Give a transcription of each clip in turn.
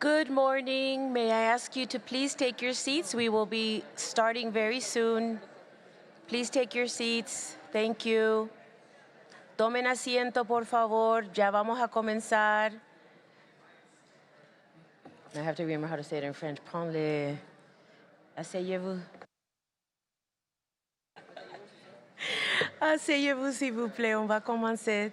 Good morning. May I ask you to please take your seats? We will be starting very soon. Please take your seats. Thank you. Tomen asiento, por favor. Ya vamos a comenzar. I have to remember how to say it in French. Prends-le. Asseyez-vous. Asseyez-vous, s'il vous plaît. On va commencer.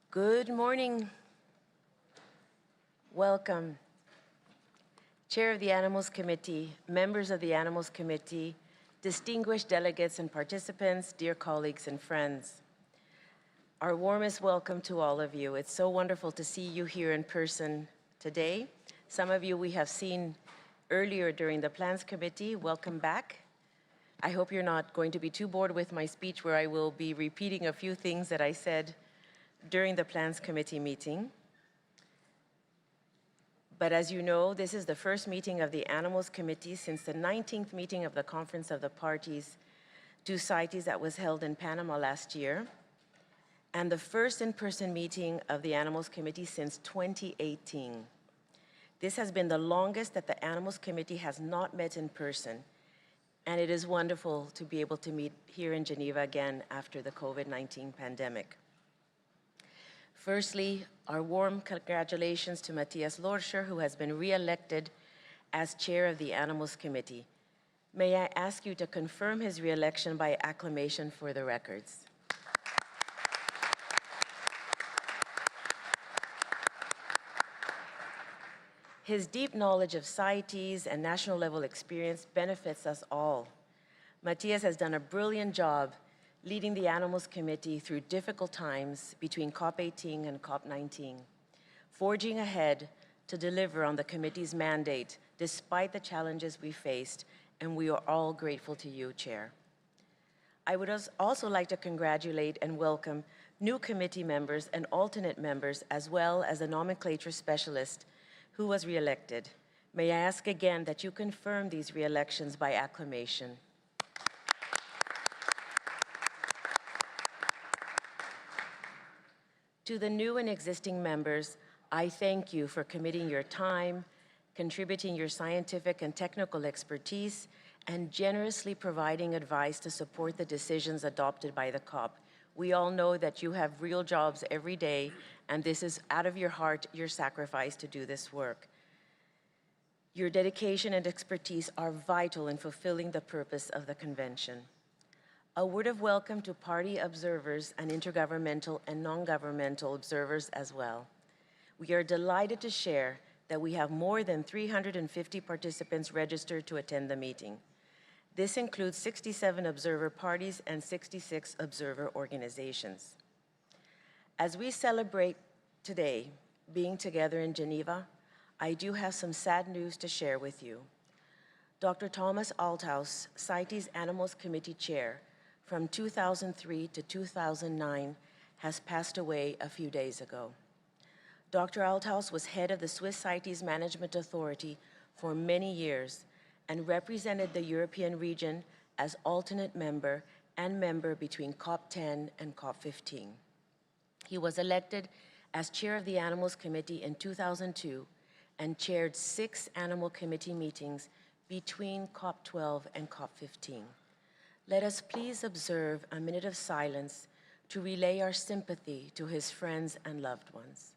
Good morning. Welcome. Chair of the Animals Committee, members of the Animals Committee, distinguished delegates and participants, dear colleagues and friends. Our warmest welcome to all of you. It's so wonderful to see you here in person today. Some of you we have seen earlier during the Plans Committee. Welcome back. I hope you're not going to be too bored with my speech where I will be repeating a few things that I said during the Plans Committee meeting. But as you know, this is the first meeting of the Animals Committee since the 19th meeting of the Conference of the Parties to CITES that was held in Panama last year, and the first in-person meeting of the Animals Committee since 2018. This has been the longest that the Animals Committee has not met in person, and it is wonderful to be able to meet here in Geneva again after the COVID-19 pandemic. Firstly, our warm congratulations to Matthias Lorscher, who has been re-elected as chair of the Animals Committee. May I ask you to confirm his re-election by acclamation for the records. His deep knowledge of CITES and national level experience benefits us all. Matthias has done a brilliant job leading the Animals Committee through difficult times between COP18 and COP19, forging ahead to deliver on the committee's mandate despite the challenges we faced, and we are all grateful to you, Chair. I would also like to congratulate and welcome new committee members and alternate members, as well as a nomenclature specialist who was re-elected. May I ask again that you confirm these re-elections by acclamation. To the new and existing members, I thank you for committing your time, contributing your scientific and technical expertise, and generously providing advice to support the decisions adopted by the COP. We all know that you have real jobs every day, and this is out of your heart, your sacrifice to do this work. Your dedication and expertise are vital in fulfilling the purpose of the convention. A word of welcome to party observers and intergovernmental and non-governmental observers as well. We are delighted to share that we have more than 350 participants registered to attend the meeting. This includes 67 observer parties and 66 observer organizations. As we celebrate today being together in Geneva, I do have some sad news to share with you. Dr. Thomas Althaus, CITES Animals Committee Chair from 2003 to 2009, has passed away a few days ago. Dr. Althaus was head of the Swiss CITES Management Authority for many years and represented the European region as alternate member and member between COP10 and COP15. He was elected as chair of the Animals Committee in 2002 and chaired 6 Animal Committee meetings between COP12 and COP15. Let us please observe a minute of silence to relay our sympathy to his friends and loved ones.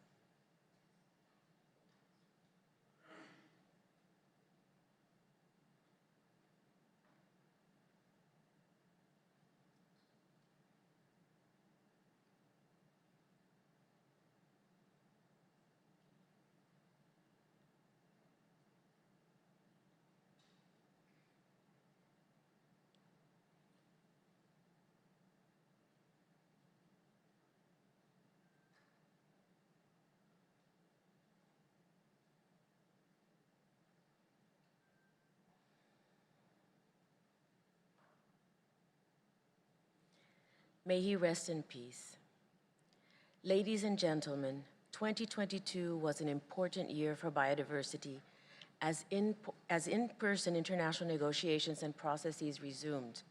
May he rest in peace. Ladies and gentlemen, 2022 was an important year for biodiversity as in-person international negotiations and processes resumed.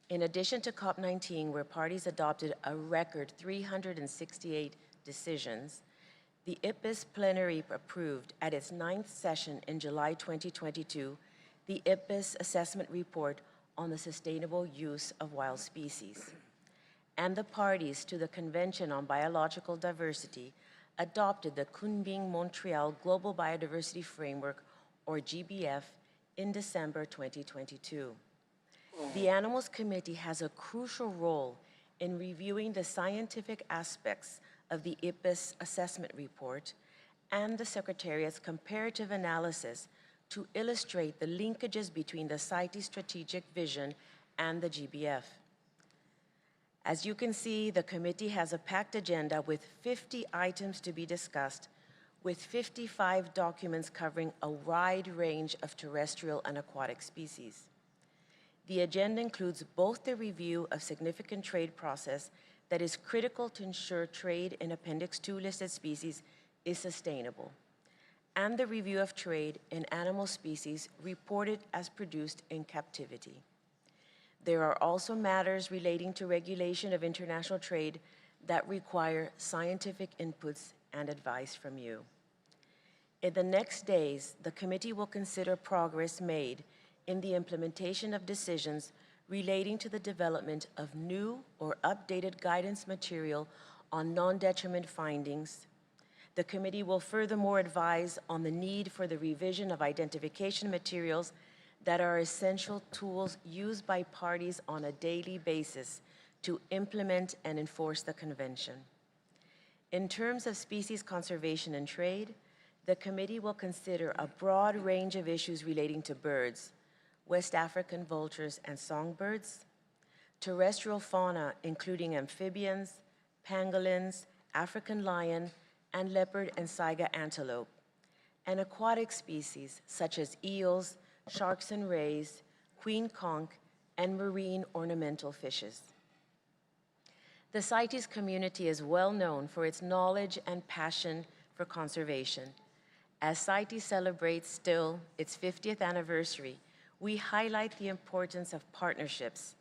In addition to COP19, where parties adopted a record 368 decisions, the IPBES plenary approved at its 9th session in July 2022 the IPBES assessment report on the sustainable use of wild species. And the parties to the Convention on Biological Diversity adopted the Kunming-Montreal Global Biodiversity Framework, or GBF, in December 2022. The Animals Committee has a crucial role in reviewing the scientific aspects of the IPBES assessment report and the Secretariat's comparative analysis to illustrate the linkages between the CITES strategic vision and the GBF. As you can see, the committee has a packed agenda with 50 items to be discussed, with 55 documents covering a wide range of terrestrial and aquatic species. The agenda includes both the review of significant trade process that is critical to ensure trade in Appendix 2 listed species is sustainable, and the review of trade in animal species reported as produced in captivity. There are also matters relating to regulation of international trade that require scientific inputs and advice from you. In the next days, the committee will consider progress made in the implementation of decisions relating to the development of new or updated guidance material on non-detriment findings. The committee will furthermore advise on the need for the revision of identification materials that are essential tools used by parties on a daily basis to implement and enforce the convention. In terms of species conservation and trade, the committee will consider a broad range of issues relating to birds, West African vultures and songbirds, terrestrial fauna including amphibians, pangolins, African lion, and leopard and saiga antelope, and aquatic species such as eels, sharks and rays, queen conch, and marine ornamental fishes. The CITES community is well known for its knowledge and passion for conservation. As CITES celebrates still its 50th anniversary, we highlight the importance of partnerships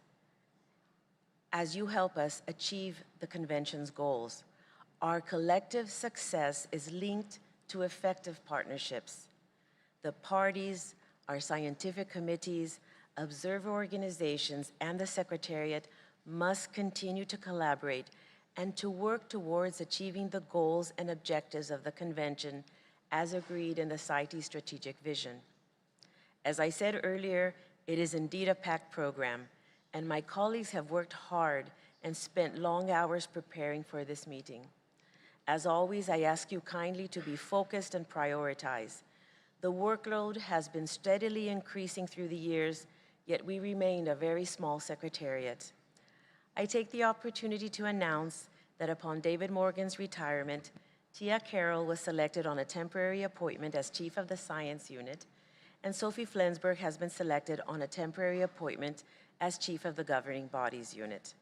as you help us achieve the convention's goals. Our collective success is linked to effective partnerships. The parties, our scientific committees, observer organizations, and the Secretariat must continue to collaborate and to work towards achieving the goals and objectives of the Convention as agreed in the CITES strategic vision. As I said earlier, it is indeed a packed program, and my colleagues have worked hard and spent long hours preparing for this meeting. As always, I ask you kindly to be focused and prioritize. The workload has been steadily increasing through the years, yet we remain a very small Secretariat. I take the opportunity to announce that upon David Morgan's retirement, Tia Carroll was selected on a temporary appointment as Chief of the Science Unit, and Sophie Flensburg has been selected on a temporary appointment as Chief of the Governing Bodies Unit.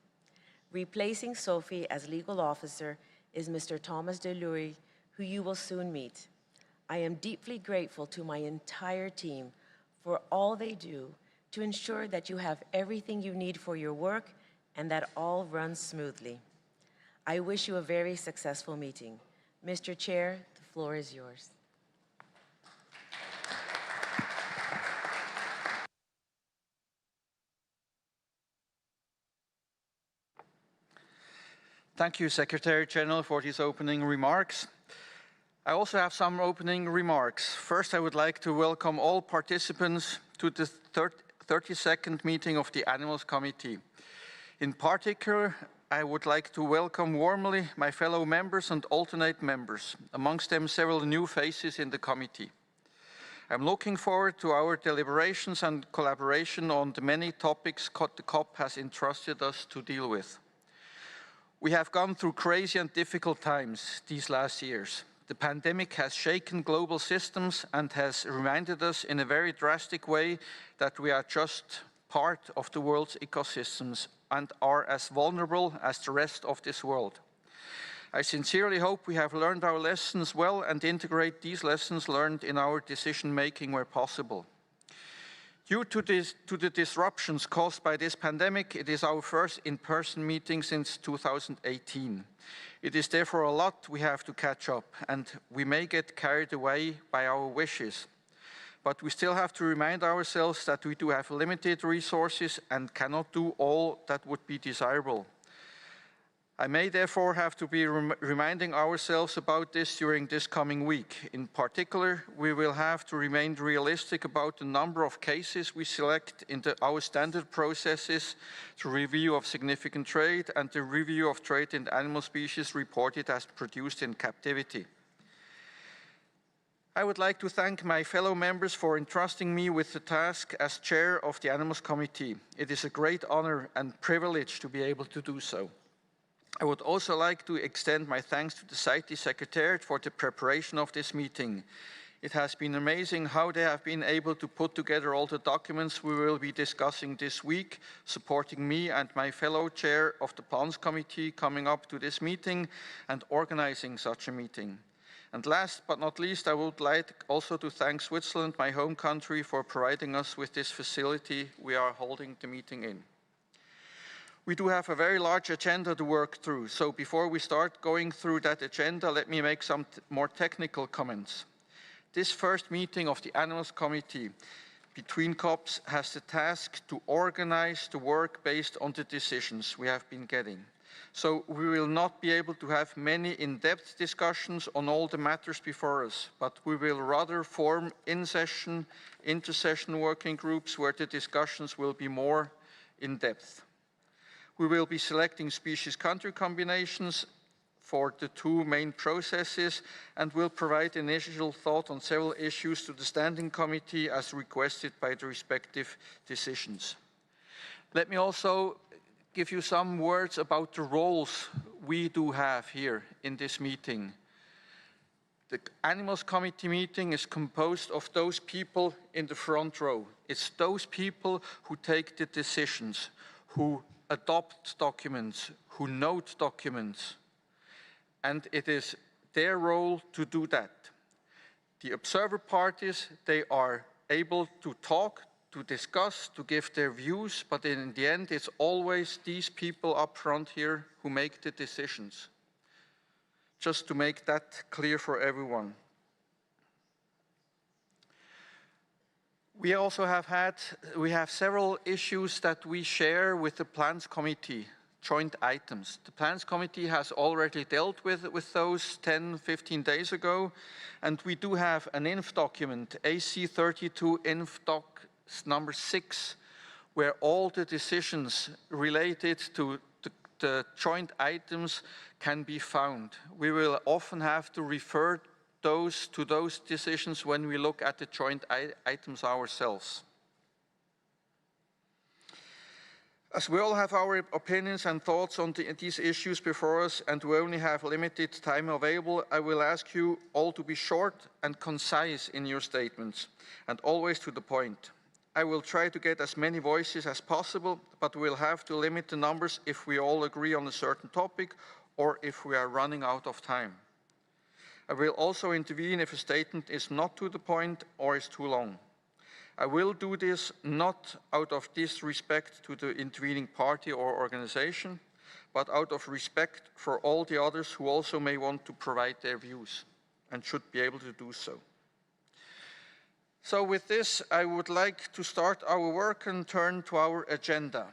Replacing Sophie as Legal Officer is Mr. Thomas DeLury, who you will soon meet. I am deeply grateful to my entire team for all they do to ensure that you have everything you need for your work and that all runs smoothly. I wish you a very successful meeting. Mr. Chair, the floor is yours. Thank you, Secretary General, for these opening remarks. I also have some opening remarks. First, I would like to welcome all participants to the 32nd meeting of the Animals Committee. In particular, I would like to welcome warmly my fellow members and alternate members, amongst them several new faces in the committee. I'm looking forward to our deliberations and collaboration on the many topics the COP has entrusted us to deal with. We have gone through crazy and difficult times these last years. The pandemic has shaken global systems and has reminded us in a very drastic way that we are just part of the world's ecosystems and are as vulnerable as the rest of this world. I sincerely hope we have learned our lessons well and integrate these lessons learned in our decision-making where possible. Due to the disruptions caused by this pandemic, it is our first in-person meeting since 2018. It is therefore a lot we have to catch up, and we may get carried away by our wishes. But we still have to remind ourselves that we do have limited resources and cannot do all that would be desirable. I may therefore have to be reminding ourselves about this during this coming week. In particular, we will have to remain realistic about the number of cases we select in our standard processes, the review of significant trade, and the review of trade in animal species reported as produced in captivity. I would like to thank my fellow members for entrusting me with the task as chair of the Animals Committee. It is a great honor and privilege to be able to do so. I would also like to extend my thanks to the CITES Secretariat for the preparation of this meeting. It has been amazing how they have been able to put together all the documents we will be discussing this week, supporting me and my fellow chair of the Plans Committee coming up to this meeting and organizing such a meeting. And last but not least, I would like also to thank Switzerland, my home country, for providing us with this facility we are holding the meeting in. We do have a very large agenda to work through, so before we start going through that agenda, let me make some more technical comments. This first meeting of the Animals Committee between COPs has the task to organize the work based on the decisions we have been getting. So we will not be able to have many in-depth discussions on all the matters before us, but we will rather form in-session, inter-session working groups where the discussions will be more in-depth. We will be selecting species country combinations for the two main processes and will provide initial thought on several issues to the Standing Committee as requested by the respective decisions. Let me also give you some words about the roles we do have here in this meeting. The Animals Committee meeting is composed of those people in the front row. It's those people who take the decisions, who adopt documents, who note documents, and it is their role to do that. The observer parties, they are able to talk, to discuss, to give their views, but in the end, it's always these people up front here who make the decisions. Just to make that clear for everyone. We also have several issues that we share with the Plans Committee, joint items. The Plans Committee has already dealt with those 10, 15 days ago, and we do have an INF document, AC32 INF doc number 6, where all the decisions related to the joint items can be found. We will often have to refer to those decisions when we look at the joint items ourselves. As we all have our opinions and thoughts on these issues before us, and we only have limited time available, I will ask you all to be short and concise in your statements, and always to the point. I will try to get as many voices as possible, but we'll have to limit the numbers if we all agree on a certain topic or if we are running out of time. I will also intervene if a statement is not to the point or is too long. I will do this not out of disrespect to the intervening party or organization, but out of respect for all the others who also may want to provide their views and should be able to do so. So with this, I would like to start our work and turn to our agenda.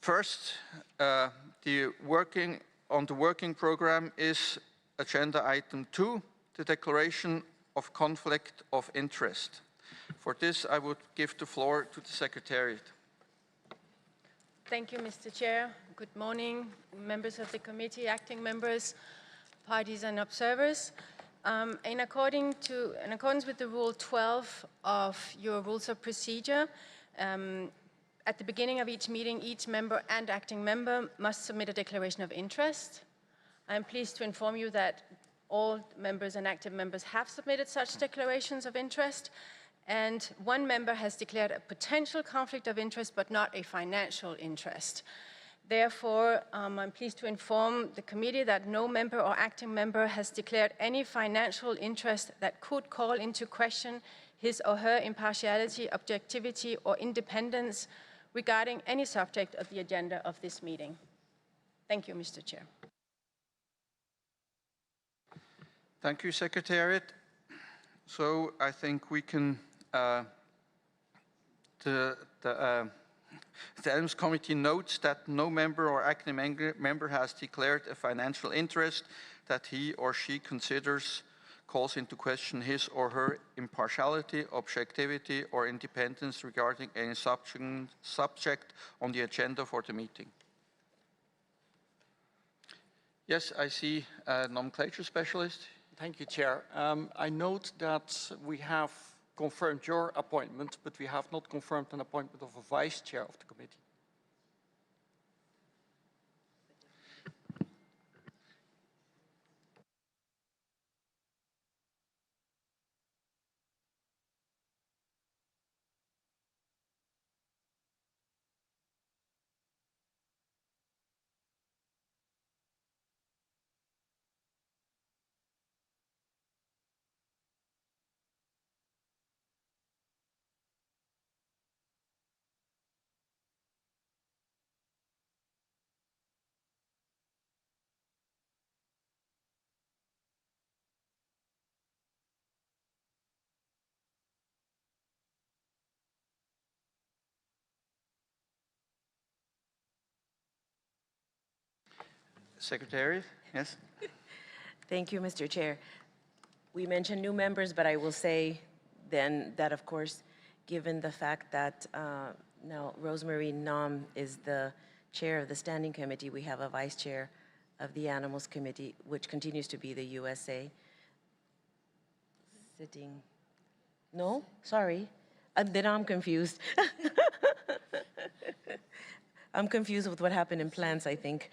First, the working program is agenda item 2, the declaration of conflict of interest. For this, I would give the floor to the Secretariat. Thank you, Mr. Chair. Good morning, members of the committee, acting members, parties and observers. In accordance with the Rule 12 of your Rules of Procedure, at the beginning of each meeting, each member and acting member must submit a declaration of interest. I am pleased to inform you that all members and active members have submitted such declarations of interest, and one member has declared a potential conflict of interest, but not a financial interest. Therefore, I'm pleased to inform the committee that no member or acting member has declared any financial interest that could call into question his or her impartiality, objectivity, or independence regarding any subject of the agenda of this meeting. Thank you, Mr. Chair. Thank you, Secretariat. So I think we can, the Animals Committee notes that no member or acting member has declared a financial interest that he or she considers calls into question his or her impartiality, objectivity, or independence regarding any subject on the agenda for the meeting. Yes, I see a nomenclature specialist. Thank you, Chair. I note that we have confirmed your appointment, but we have not confirmed an appointment of a vice chair of the committee. Secretary, yes? Thank you, Mr. Chair. We mentioned new members, but I will say then that, of course, given the fact that now Rosemary Nam is the chair of the Standing Committee, we have a vice chair of the Animals Committee, which continues to be the USA. Sitting, no, sorry, then I'm confused. I'm confused with what happened in plants, I think.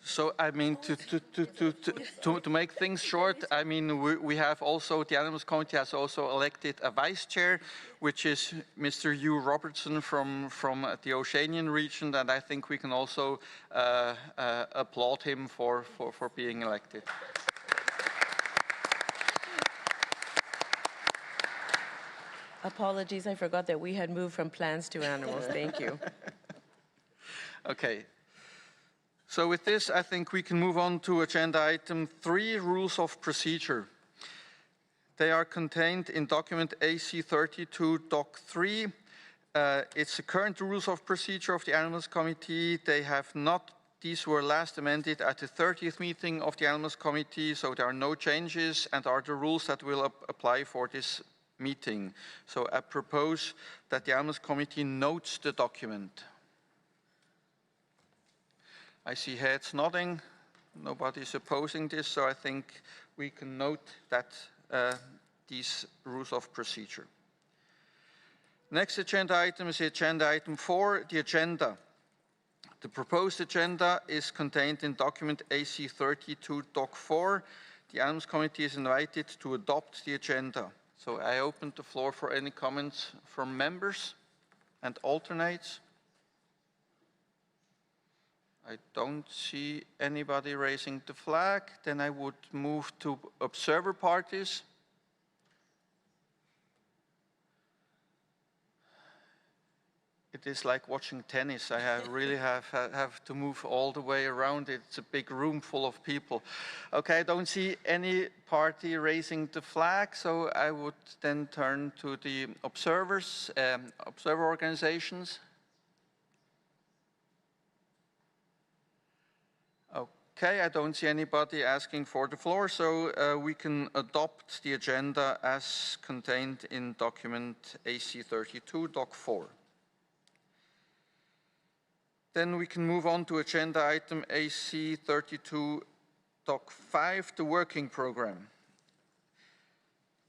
So, I mean, to make things short, I mean, we have also, the Animals Committee has also elected a vice chair, which is Mr. Hugh Robertson from the Oceanian region, and I think we can also applaud him for being elected. Apologies, I forgot that we had moved from plants to animals. Thank you. Okay. So with this, I think we can move on to agenda item 3, rules of procedure. They are contained in document AC32 Doc 3. It's the current rules of procedure of the Animals Committee. These were last amended at the 30th meeting of the Animals Committee, so there are no changes and are the rules that will apply for this meeting. So I propose that the Animals Committee notes the document. I see heads nodding. Nobody is opposing this, so I think we can note that these rules of procedure. Next agenda item is agenda item 4, the agenda. The proposed agenda is contained in document AC32 Doc 4. The Animals Committee is invited to adopt the agenda. So I open the floor for any comments from members and alternates. I don't see anybody raising the flag. Then I would move to observer parties. It is like watching tennis. I really have to move all the way around. It's a big room full of people. Okay, I don't see any party raising the flag, so I would then turn to the observers, observer organizations. Okay, I don't see anybody asking for the floor, so we can adopt the agenda as contained in document AC32 Doc 4. Then we can move on to agenda item AC32 Doc 5, the working program.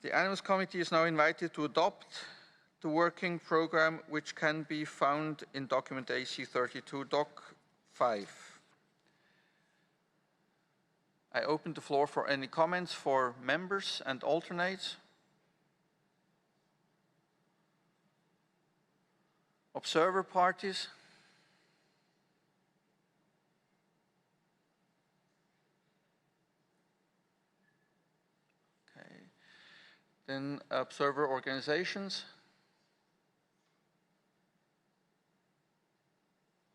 The Animals Committee is now invited to adopt the working program, which can be found in document AC32 Doc 5. I open the floor for any comments for members and alternates. Observer parties. Okay. Then observer organizations.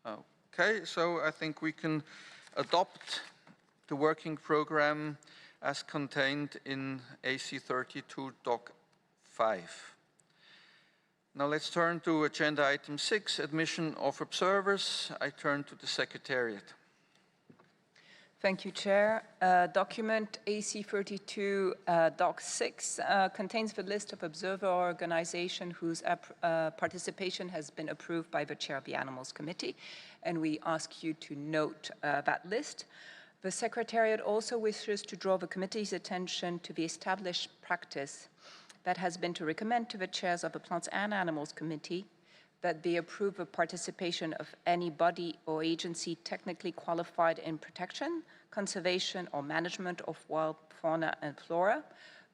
Okay, so I think we can adopt the working program as contained in AC32 Doc 5. Now let's turn to agenda item 6, admission of observers. I turn to the Secretariat. Thank you, Chair. Document AC32 Doc 6 contains the list of observer organizations whose participation has been approved by the Chair of the Animals Committee, and we ask you to note that list. The Secretariat also wishes to draw the committee's attention to the established practice that has been to recommend to the chairs of the Plants and Animals Committee that they approve the participation of any body or agency technically qualified in protection, conservation, or management of wild fauna and flora,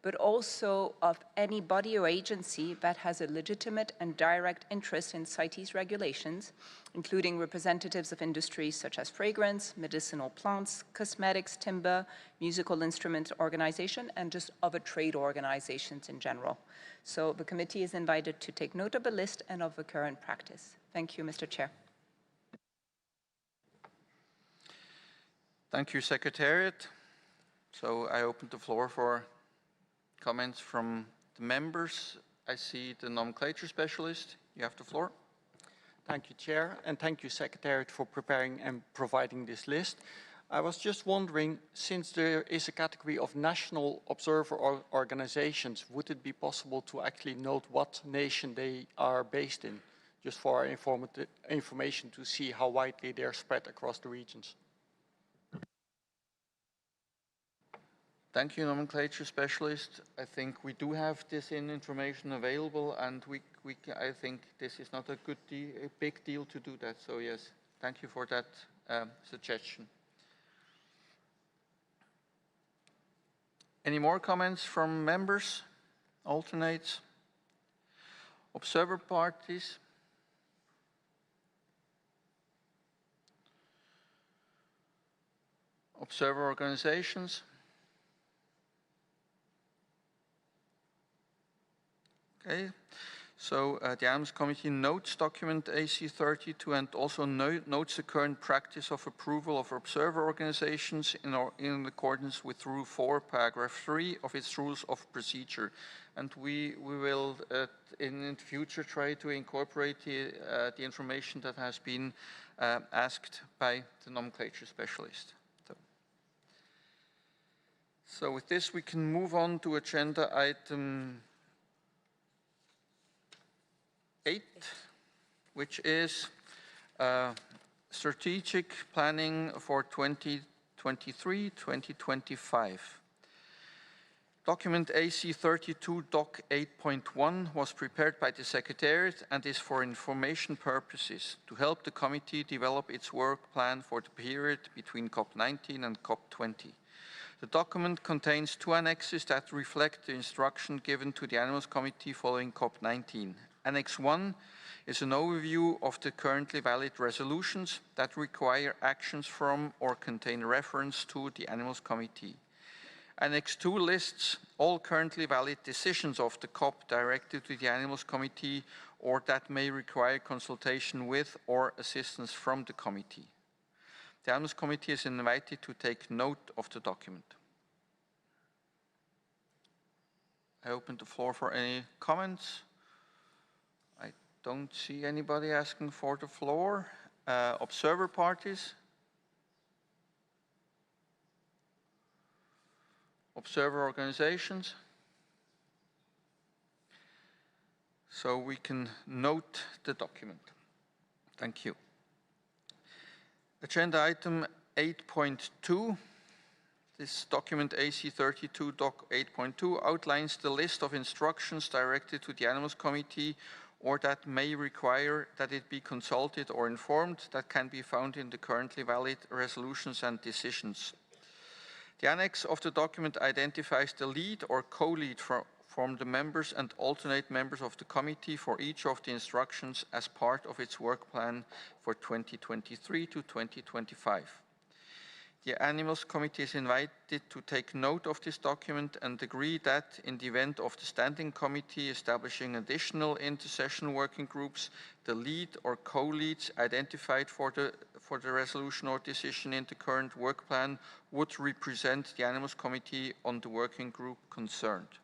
but also of any body or agency that has a legitimate and direct interest in CITES regulations, including representatives of industries such as fragrance, medicinal plants, cosmetics, timber, musical instrument organization, and just other trade organizations in general. So the committee is invited to take note of the list and of the current practice. Thank you, Mr. Chair. Thank you, Secretariat. So I open the floor for comments from the members. I see the nomenclature specialist. You have the floor. Thank you, Chair, and thank you, Secretariat, for preparing and providing this list. I was just wondering, since there is a category of national observer organizations, would it be possible to actually note what nation they are based in, just for our information to see how widely they are spread across the regions? Thank you, nomenclature specialist. I think we do have this information available, and I think this is not a big deal to do that. So yes, thank you for that suggestion. Any more comments from members, alternates, observer parties? Observer organizations? Okay, So the Animals Committee notes document AC32 and also notes the current practice of approval of observer organizations in accordance with Rule 4, Paragraph 3 of its Rules of Procedure. And we will in the future try to incorporate the information that has been asked by the nomenclature specialist. So with this, we can move on to agenda item 8, which is strategic planning for 2023-2025. Document AC32 Doc 8.1 was prepared by the Secretariat and is for information purposes to help the committee develop its work plan for the period between COP19 and COP20. The document contains 2 annexes that reflect the instruction given to the Animals Committee following COP19. Annex 1 is an overview of the currently valid resolutions that require actions from or contain reference to the Animals Committee. Annex 2 lists all currently valid decisions of the COP directed to the Animals Committee or that may require consultation with or assistance from the committee. The Animals Committee is invited to take note of the document. I open the floor for any comments. I don't see anybody asking for the floor. Observer parties? Observer organizations? So we can note the document. Thank you. Agenda item 8.2. This document AC32 Doc 8.2 outlines the list of instructions directed to the Animals Committee or that may require that it be consulted or informed that can be found in the currently valid resolutions and decisions. The annex of the document identifies the lead or co-lead from the members and alternate members of the committee for each of the instructions as part of its work plan for 2023 to 2025. The Animals Committee is invited to take note of this document and agree that in the event of the Standing Committee establishing additional intersession working groups, the lead or co-leads identified for the resolution or decision in the current work plan would represent the Animals Committee on the working group concerned.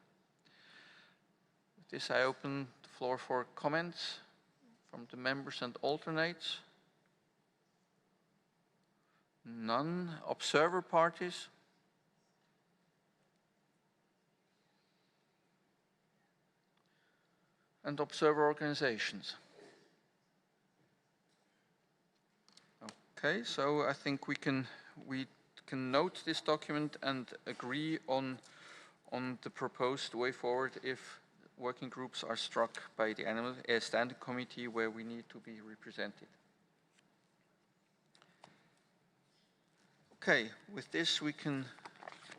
With this, I open the floor for comments from the members and alternates. None. Observer parties? And observer organizations? Okay, so I think we can note this document and agree on the proposed way forward if working groups are struck by the Standing Committee where we need to be represented. Okay, with this we can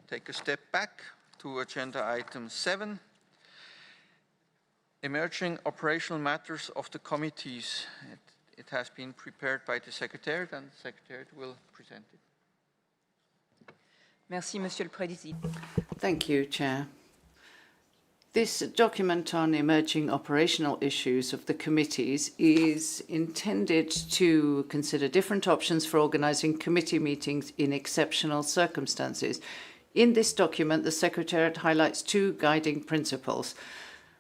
take a step back to agenda item 7. Emerging operational matters of the committees. It has been prepared by the Secretariat and the Secretariat will present it. Merci, Monsieur le Président. Thank you, Chair. This document on emerging operational issues of the committees is intended to consider different options for organising committee meetings in exceptional circumstances. In this document, the Secretariat highlights 2 guiding principles.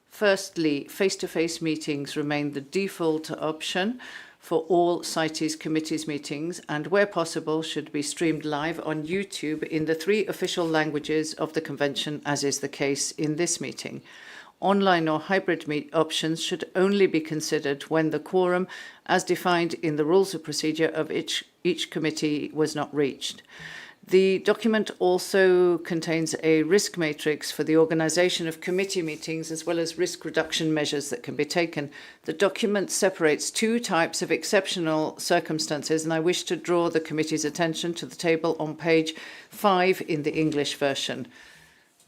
Firstly, face-to-face meetings remain the default option for all CITES committees meetings and, where possible, should be streamed live on YouTube in the 3 official languages of the Convention, as is the case in this meeting. Online or hybrid options should only be considered when the quorum, as defined in the Rules of Procedure of each committee, was not reached. The document also contains a risk matrix for the organisation of committee meetings as well as risk reduction measures that can be taken. The document separates 2 types of exceptional circumstances, and I wish to draw the committee's attention to the table on page 5 in the English version.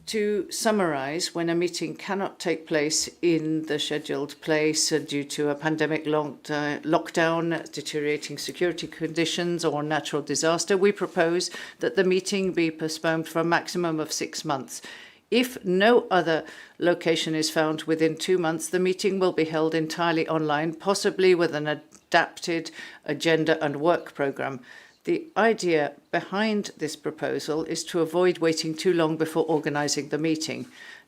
To summarise, when a meeting cannot take place in the scheduled place due to a pandemic lockdown, deteriorating security conditions or natural disaster, we propose that the meeting be postponed for a maximum of 6 months. If no other location is found within 2 months, the meeting will be held entirely online, possibly with an adapted agenda and work programme. The idea behind this proposal is to avoid waiting too long before organising the meeting.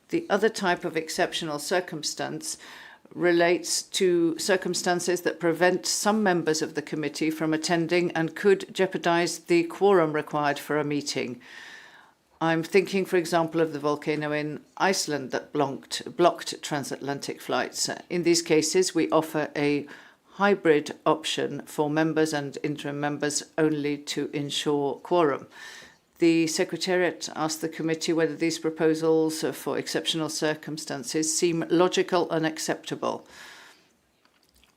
The other type of exceptional circumstance relates to circumstances that prevent some members of the committee from attending and could jeopardise the quorum required for a meeting. I'm thinking, for example, of the volcano in Iceland that blocked transatlantic flights. In these cases, we offer a hybrid option for members and interim members only to ensure quorum. The Secretariat asked the committee whether these proposals for exceptional circumstances seem logical and acceptable.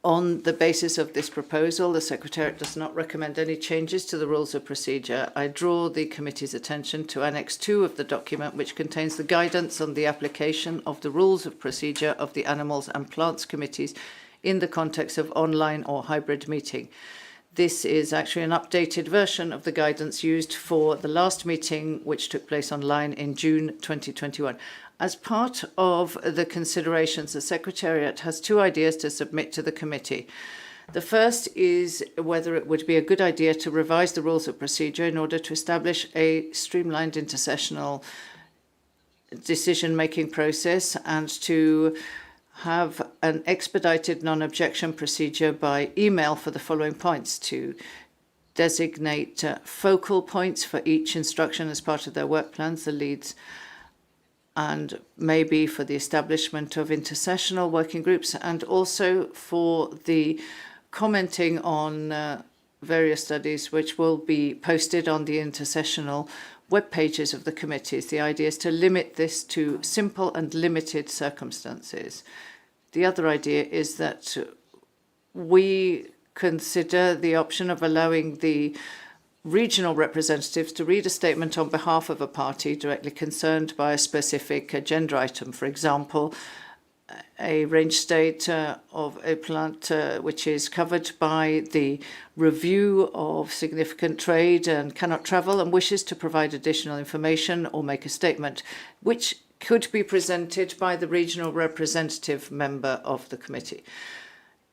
On the basis of this proposal, the Secretariat does not recommend any changes to the rules of procedure. I draw the committee's attention to Annex 2 of the document, which contains the guidance on the application of the rules of procedure of the Animals and Plants Committees in the context of online or hybrid meeting. This is actually an updated version of the guidance used for the last meeting, which took place online in June 2021. As part of the considerations, the Secretariat has 2 ideas to submit to the committee. The first is whether it would be a good idea to revise the rules of procedure in order to establish a streamlined intersessional decision-making process and to have an expedited non-objection procedure by email for the following points: to designate focal points for each instruction as part of their work plans, the leads, and maybe for the establishment of intersessional working groups, and also for the commenting on various studies which will be posted on the intersessional web pages of the committees. The idea is to limit this to simple and limited circumstances. The other idea is that we consider the option of allowing the regional representatives to read a statement on behalf of a party directly concerned by a specific agenda item. For example, a range state of a plant which is covered by the review of significant trade and cannot travel and wishes to provide additional information or make a statement, which could be presented by the regional representative member of the committee.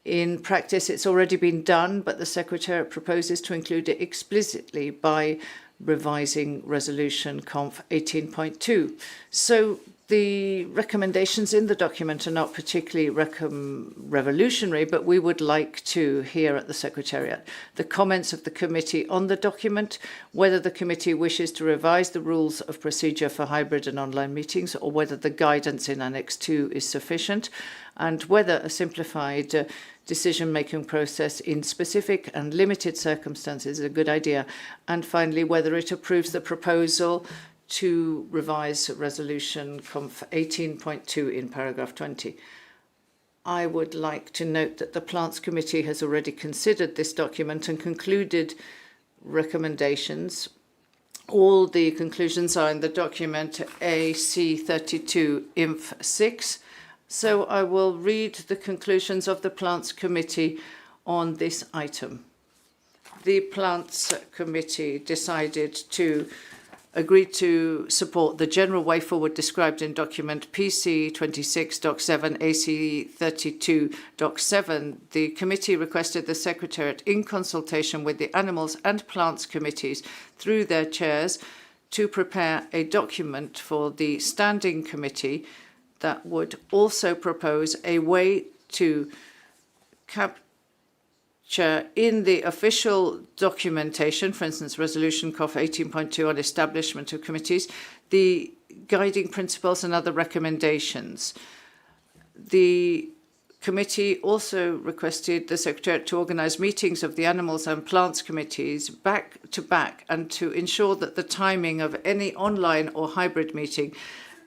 In practice, it's already been done, but the Secretariat proposes to include it explicitly by revising Resolution Conf 18.2. So the recommendations in the document are not particularly revolutionary, but we would like to hear at the Secretariat the comments of the committee on the document, whether the committee wishes to revise the rules of procedure for hybrid and online meetings, or whether the guidance in Annex 2 is sufficient, and whether a simplified decision-making process in specific and limited circumstances is a good idea, and finally, whether it approves the proposal to revise Resolution Conf 18.2 in paragraph 20. I would like to note that the Plants Committee has already considered this document and concluded recommendations. All the conclusions are in the document AC32 Inf 6. So I will read the conclusions of the Plants Committee on this item. The Plants Committee decided to agree to support the general way forward described in document PC 26.7 AC 32.7. The committee requested the Secretariat, in consultation with the Animals and Plants Committees through their chairs, to prepare a document for the Standing Committee that would also propose a way to capture in the official documentation, for instance, Resolution COF 18.2 on establishment of committees, the guiding principles and other recommendations. The committee also requested the Secretariat to organise meetings of the Animals and Plants Committees back to back and to ensure that the timing of any online or hybrid meeting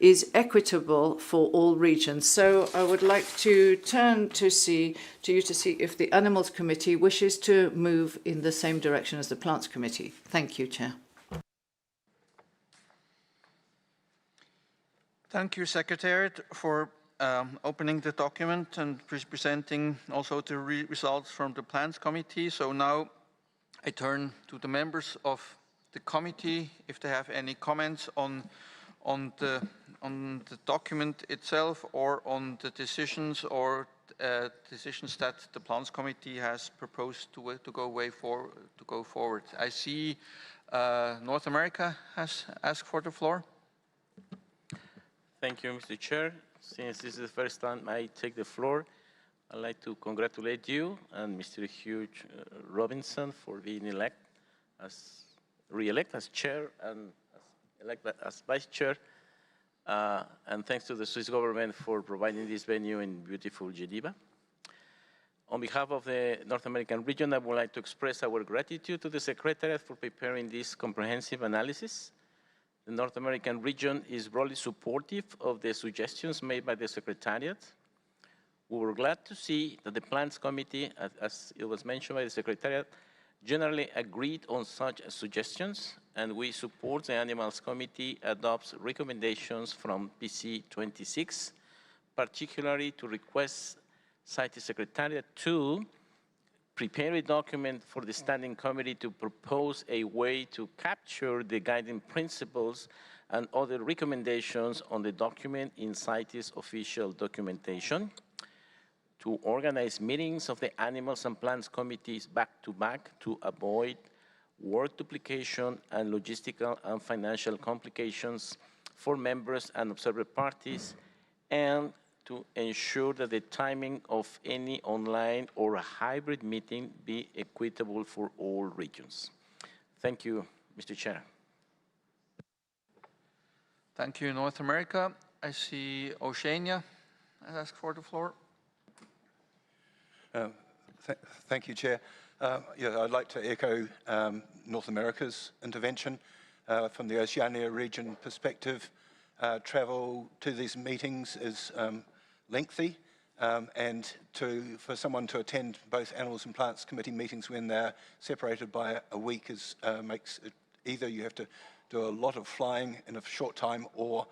is equitable for all regions. So I would like to turn to you to see if the Animals Committee wishes to move in the same direction as the Plants Committee. Thank you, Chair. Thank you, Secretariat, for opening the document and presenting also the results from the Plants Committee. So now I turn to the members of the committee if they have any comments on the on the document itself or on the decisions or decisions that the Plans Committee has proposed to go forward. I see North America has asked for the floor. Thank you, Mr. Chair. Since this is the first time I take the floor, I'd like to congratulate you and Mr. Hugh Robinson for being re-elected as chair and elected as vice chair. And thanks to the Swiss government for providing this venue in beautiful Geneva. On behalf of the North American region, I would like to express our gratitude to the Secretariat for preparing this comprehensive analysis. The North American region is broadly supportive of the suggestions made by the Secretariat. We were glad to see that the Plans Committee, as it was mentioned by the Secretariat, generally agreed on such suggestions, and we support the Animals Committee adopts recommendations from PC 26, particularly to request CITES Secretariat to prepare a document for the Standing Committee to propose a way to capture the guiding principles and other recommendations on the document in CITES official documentation, to organize meetings of the Animals and Plants Committees back-to-back to avoid work duplication and logistical and financial complications for members and observer parties, and to ensure that the timing of any online or a hybrid meeting be equitable for all regions. Thank you, Mr. Chair. Thank you, North America. I see Oceania has asked for the floor. Thank you, Chair. Yeah, I'd like to echo North America's intervention. From the Oceania region perspective, travel to these meetings is lengthy, and for someone to attend both Animals and Plants Committee meetings when they're separated by a week makes it either you have to do a lot of flying in a short time, or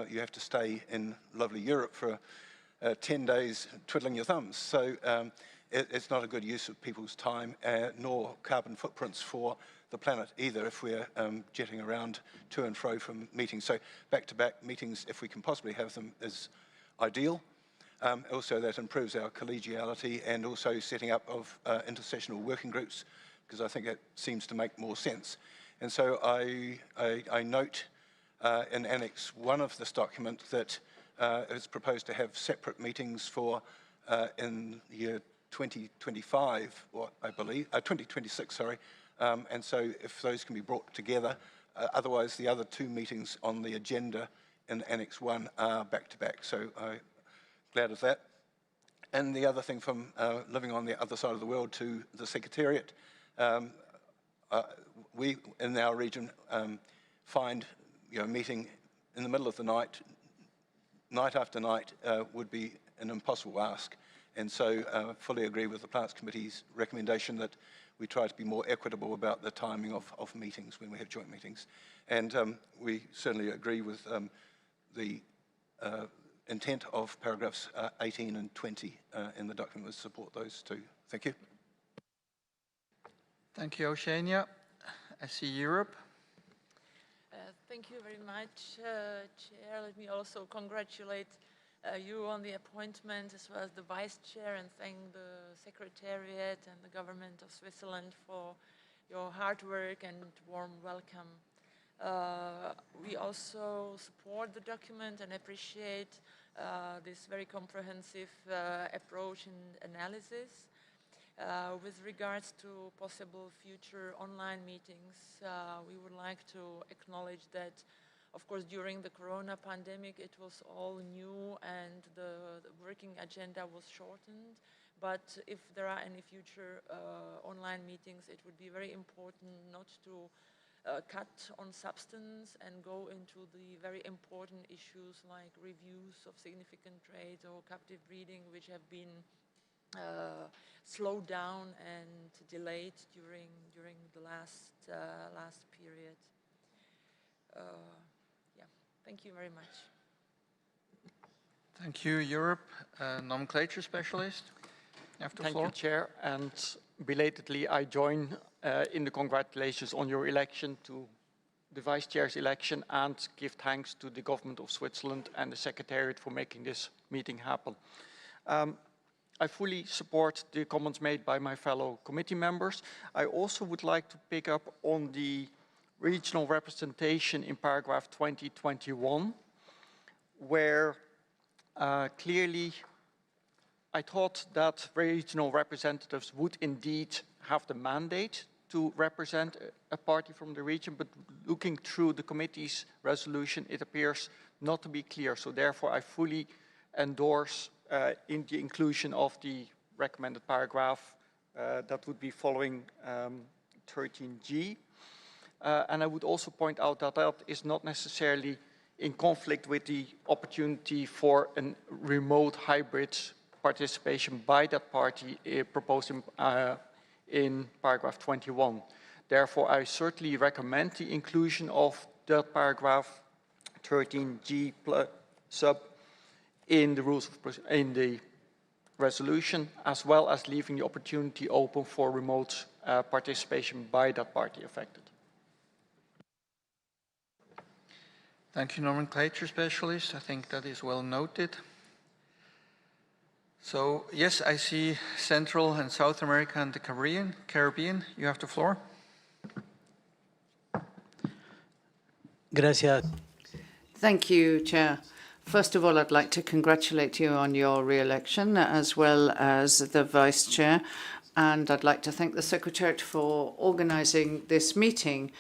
you have to stay in lovely Europe for 10 days twiddling your thumbs. So it's not a good use of people's time, nor carbon footprints for the planet either if we're jetting around to and fro from meetings. So back-to-back meetings, if we can possibly have them, is ideal. Also, that improves our collegiality and also setting up of intersessional working groups, because I think it seems to make more sense. And so I note in Annex 1 of this document that it's proposed to have separate meetings for in the year 2025, or I believe, 2026, sorry. And so if those can be brought together, otherwise the other two meetings on the agenda in Annex 1 are back-to-back. So I'm glad of that. And the other thing from living on the other side of the world to the Secretariat, we in our region find meeting in the middle of the night, night after night, would be an impossible ask. And so fully agree with the Plants Committee's recommendation that we try to be more equitable about the timing of meetings when we have joint meetings. And we certainly agree with the intent of paragraphs 18 and 20 in the document. We'll support those two. Thank you. Thank you, Oceania. I see Europe. Thank you very much, Chair. Let me also congratulate you on the appointment, as well as the Vice Chair, and thank the Secretariat and the Government of Switzerland for your hard work and warm welcome. We also support the document and appreciate this very comprehensive approach and analysis. With regards to possible future online meetings, we would like to acknowledge that, of course, during the corona pandemic, it was all new and the working agenda was shortened. But if there are any future online meetings, it would be very important not to cut on substance and go into the very important issues like reviews of significant trade or captive breeding, which have been slowed down and delayed during the last period. Yeah, thank you very much. Thank you, Europe. Nomenclature specialist. Thank you, Chair. And belatedly, I join in the congratulations on your election to the Vice Chair's election and give thanks to the Government of Switzerland and the Secretariat for making this meeting happen. I fully support the comments made by my fellow committee members. I also would like to pick up on the regional representation in paragraph 2021, where clearly I thought that regional representatives would indeed have the mandate to represent a party from the region, but looking through the committee's resolution, it appears not to be clear. So therefore, I fully endorse in the inclusion of the recommended paragraph that would be following 13G. And I would also point out that that is not necessarily in conflict with the opportunity for a remote hybrid participation by that party proposed in paragraph 21. Therefore, I certainly recommend the inclusion of that paragraph 13G sub in the rules of, in the resolution, as well as leaving the opportunity open for remote participation by that party affected. Thank you, nomenclature specialist. I think that is well noted. So, yes, I see Central and South America and the Caribbean. You have the floor. Gracias. Thank you, Chair. First of all, I'd like to congratulate you on your re-election, as well as the Vice Chair. And I'd like to thank the Secretariat for organising this meeting.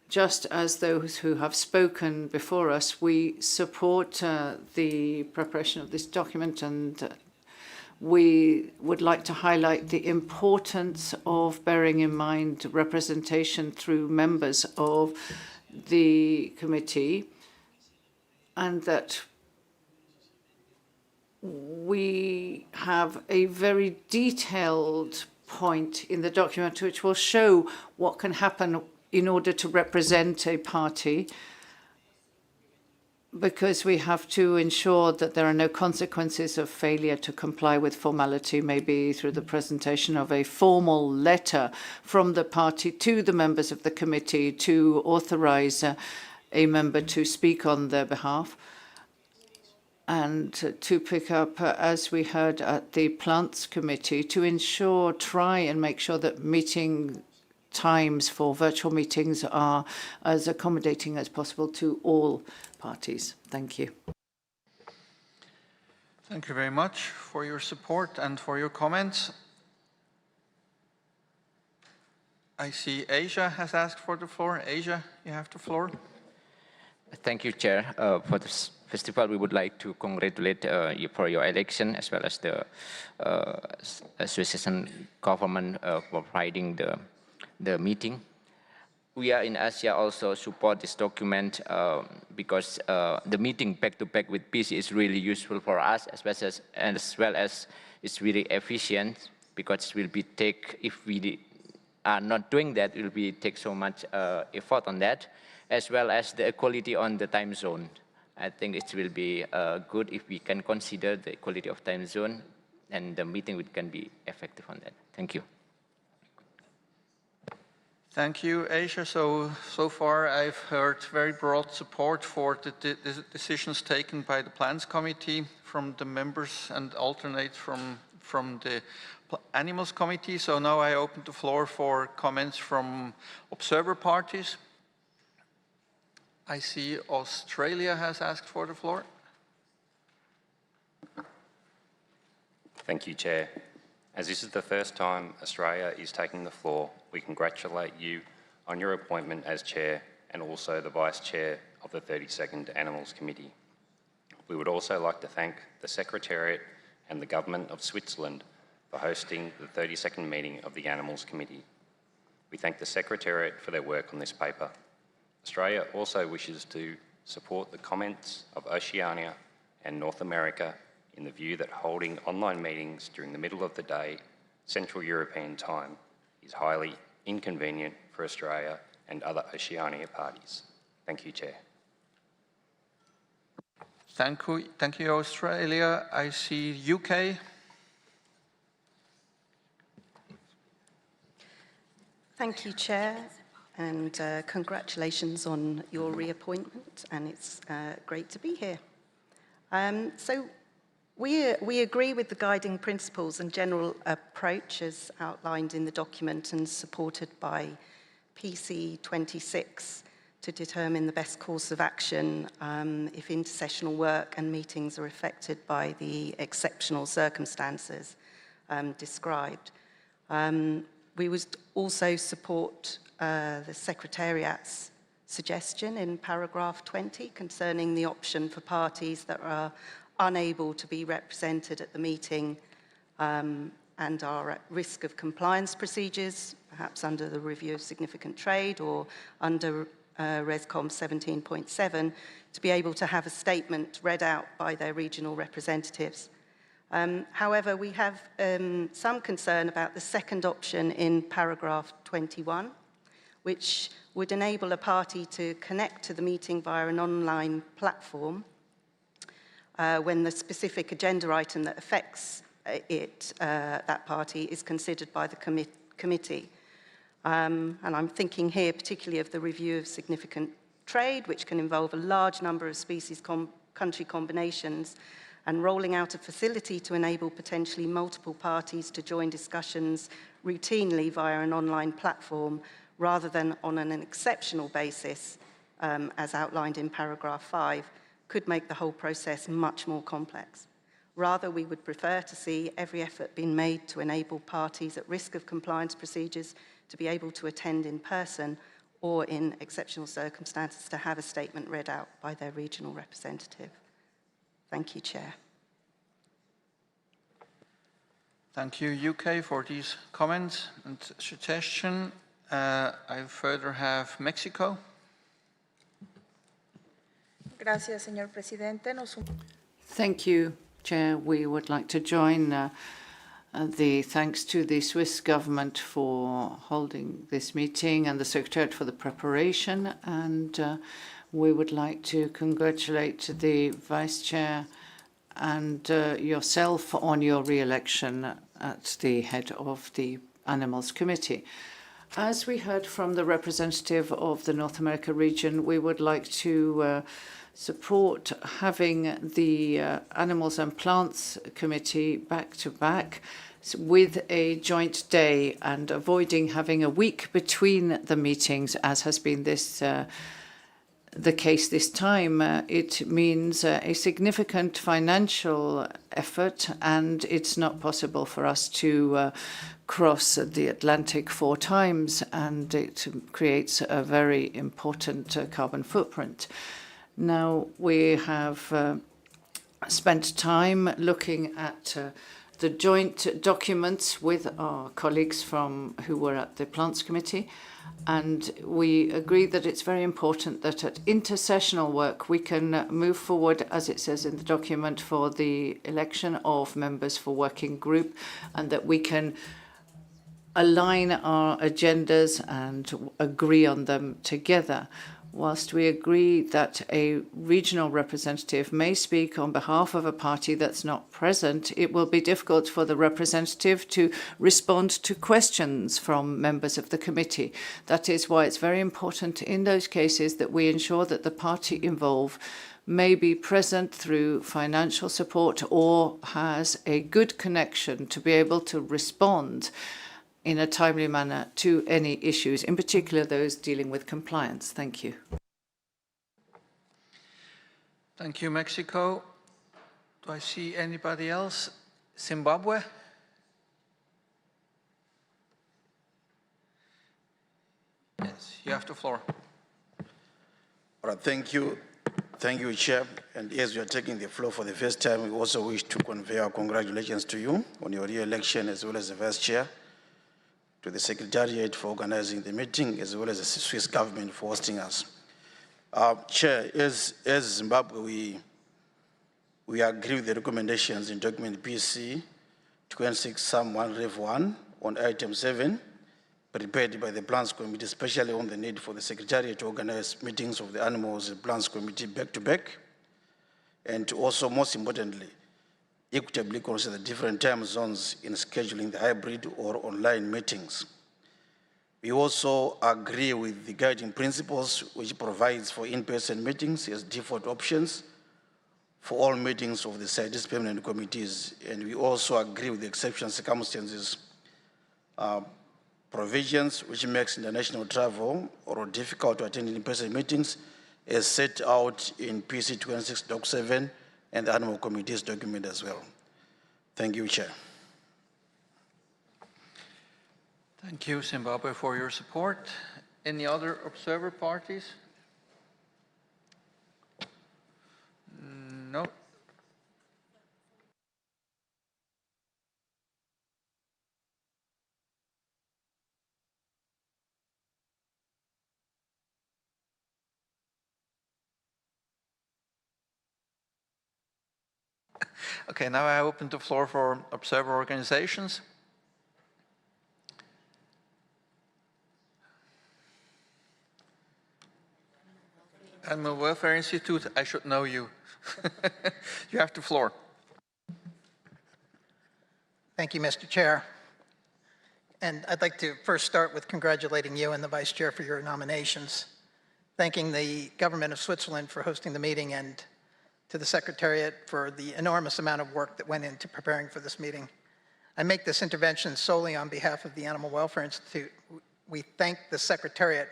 Just as those who have spoken before us, we support the preparation of this document, and we would like to highlight the importance of bearing in mind representation through members of the committee, and that we have a very detailed point in the document which will show what can happen in order to represent a party, because we have to ensure that there are no consequences of failure to comply with formality, maybe through the presentation of a formal letter from the party to the members of the committee to authorize a member to speak on their behalf. And to pick up, as we heard at the Plants Committee, to ensure, try and make sure that meeting times for virtual meetings are as accommodating as possible to all parties. Thank you. Thank you very much for your support and for your comments. I see Asia has asked for the floor. Asia, you have the floor. Thank you, Chair. For this festival, we would like to congratulate you for your election, as well as the Swiss government for providing the meeting. We are in Asia also support this document because the meeting back-to-back with peace is really useful for us, as well as it's really efficient, because it will be if we are not doing that, it will be take so much effort on that, as well as the equality on the time zone. I think it will be good if we can consider the equality of time zone, and the meeting can be effective on that. Thank you. Thank you, Asia. So far I've heard very broad support for the decisions taken by the Plans Committee from the members and alternate from the Animals Committee. So now I open the floor for comments from observer parties. I see Australia has asked for the floor. Thank you, Chair. As this is the first time Australia is taking the floor, we congratulate you on your appointment as Chair and also the Vice Chair of the 32nd Animals Committee. We would also like to thank the Secretariat and the Government of Switzerland for hosting the 32nd meeting of the Animals Committee. We thank the Secretariat for their work on this paper. Australia also wishes to support the comments of Oceania and North America in the view that holding online meetings during the middle of the day, Central European time, is highly inconvenient for Australia and other Oceania parties. Thank you, Chair. Thank you, Australia. I see UK. Thank you, Chair. and congratulations on your reappointment, and it's great to be here. So we agree with the guiding principles and general approach as outlined in the document and supported by PC 26 to determine the best course of action if intersessional work and meetings are affected by the exceptional circumstances described. We would also support the Secretariat's suggestion in paragraph 20 concerning the option for parties that are unable to be represented at the meeting and are at risk of compliance procedures, perhaps under the review of significant trade or under ResCom 17.7, to be able to have a statement read out by their regional representatives. However, we have some concern about the second option in paragraph 21, which would enable a party to connect to the meeting via an online platform when the specific agenda item that affects that party is considered by the committee. And I'm thinking here particularly of the review of significant trade, which can involve a large number of species country combinations, and rolling out a facility to enable potentially multiple parties to join discussions routinely via an online platform rather than on an exceptional basis, as outlined in paragraph 5, could make the whole process much more complex. Rather, we would prefer to see every effort being made to enable parties at risk of compliance procedures to be able to attend in person or in exceptional circumstances to have a statement read out by their regional representative. Thank you, Chair. Thank you, UK, for these comments and suggestion. I further have Mexico. Gracias, señor presidente. Thank you, Chair. We would like to join the thanks to the Swiss government for holding this meeting and the Secretariat for the preparation. And we would like to congratulate the Vice Chair and yourself on your re-election at the head of the Animals Committee. As we heard from the representative of the North America region, we would like to support having the Animals and Plants Committee back-to-back with a joint day and avoiding having a week between the meetings, as has been the case this time. It means a significant financial effort, and it's not possible for us to cross the Atlantic 4 times, and it creates a very important carbon footprint. Now, we have spent time looking at the joint documents with our colleagues who were at the Plants Committee, and we agree that it's very important that at intersessional work we can move forward, as it says in the document, for the election of members for working group, and that we can align our agendas and agree on them together. Whilst we agree that a regional representative may speak on behalf of a party that's not present, it will be difficult for the representative to respond to questions from members of the committee. That is why it's very important in those cases that we ensure that the party involved may be present through financial support or has a good connection to be able to respond in a timely manner to any issues, in particular those dealing with compliance. Thank you. Thank you, Mexico. Do I see anybody else? Zimbabwe? Yes, you have the floor. All right, thank you. Thank you, Chair. And as you are taking the floor for the first time, we also wish to convey our congratulations to you on your re-election, as well as the Vice Chair, to the Secretariat for organizing the meeting, as well as the Swiss government for hosting us. Chair, as Zimbabwe, we agree with the recommendations in document PC 26 Sum 1 Rev 1 on item 7, prepared by the Plans Committee, especially on the need for the Secretariat to organize meetings of the Animals and Plants Committee back-to-back, and to also, most importantly, equitably consider different time zones in scheduling the hybrid or online meetings. We also agree with the guiding principles, which provides for in-person meetings as default options for all meetings of the CITES permanent committees. And we also agree with the exceptional circumstances provisions, which makes international travel or difficult to attend in-person meetings as set out in PC 26 Doc 7 and the Animal Committee's document as well. Thank you, Chair. Thank you, Zimbabwe, for your support. Any other observer parties? No. Okay, now I open the floor for observer organizations. Animal Welfare Institute, I should know you. You have the floor. Thank you, Mr. Chair. And I'd like to first start with congratulating you and the Vice Chair for your nominations, thanking the Government of Switzerland for hosting the meeting, and to the Secretariat for the enormous amount of work that went into preparing for this meeting. I make this intervention solely on behalf of the Animal Welfare Institute. We thank the Secretariat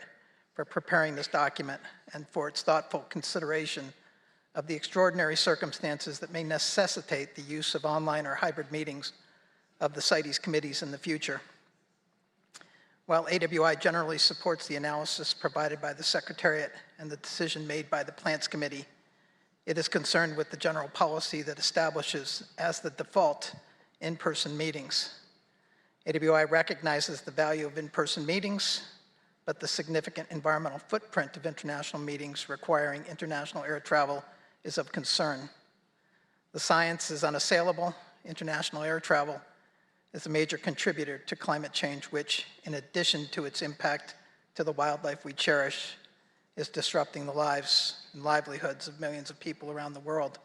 for preparing this document and for its thoughtful consideration of the extraordinary circumstances that may necessitate the use of online or hybrid meetings of the CITES committees in the future. While AWI generally supports the analysis provided by the Secretariat and the decision made by the Plants Committee, it is concerned with the general policy that establishes as the default in-person meetings. AWI recognizes the value of in-person meetings, but the significant environmental footprint of international meetings requiring international air travel is of concern. The science is unassailable. International air travel is a major contributor to climate change, which, in addition to its impact to the wildlife we cherish, is disrupting the lives and livelihoods of millions of people around the world.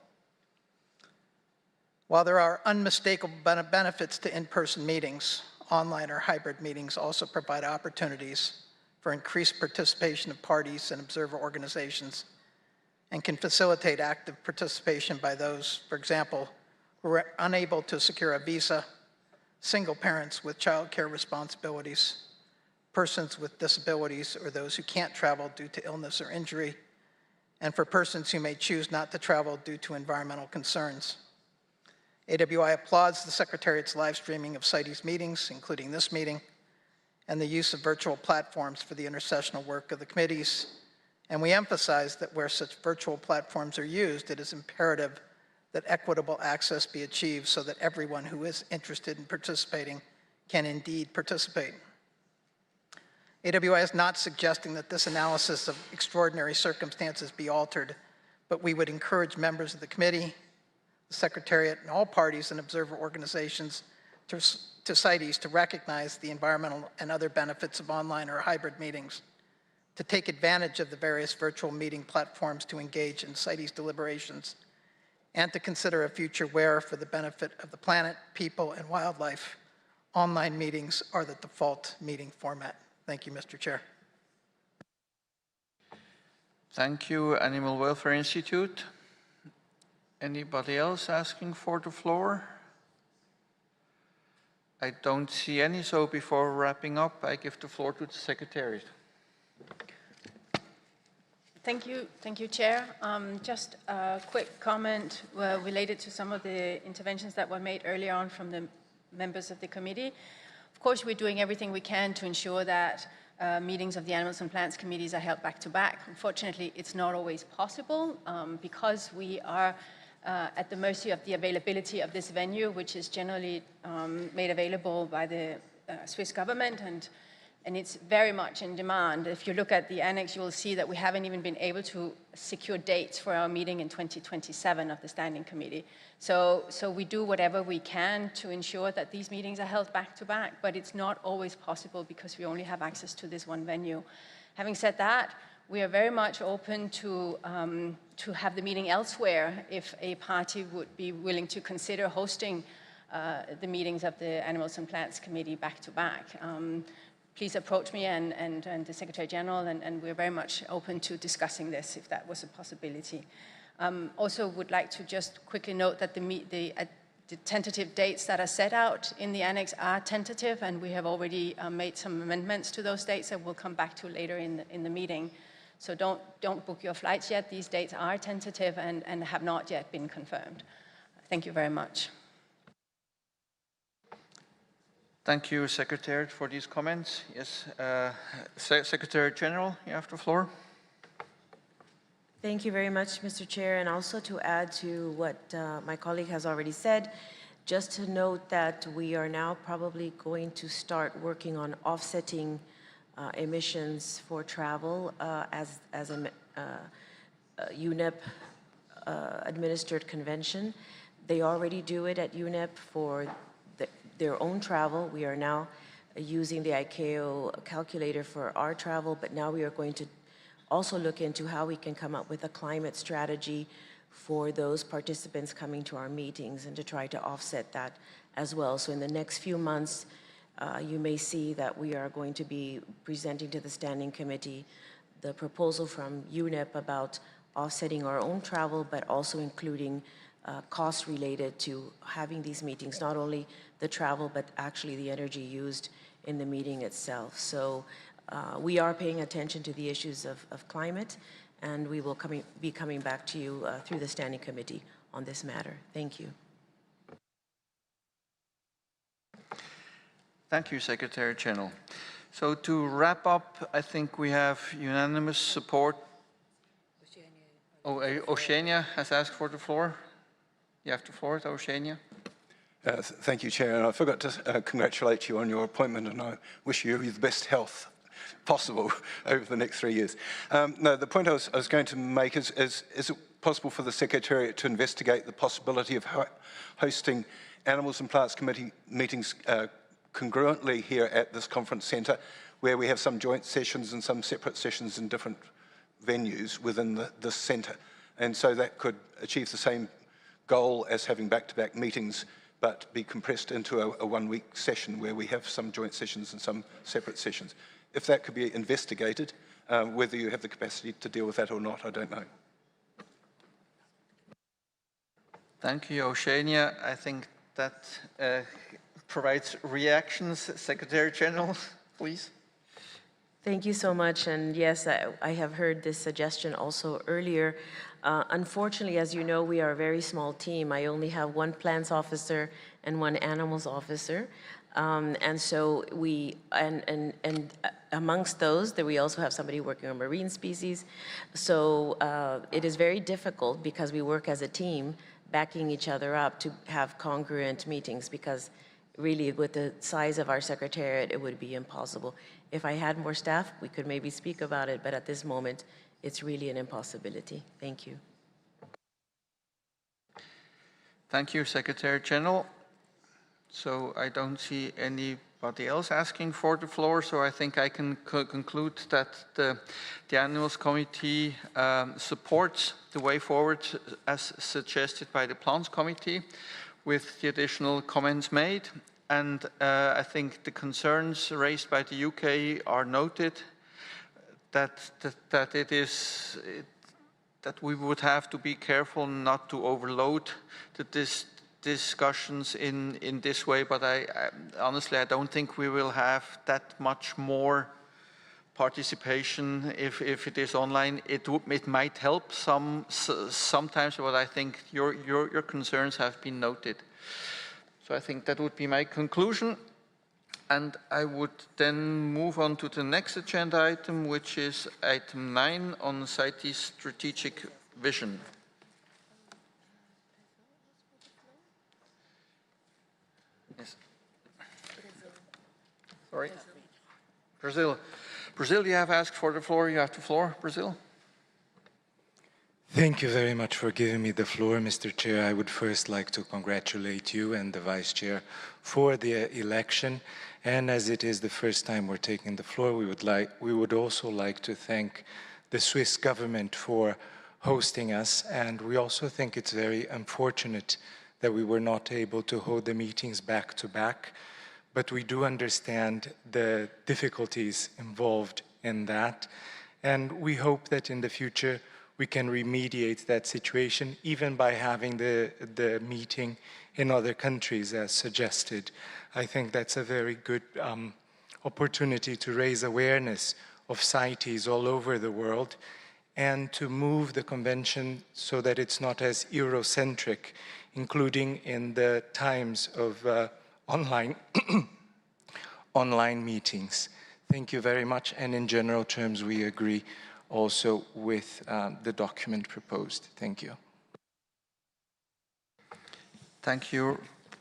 While there are unmistakable benefits to in-person meetings, online or hybrid meetings also provide opportunities for increased participation of parties and observer organizations, and can facilitate active participation by those, for example, who are unable to secure a visa, single parents with child care responsibilities, persons with disabilities, or those who can't travel due to illness or injury, and for persons who may choose not to travel due to environmental concerns. AWI applauds the Secretariat's live streaming of CITES meetings, including this meeting, and the use of virtual platforms for the intersessional work of the committees. And we emphasize that where such virtual platforms are used, it is imperative that equitable access be achieved so that everyone who is interested in participating can indeed participate. AWI is not suggesting that this analysis of extraordinary circumstances be altered, but we would encourage members of the committee, the Secretariat, and all parties and observer organizations to CITES to recognize the environmental and other benefits of online or hybrid meetings, to take advantage of the various virtual meeting platforms to engage in CITES deliberations, and to consider a future where, for the benefit of the planet, people, and wildlife, online meetings are the default meeting format. Thank you, Mr. Chair. Thank you, Animal Welfare Institute. Anybody else asking for the floor? I don't see any, so before wrapping up, I give the floor to the Secretariat. Thank you, Chair. Just a quick comment related to some of the interventions that were made earlier on from the members of the committee. Of course, we're doing everything we can to ensure that meetings of the Animals and Plants committees are held back-to-back. Unfortunately, it's not always possible because we are at the mercy of the availability of this venue, which is generally made available by the Swiss government, and it's very much in demand. If you look at the annex, you will see that we haven't even been able to secure dates for our meeting in 2027 of the Standing Committee. So we do whatever we can to ensure that these meetings are held back-to-back, but it's not always possible because we only have access to this one venue. Having said that, we are very much open to have the meeting elsewhere if a party would be willing to consider hosting the meetings of the Animals and Plants Committee back-to-back. please approach me and the Secretary General, and we're very much open to discussing this if that was a possibility. Also would like to just quickly note that the tentative dates that are set out in the annex are tentative, and we have already made some amendments to those dates that we'll come back to later in the meeting. So don't book your flights yet. These dates are tentative and have not yet been confirmed. Thank you very much. Thank you, Secretary, for these comments. Yes, Secretary General, you have the floor. Thank you very much, Mr. Chair. And also to add to what my colleague has already said, just to note that we are now probably going to start working on offsetting emissions for travel as a UNEP administered convention. They already do it at UNEP for their own travel. We are now using the ICAO calculator for our travel, but now we are going to also look into how we can come up with a climate strategy for those participants coming to our meetings and to try to offset that as well. So in the next few months, you may see that we are going to be presenting to the Standing Committee the proposal from UNEP about offsetting our own travel, but also including costs related to having these meetings, not only the travel, but actually the energy used in the meeting itself. So we are paying attention to the issues of climate, and we will be coming back to you through the Standing Committee on this matter. Thank you. Thank you, Secretary General. So to wrap up, I think we have unanimous support. Oh, Oceania has asked for the floor. You have the floor, Oceania. Thank you, Chair. And I forgot to congratulate you on your appointment, and I wish you the best health possible over the next 3 years. No, the point I was going to make is it possible for the Secretariat to investigate the possibility of hosting Animals and Plants Committee meetings congruently here at this conference centre, where we have some joint sessions and some separate sessions in different venues within this centre. And so that could achieve the same goal as having back-to-back meetings, but be compressed into a one-week session where we have some joint sessions and some separate sessions. If that could be investigated, whether you have the capacity to deal with that or not, I don't know. Thank you, Oceania. I think that provides reactions. Secretary General, please. Thank you so much. And yes, I have heard this suggestion also earlier. Unfortunately, as you know, we are a very small team. I only have one plants officer and one animals officer. And so amongst those, we also have somebody working on marine species. So it is very difficult because we work as a team, backing each other up to have congruent meetings, because really with the size of our secretariat, it would be impossible. If I had more staff, we could maybe speak about it, but at this moment, it's really an impossibility. Thank you. Thank you, Secretary General. So I don't see anybody else asking for the floor, so I think I can conclude that the Animals Committee supports the way forward as suggested by the Plants Committee, with the additional comments made. And I think the concerns raised by the UK are noted, that we would have to be careful not to overload the discussions in this way, but honestly, I don't think we will have that much more participation if it is online. It might help sometimes, but I think your concerns have been noted. So I think that would be my conclusion. And I would then move on to the next agenda item, which is item 9 on CITES strategic vision. Yes. Sorry. Brazil. Brazil, you have asked for the floor. You have the floor, Brazil. Thank you very much for giving me the floor, Mr. Chair. I would first like to congratulate you and the Vice Chair for the election. And as it is the first time we're taking the floor, we would also like to thank the Swiss government for hosting us. And we also think it's very unfortunate that we were not able to hold the meetings back to back. but we do understand the difficulties involved in that. And we hope that in the future we can remediate that situation, even by having the meeting in other countries as suggested. I think that's a very good opportunity to raise awareness of CITES all over the world and to move the convention so that it's not as Eurocentric, including in the times of online, online meetings. Thank you very much, and in general terms, we agree also with the document proposed. Thank you. Thank you,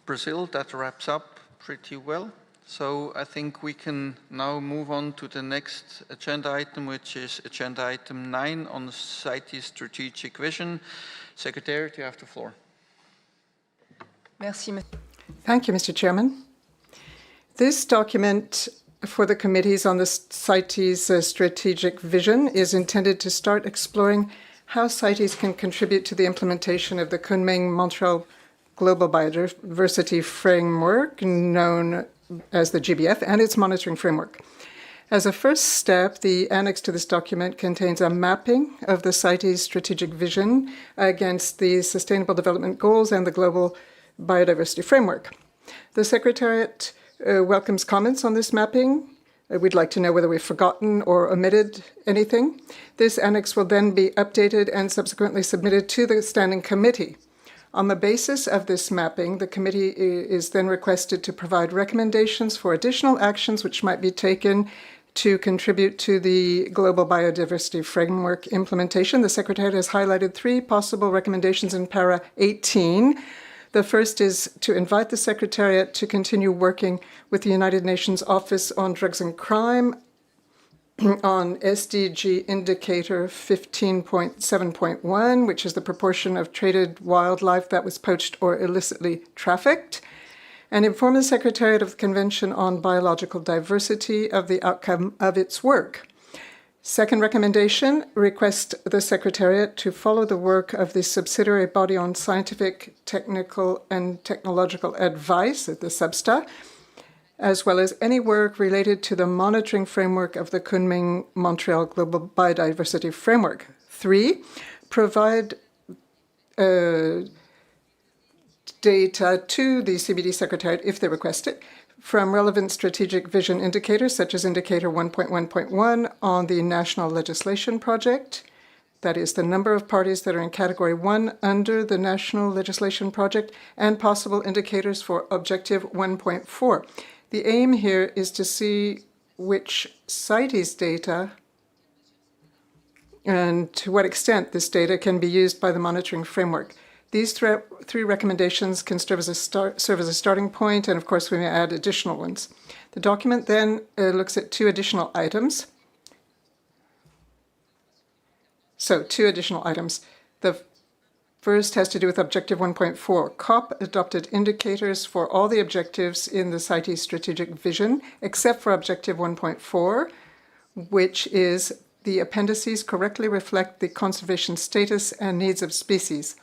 Brazil. That wraps up pretty well. So I think we can now move on to the next agenda item, which is agenda item 9 on the CITES strategic vision. Secretary, you have the floor. Thank you, Mr. Chairman. This document for the committees on the CITES strategic vision is intended to start exploring how CITES can contribute to the implementation of the Kunming-Montreal Global Biodiversity Framework, known as the GBF, and its monitoring framework. As a first step, the annex to this document contains a mapping of the CITES strategic vision against the Sustainable Development Goals and the Global Biodiversity Framework. The Secretariat welcomes comments on this mapping. We'd like to know whether we've forgotten or omitted anything. This annex will then be updated and subsequently submitted to the Standing Committee. On the basis of this mapping, the committee is then requested to provide recommendations for additional actions which might be taken to contribute to the Global Biodiversity Framework implementation. The Secretariat has highlighted 3 possible recommendations in para 18. The first is to invite the Secretariat to continue working with the United Nations Office on Drugs and Crime on SDG indicator 15.7.1, which is the proportion of traded wildlife that was poached or illicitly trafficked, and inform the Secretariat of the Convention on Biological Diversity of the outcome of its work. Second recommendation, request the Secretariat to follow the work of the subsidiary body on scientific, technical, and technological advice at the SUBSTA, as well as any work related to the monitoring framework of the Kunming-Montreal Global Biodiversity Framework. 3, provide data to the CBD Secretariat, if they request it, from relevant strategic vision indicators, such as indicator 1.1.1 on the National Legislation Project. That is the number of parties that are in Category 1 under the National Legislation Project, and possible indicators for Objective 1.4. The aim here is to see which CITES data and to what extent this data can be used by the monitoring framework. These 3 recommendations can serve as a starting point, and of course we may add additional ones. The document then looks at 2 additional items. So 2 additional items. The first has to do with Objective 1.4. COP adopted indicators for all the objectives in the CITES strategic vision, except for Objective 1.4, which is the appendices correctly reflect the conservation status and needs of species.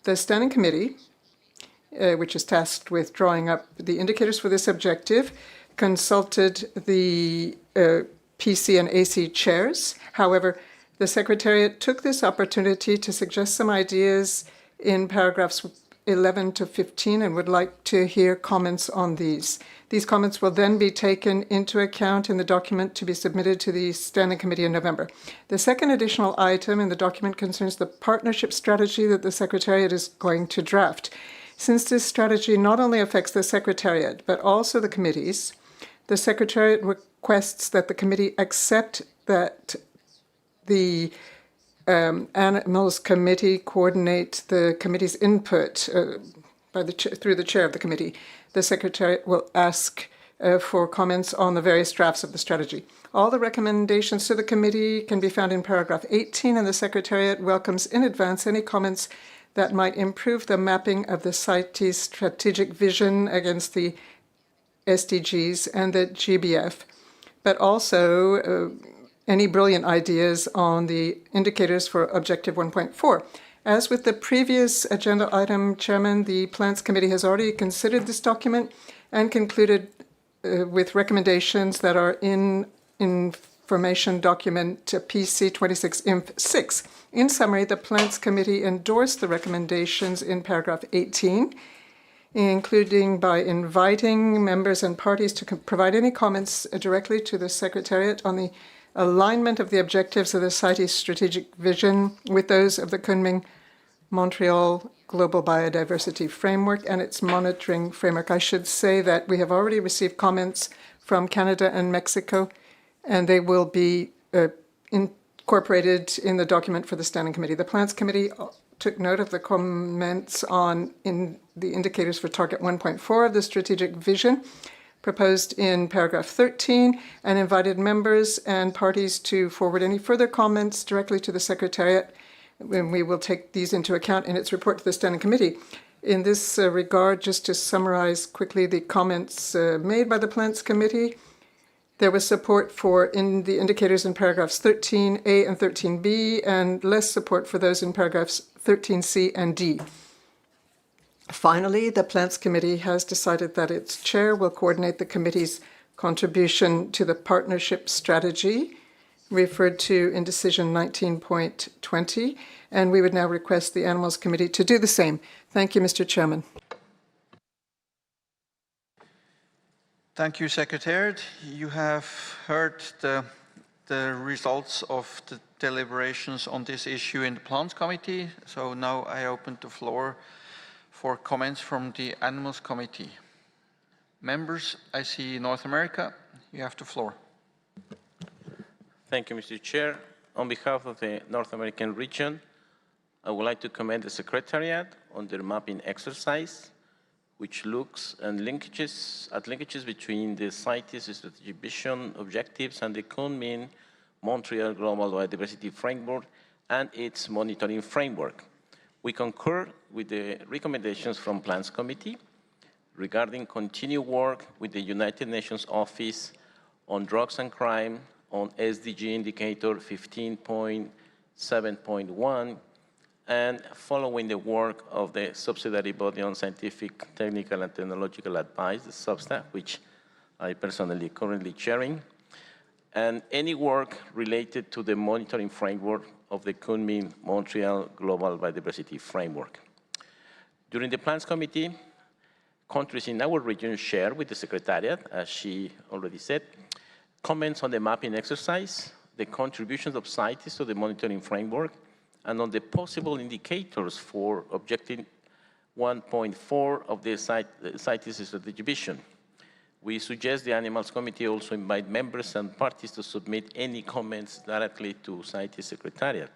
The Standing Committee, which is tasked with drawing up the indicators for this objective, consulted the PC and AC chairs. However, the Secretariat took this opportunity to suggest some ideas in paragraphs 11 to 15 and would like to hear comments on these. These comments will then be taken into account in the document to be submitted to the Standing Committee in November. The second additional item in the document concerns the partnership strategy that the Secretariat is going to draft. Since this strategy not only affects the Secretariat, but also the committees, the Secretariat requests that the committee accept that the Animals Committee coordinate the committee's input through the chair of the committee. The Secretariat will ask for comments on the various drafts of the strategy. All the recommendations to the committee can be found in paragraph 18, and the Secretariat welcomes in advance any comments that might improve the mapping of the CITES strategic vision against the SDGs and the GBF, but also any brilliant ideas on the indicators for Objective 1.4. As with the previous agenda item, Chairman, the Plants Committee has already considered this document and concluded with recommendations that are in information document PC 26-INF6. In summary, the Plants Committee endorsed the recommendations in paragraph 18, including by inviting members and parties to provide any comments directly to the Secretariat on the alignment of the objectives of the CITES strategic vision with those of the Kunming-Montreal Global Biodiversity Framework and its monitoring framework. I should say that we have already received comments from Canada and Mexico, and they will be incorporated in the document for the Standing Committee. The Plants Committee took note of the comments in the indicators for Target 1.4 of the strategic vision proposed in paragraph 13 and invited members and parties to forward any further comments directly to the Secretariat, and we will take these into account in its report to the Standing Committee. In this regard, just to summarize quickly the comments made by the Plants Committee, there was support for in the indicators in paragraphs 13A and 13B, and less support for those in paragraphs 13C and D. Finally, the Plants Committee has decided that its chair will coordinate the committee's contribution to the partnership strategy referred to in decision 19.20, and we would now request the Animals Committee to do the same. Thank you, Mr. Chairman. Thank you, Secretariat. You have heard the results of the deliberations on this issue in the Plants Committee. So now I open the floor for comments from the Animals Committee. Members, I see North America. You have the floor. Thank you, Mr. Chair. On behalf of the North American region, I would like to commend the Secretariat on their mapping exercise, which looks at linkages between the CITES strategic vision objectives and the Kunming-Montreal Global Biodiversity Framework and its monitoring framework. We concur with the recommendations from Plants Committee regarding continued work with the United Nations Office on Drugs and Crime on SDG Indicator 15.7.1 and following the work of the subsidiary body on scientific, technical, and technological advice, the SUBSTA, which I personally currently chairing, and any work related to the monitoring framework of the Kunming-Montreal Global Biodiversity Framework. During the Plans Committee, countries in our region share with the Secretariat, as she already said, comments on the mapping exercise, the contributions of CITES to the monitoring framework, and on the possible indicators for Objective 1.4 of the CITES strategic vision. We suggest the Animals Committee also invite members and parties to submit any comments directly to CITES Secretariat.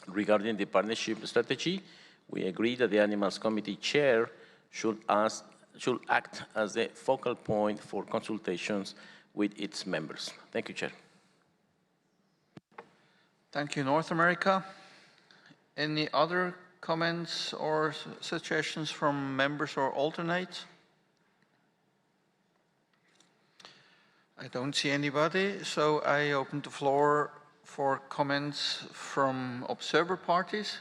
Regarding the partnership strategy, we agree that the Animals Committee chair should act as the focal point for consultations with its members. Thank you, Chair. Thank you, North America. Any other comments or suggestions from members or alternates? I don't see anybody, so I open the floor for comments from observer parties.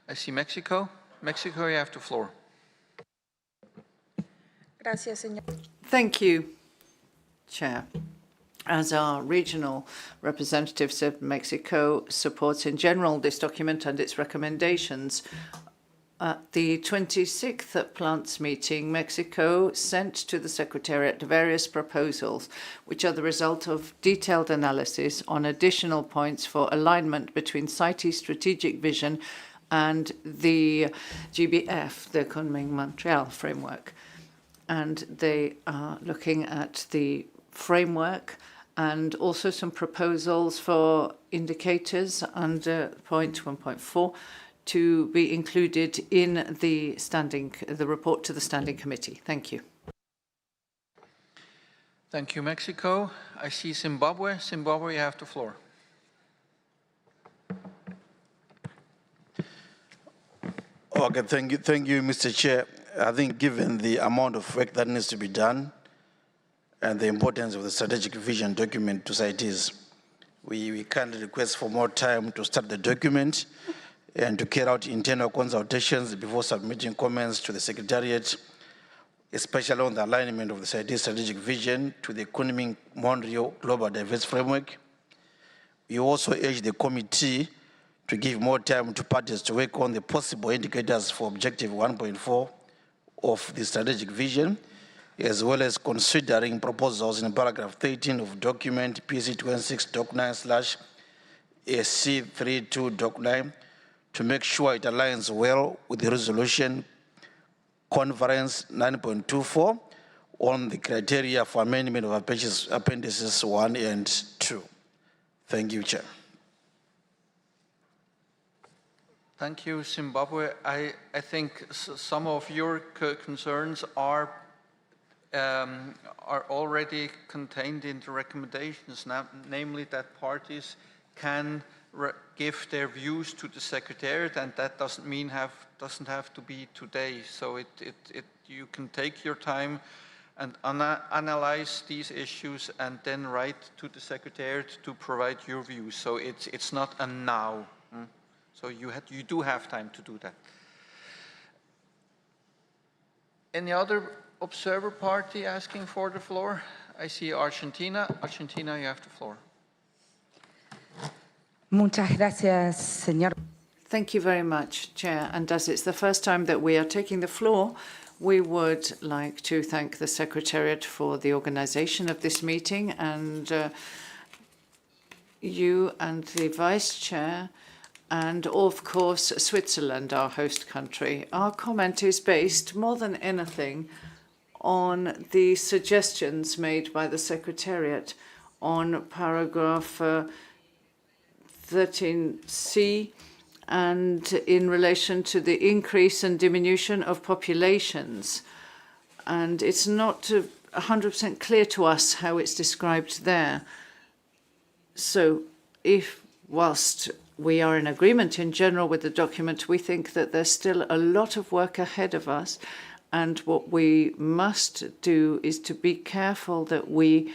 I see Mexico. Mexico, you have the floor. Gracias, señor. Thank you, Chair. As our regional representative said, Mexico supports in general this document and its recommendations. At the 26th Plants meeting, Mexico sent to the Secretariat various proposals, which are the result of detailed analysis on additional points for alignment between CITES strategic vision and the GBF, the Kunming-Montreal framework. And they are looking at the framework and also some proposals for indicators under point 1.4 to be included in the report to the Standing Committee. Thank you. Thank you, Mexico. I see Zimbabwe. Zimbabwe, you have the floor. Okay, thank you, Mr. Chair. I think given the amount of work that needs to be done and the importance of the strategic vision document to CITES, we kindly request for more time to start the document and to carry out internal consultations before submitting comments to the Secretariat. especially on the alignment of the CITES strategic vision to the Kunming-Montreal Global Diverse Framework. We also urge the committee to give more time to parties to work on the possible indicators for objective 1.4 of the strategic vision, as well as considering proposals in paragraph 13 of document PC26.9/SC32.9 to make sure it aligns well with the resolution conference 9.24 on the criteria for amendment of appendices 1 and 2. Thank you, Chair. Thank you, Zimbabwe. I think some of your concerns are already contained in the recommendations, namely that parties can give their views to the Secretariat, and that doesn't have to be today. So you can take your time and analyze these issues and then write to the Secretariat to provide your views. So it's not a now. So you do have time to do that. Any other observer party asking for the floor? I see Argentina. Argentina, you have the floor. Muchas gracias, señor. Thank you very much, Chair. And as it's the first time that we are taking the floor, we would like to thank the Secretariat for the organization of this meeting, and you and the Vice Chair, and of course Switzerland, our host country. Our comment is based more than anything on the suggestions made by the Secretariat on paragraph 13C, and in relation to the increase and diminution of populations. And it's not 100% clear to us how it's described there. So whilst we are in agreement in general with the document, we think that there's still a lot of work ahead of us. And what we must do is to be careful that we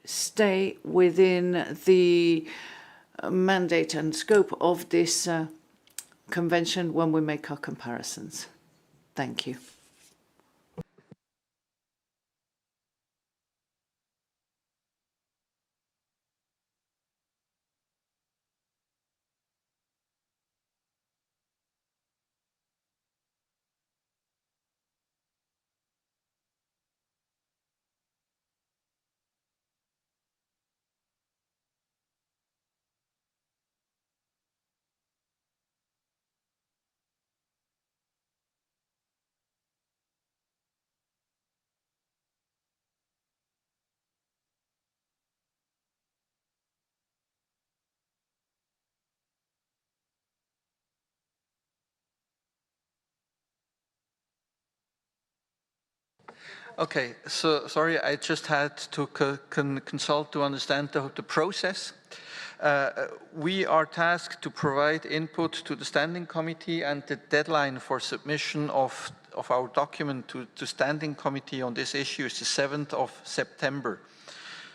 stay within the mandate and scope of this convention when we make our comparisons. Thank you. Okay, so sorry, I just had to consult to understand the process. We are tasked to provide input to the Standing Committee, and the deadline for submission of our document to Standing Committee on this issue is the 7th of September.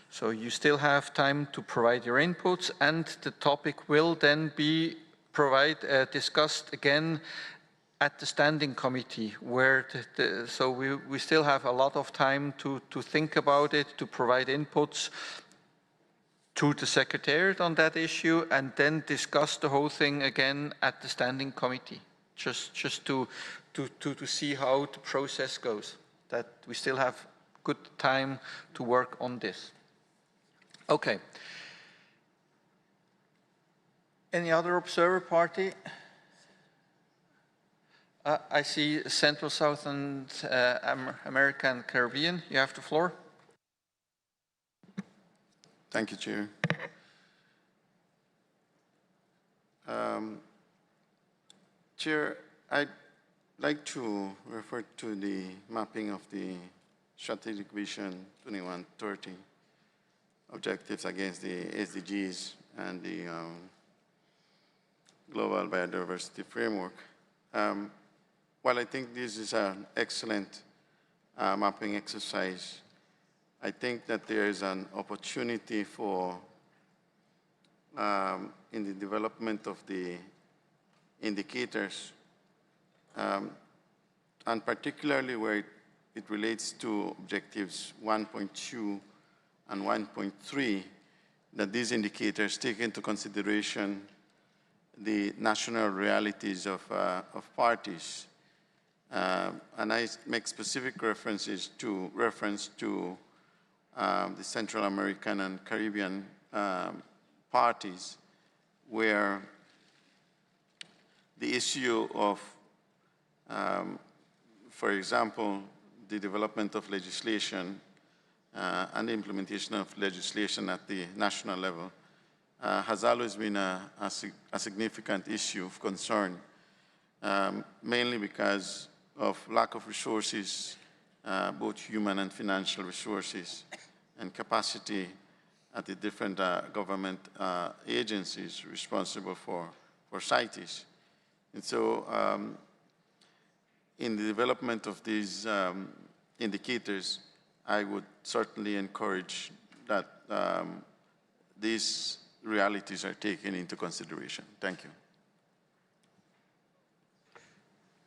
So you still have time to provide your inputs, and the topic will then be discussed again at the Standing Committee, where so we still have a lot of time to think about it, to provide inputs to the Secretariat on that issue, and then discuss the whole thing again at the Standing Committee, just to see how the process goes, that we still have good time to work on this. Okay. Any other observer party? I see Central, South, and America and Caribbean. You have the floor. Thank you, Chair. Chair, I'd like to refer to the mapping of the Strategic Vision 2130 objectives against the SDGs and the Global Biodiversity Framework. While I think this is an excellent mapping exercise, I think that there is an opportunity for, in the development of the indicators, and particularly where it it relates to objectives 1.2 and 1.3, that these indicators take into consideration the national realities of parties. And I make specific reference to the Central American and Caribbean parties, where the issue of, for example, the development of legislation and the implementation of legislation at the national level has always been a significant issue of concern, mainly because of lack of resources, both human and financial resources, and capacity at the different government agencies responsible for CITES. And so in the development of these indicators, I would certainly encourage that these realities are taken into consideration. Thank you.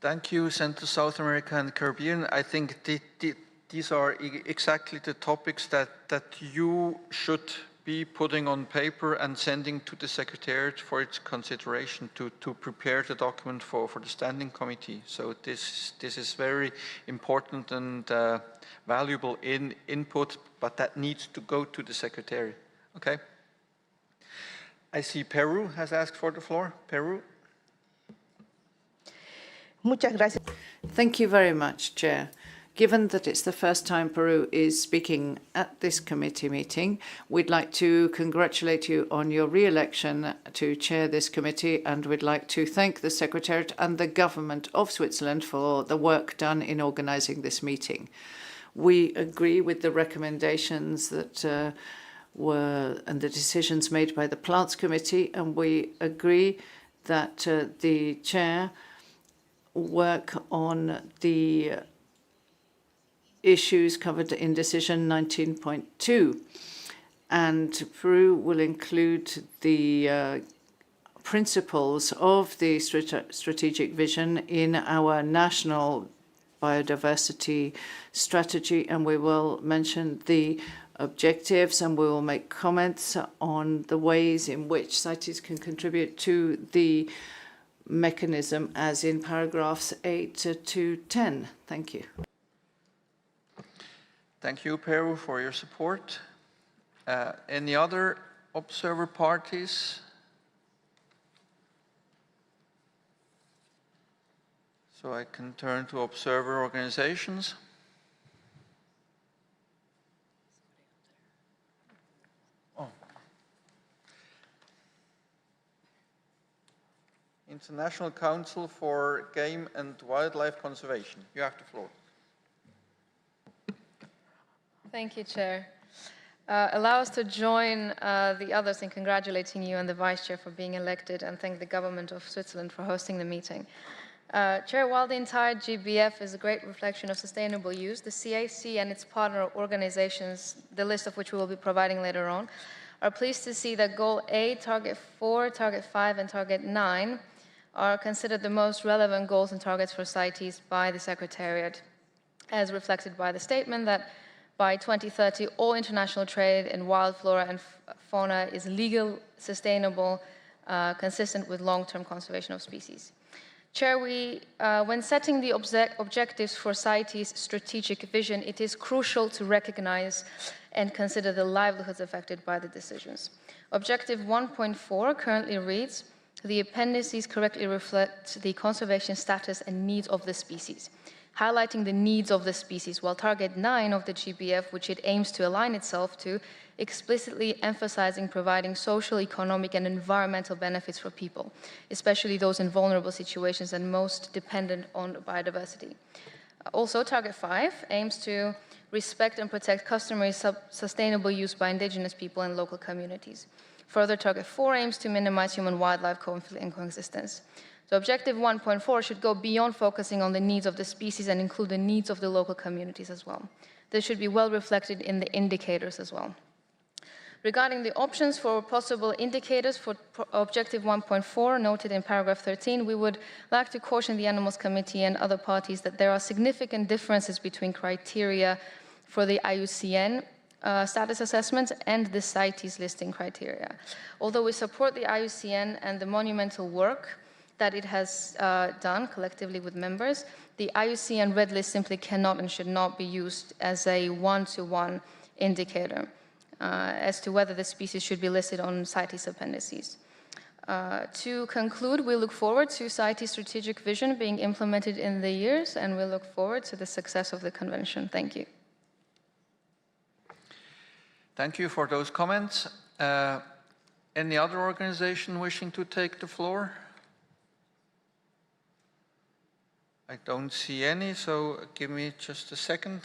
Thank you, Central South America and Caribbean. I think these are exactly the topics that you should be putting on paper and sending to the Secretariat for its consideration to prepare the document for the Standing Committee. So this is very important and valuable input, but that needs to go to the Secretariat. Okay? I see Peru has asked for the floor. Peru. Muchas gracias. Thank you very much, Chair. Given that it's the first time Peru is speaking at this committee meeting, we'd like to congratulate you on your re-election to chair this committee, and we'd like to thank the Secretariat and the Government of Switzerland for the work done in organising this meeting. We agree with the recommendations that and the decisions made by the Plants Committee, and we agree that the Chair work on the issues covered in Decision 19.2. And Peru will include the principles of the strategic vision in our national biodiversity strategy, and we will mention the objectives, and we will make comments on the ways in which CITES can contribute to the mechanism, as in paragraphs 8 to 10. Thank you. Thank you, Peru, for your support. Any other observer parties? So I can turn to observer organizations. Oh. International Council for Game and Wildlife Conservation. You have the floor. Thank you, Chair. Allow us to join the others in congratulating you and the Vice Chair for being elected, and thank the Government of Switzerland for hosting the meeting. Chair, while the entire GBF is a great reflection of sustainable use, the CAC and its partner organizations, the list of which we will be providing later on, are pleased to see that Goal 8, Target 4, Target 5, and Target 9 are considered the most relevant goals and targets for CITES by the Secretariat, as reflected by the statement that by 2030, all international trade in wild flora and fauna is legal, sustainable, consistent with long-term conservation of species. Chair, when setting the objectives for CITES' strategic vision, it is crucial to recognize and consider the livelihoods affected by the decisions. Objective 1.4 currently reads, the appendices correctly reflect the conservation status and needs of the species, highlighting the needs of the species, while Target 9 of the GBF, which it aims to align itself to, explicitly emphasizing providing social, economic, and environmental benefits for people, especially those in vulnerable situations and most dependent on biodiversity. Also, Target 5 aims to respect and protect customary sustainable use by indigenous people and local communities. Further, Target 4 aims to minimize human-wildlife conflict and coexistence. So Objective 1.4 should go beyond focusing on the needs of the species and include the needs of the local communities as well. This should be well reflected in the indicators as well. Regarding the options for possible indicators for Objective 1.4 noted in paragraph 13, we would like to caution the Animals Committee and other parties that there are significant differences between criteria for the IUCN status assessment and the CITES listing criteria. Although we support the IUCN and the monumental work that it has done collectively with members, the IUCN red list simply cannot and should not be used as a one-to-one indicator as to whether the species should be listed on CITES appendices. To conclude, we look forward to CITES strategic vision being implemented in the years, and we look forward to the success of the convention. Thank you. Thank you for those comments. Any other organization wishing to take the floor? I don't see any, so give me just a second.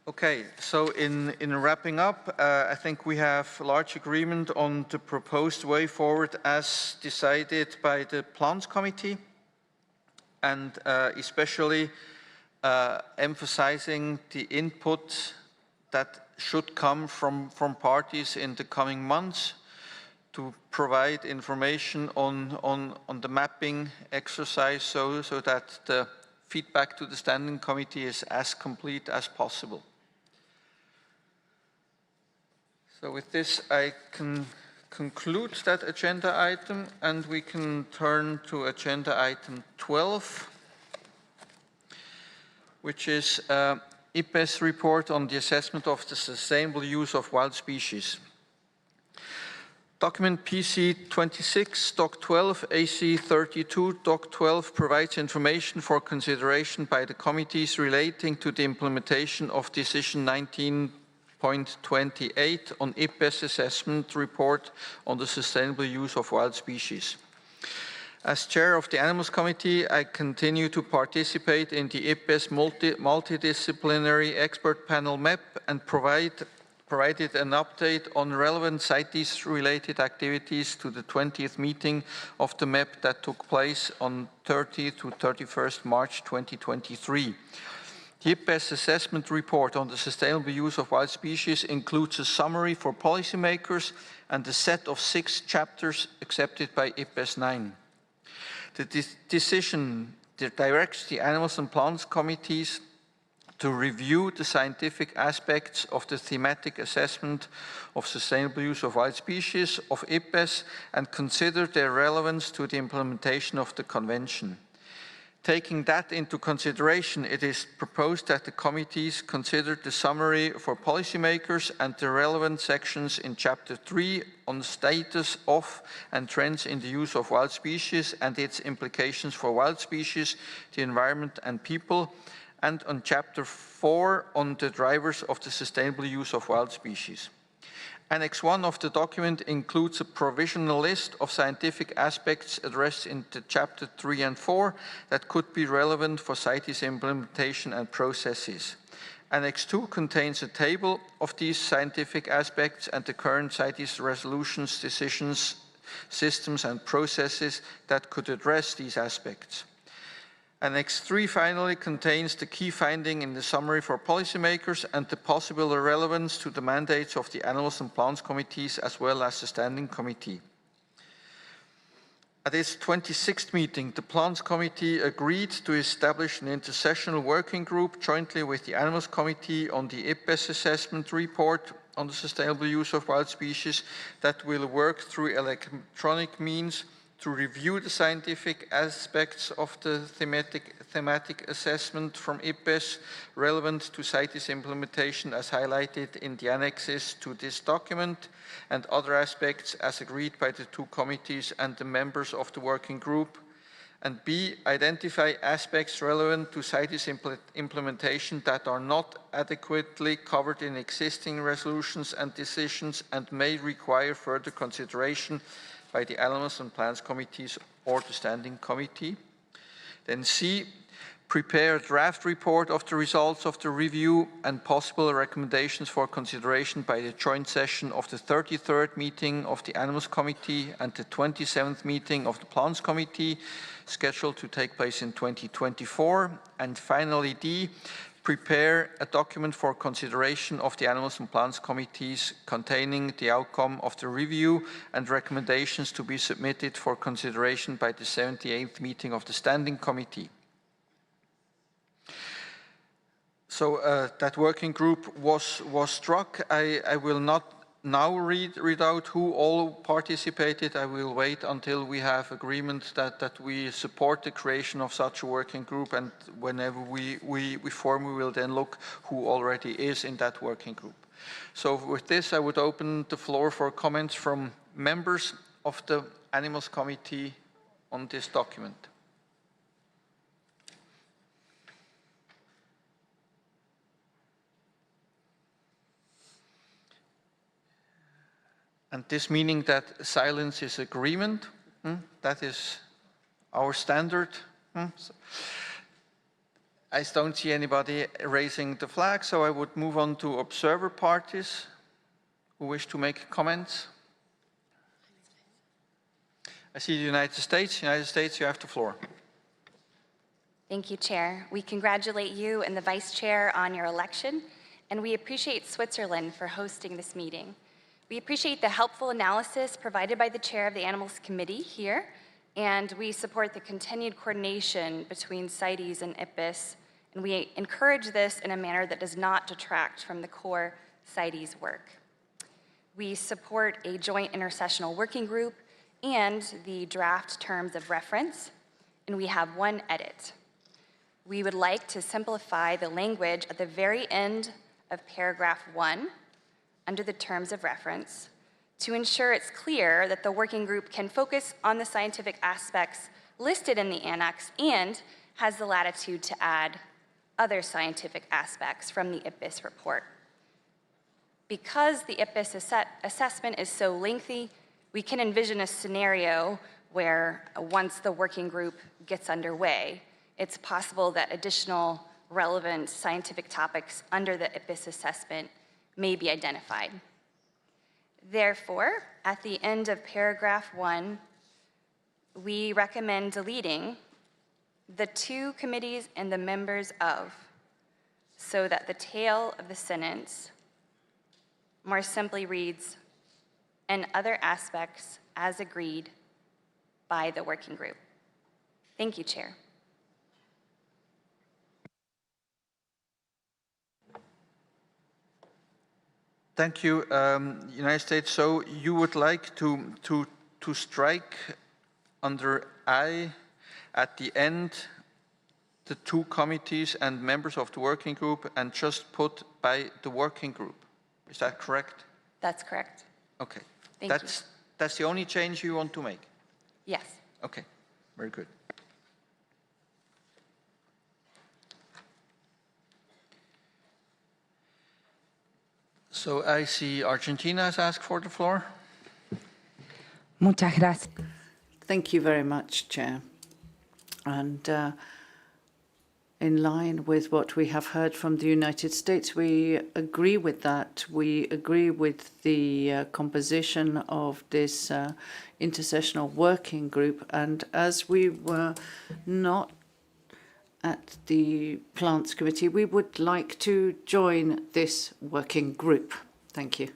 Okay, so in wrapping up, I think we have large agreement on the proposed way forward as decided by the Plans Committee, and especially emphasizing the input that should come from parties in the coming months to provide information on the mapping exercise so that the feedback to the Standing Committee is as complete as possible. So with this, I can conclude that agenda item, and we can turn to agenda item 12, which is IPBES report on the assessment of the sustainable use of wild species. Document PC 26, Doc 12, AC 32, Doc 12 provides information for consideration by the committees relating to the implementation of Decision 19.28 on IPBES assessment report on the sustainable use of wild species. As chair of the Animals Committee, I continue to participate in the IPBES multidisciplinary expert panel MEP and provided an update on relevant CITES-related activities to the 20th meeting of the MEP that took place on 30 to 31st March 2023. The IPBES assessment report on the sustainable use of wild species includes a summary for policymakers and a set of 6 chapters accepted by IPBES 9. The decision directs the Animals and Plants Committees to review the scientific aspects of the thematic assessment of sustainable use of wild species of IPBES and consider their relevance to the implementation of the Convention. Taking that into consideration, it is proposed that the committees consider the summary for policymakers and the relevant sections in Chapter 3 on the status of and trends in the use of wild species and its implications for wild species, the environment and people, and on Chapter 4 on the drivers of the sustainable use of wild species. Annex 1 of the document includes a provisional list of scientific aspects addressed in the Chapter 3 and 4 that could be relevant for CITES implementation and processes. Annex 2 contains a table of these scientific aspects and the current CITES resolutions, decisions, systems and processes that could address these aspects. Annex 3 finally contains the key finding in the summary for policymakers and the possible relevance to the mandates of the Animals and Plants Committees as well as the Standing Committee. At its 26th meeting, the Plants Committee agreed to establish an intersessional working group jointly with the Animals Committee on the IPBES assessment report on the sustainable use of wild species that will work through electronic means to review the scientific aspects of the thematic assessment from IPBES relevant to CITES implementation as highlighted in the annexes to this document and other aspects as agreed by the 2 committees and the members of the working group, and B, identify aspects relevant to CITES implementation that are not adequately covered in existing resolutions and decisions and may require further consideration by the Animals and Plants Committees or the Standing Committee. Then C, prepare a draft report of the results of the review and possible recommendations for consideration by the joint session of the 33rd meeting of the Animals Committee and the 27th meeting of the Plants Committee, scheduled to take place in 2024. And finally, D, prepare a document for consideration of the Animals and Plants Committees containing the outcome of the review and recommendations to be submitted for consideration by the 78th meeting of the Standing Committee. So that working group was struck. I will not now read out who all participated. I will wait until we have agreement that we support the creation of such a working group, and whenever we form, we will then look who already is in that working group. So with this, I would open the floor for comments from members of the Animals Committee on this document. And this meaning that silence is agreement, that is our standard. So I don't see anybody raising the flag, so I would move on to observer parties who wish to make comments. I see the United States. United States, you have the floor. Thank you, Chair. We congratulate you and the Vice Chair on your election, and we appreciate Switzerland for hosting this meeting. We appreciate the helpful analysis provided by the Chair of the Animals Committee here, and we support the continued coordination between CITES and IPBES, and we encourage this in a manner that does not detract from the core CITES work. We support a joint intersessional working group and the draft terms of reference, and we have one edit. We would like to simplify the language at the very end of paragraph 1 under the terms of reference to ensure it's clear that the working group can focus on the scientific aspects listed in the annex and has the latitude to add other scientific aspects from the IPBES report. Because the IPBES assessment is so lengthy, we can envision a scenario where once the working group gets underway, it's possible that additional relevant scientific topics under the IPBES assessment may be identified. Therefore, at the end of paragraph 1, we recommend deleting the two committees and the members of, so that the tail of the sentence more simply reads, and other aspects as agreed by the working group. Thank you, Chair. Thank you, United States. So you would like to strike under I at the end the two committees and members of the working group and just put by the working group. Is that correct? That's correct. Okay. Thank you. That's the only change you want to make? Yes. Okay, very good. So I see Argentina has asked for the floor. Muchas gracias. Thank you very much, Chair. And in line with what we have heard from the United States, we agree with that. We agree with the composition of this intersessional working group. And as we were not at the Plants Committee, we would like to join this working group. Thank you.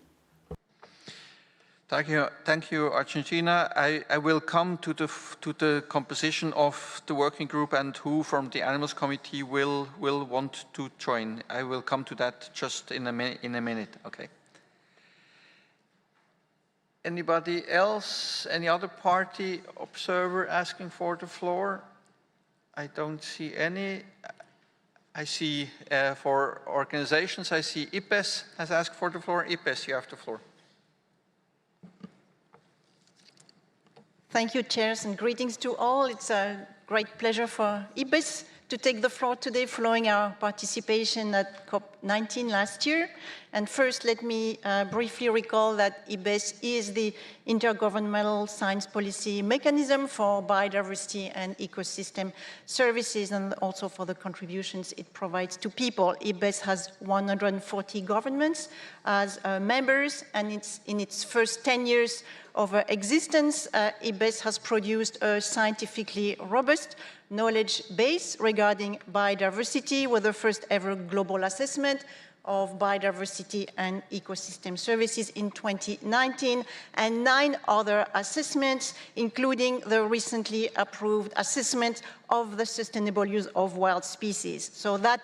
Thank you, Argentina. I will come to the composition of the working group and who from the Animals Committee will want to join. I will come to that just in a minute. Okay. Anybody else? Any other party observer asking for the floor? I don't see any. I see for organizations, I see IPBES has asked for the floor. IPBES, you have the floor. Thank you, chairs, and greetings to all. It's a great pleasure for IPBES to take the floor today following our participation at COP19 last year. And first, let me briefly recall that IPBES is the intergovernmental science policy mechanism for biodiversity and ecosystem services, and also for the contributions it provides to people. IPBES has 140 governments as members, and in its first 10 years of existence, IPBES has produced a scientifically robust knowledge base regarding biodiversity, with the first ever global assessment of biodiversity and ecosystem services in 2019, and 9 other assessments, including the recently approved assessment of the sustainable use of wild species. So that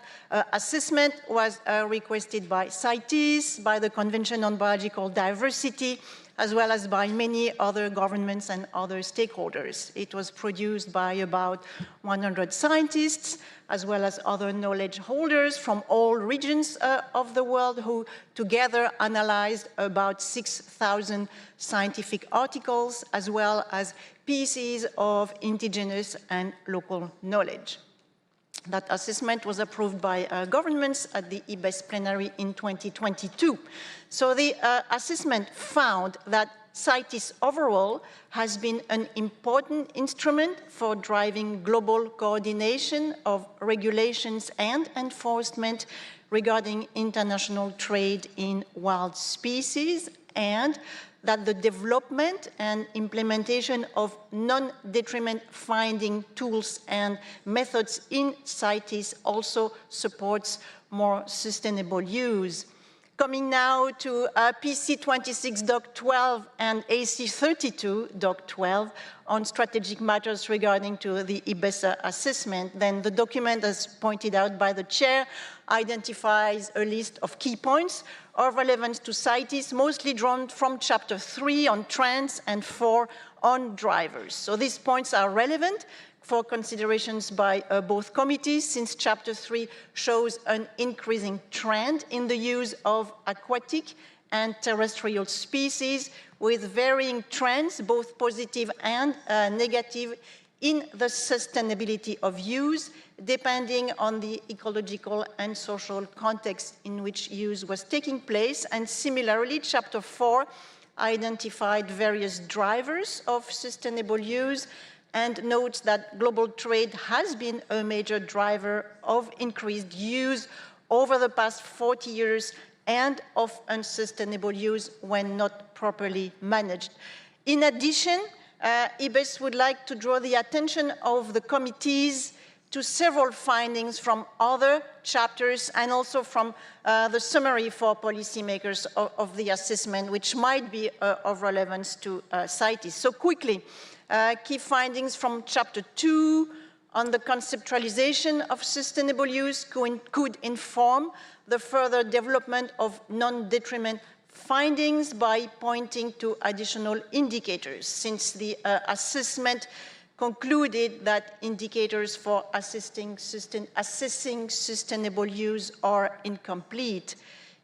assessment was requested by CITES, by the Convention on Biological Diversity, as well as by many other governments and other stakeholders. It was produced by about 100 scientists, as well as other knowledge holders from all regions of the world, who together analyzed about 6,000 scientific articles, as well as pieces of indigenous and local knowledge. That assessment was approved by governments at the IPBES plenary in 2022. So the assessment found that CITES overall has been an important instrument for driving global coordination of regulations and enforcement regarding international trade in wild species, and that the development and implementation of non-detriment finding tools and methods in CITES also supports more sustainable use. Coming now to PC 26.12 and AC 32.12 on strategic matters regarding to the IPBES assessment, then the document, as pointed out by the chair, identifies a list of key points of relevance to CITES, mostly drawn from Chapter 3 on trends and 4 on drivers. So these points are relevant for considerations by both committees, since Chapter 3 shows an increasing trend in the use of aquatic and terrestrial species, with varying trends, both positive and negative, in the sustainability of use, depending on the ecological and social context in which use was taking place. And similarly, Chapter 4 identified various drivers of sustainable use and notes that global trade has been a major driver of increased use over the past 40 years and of unsustainable use when not properly managed. In addition, IPBES would like to draw the attention of the committees to several findings from other chapters and also from the summary for policymakers of the assessment, which might be of relevance to CITES. So quickly, key findings from Chapter 2 on the conceptualization of sustainable use could inform the further development of non-detriment findings by pointing to additional indicators, since the assessment concluded that indicators for assessing sustainable use are incomplete.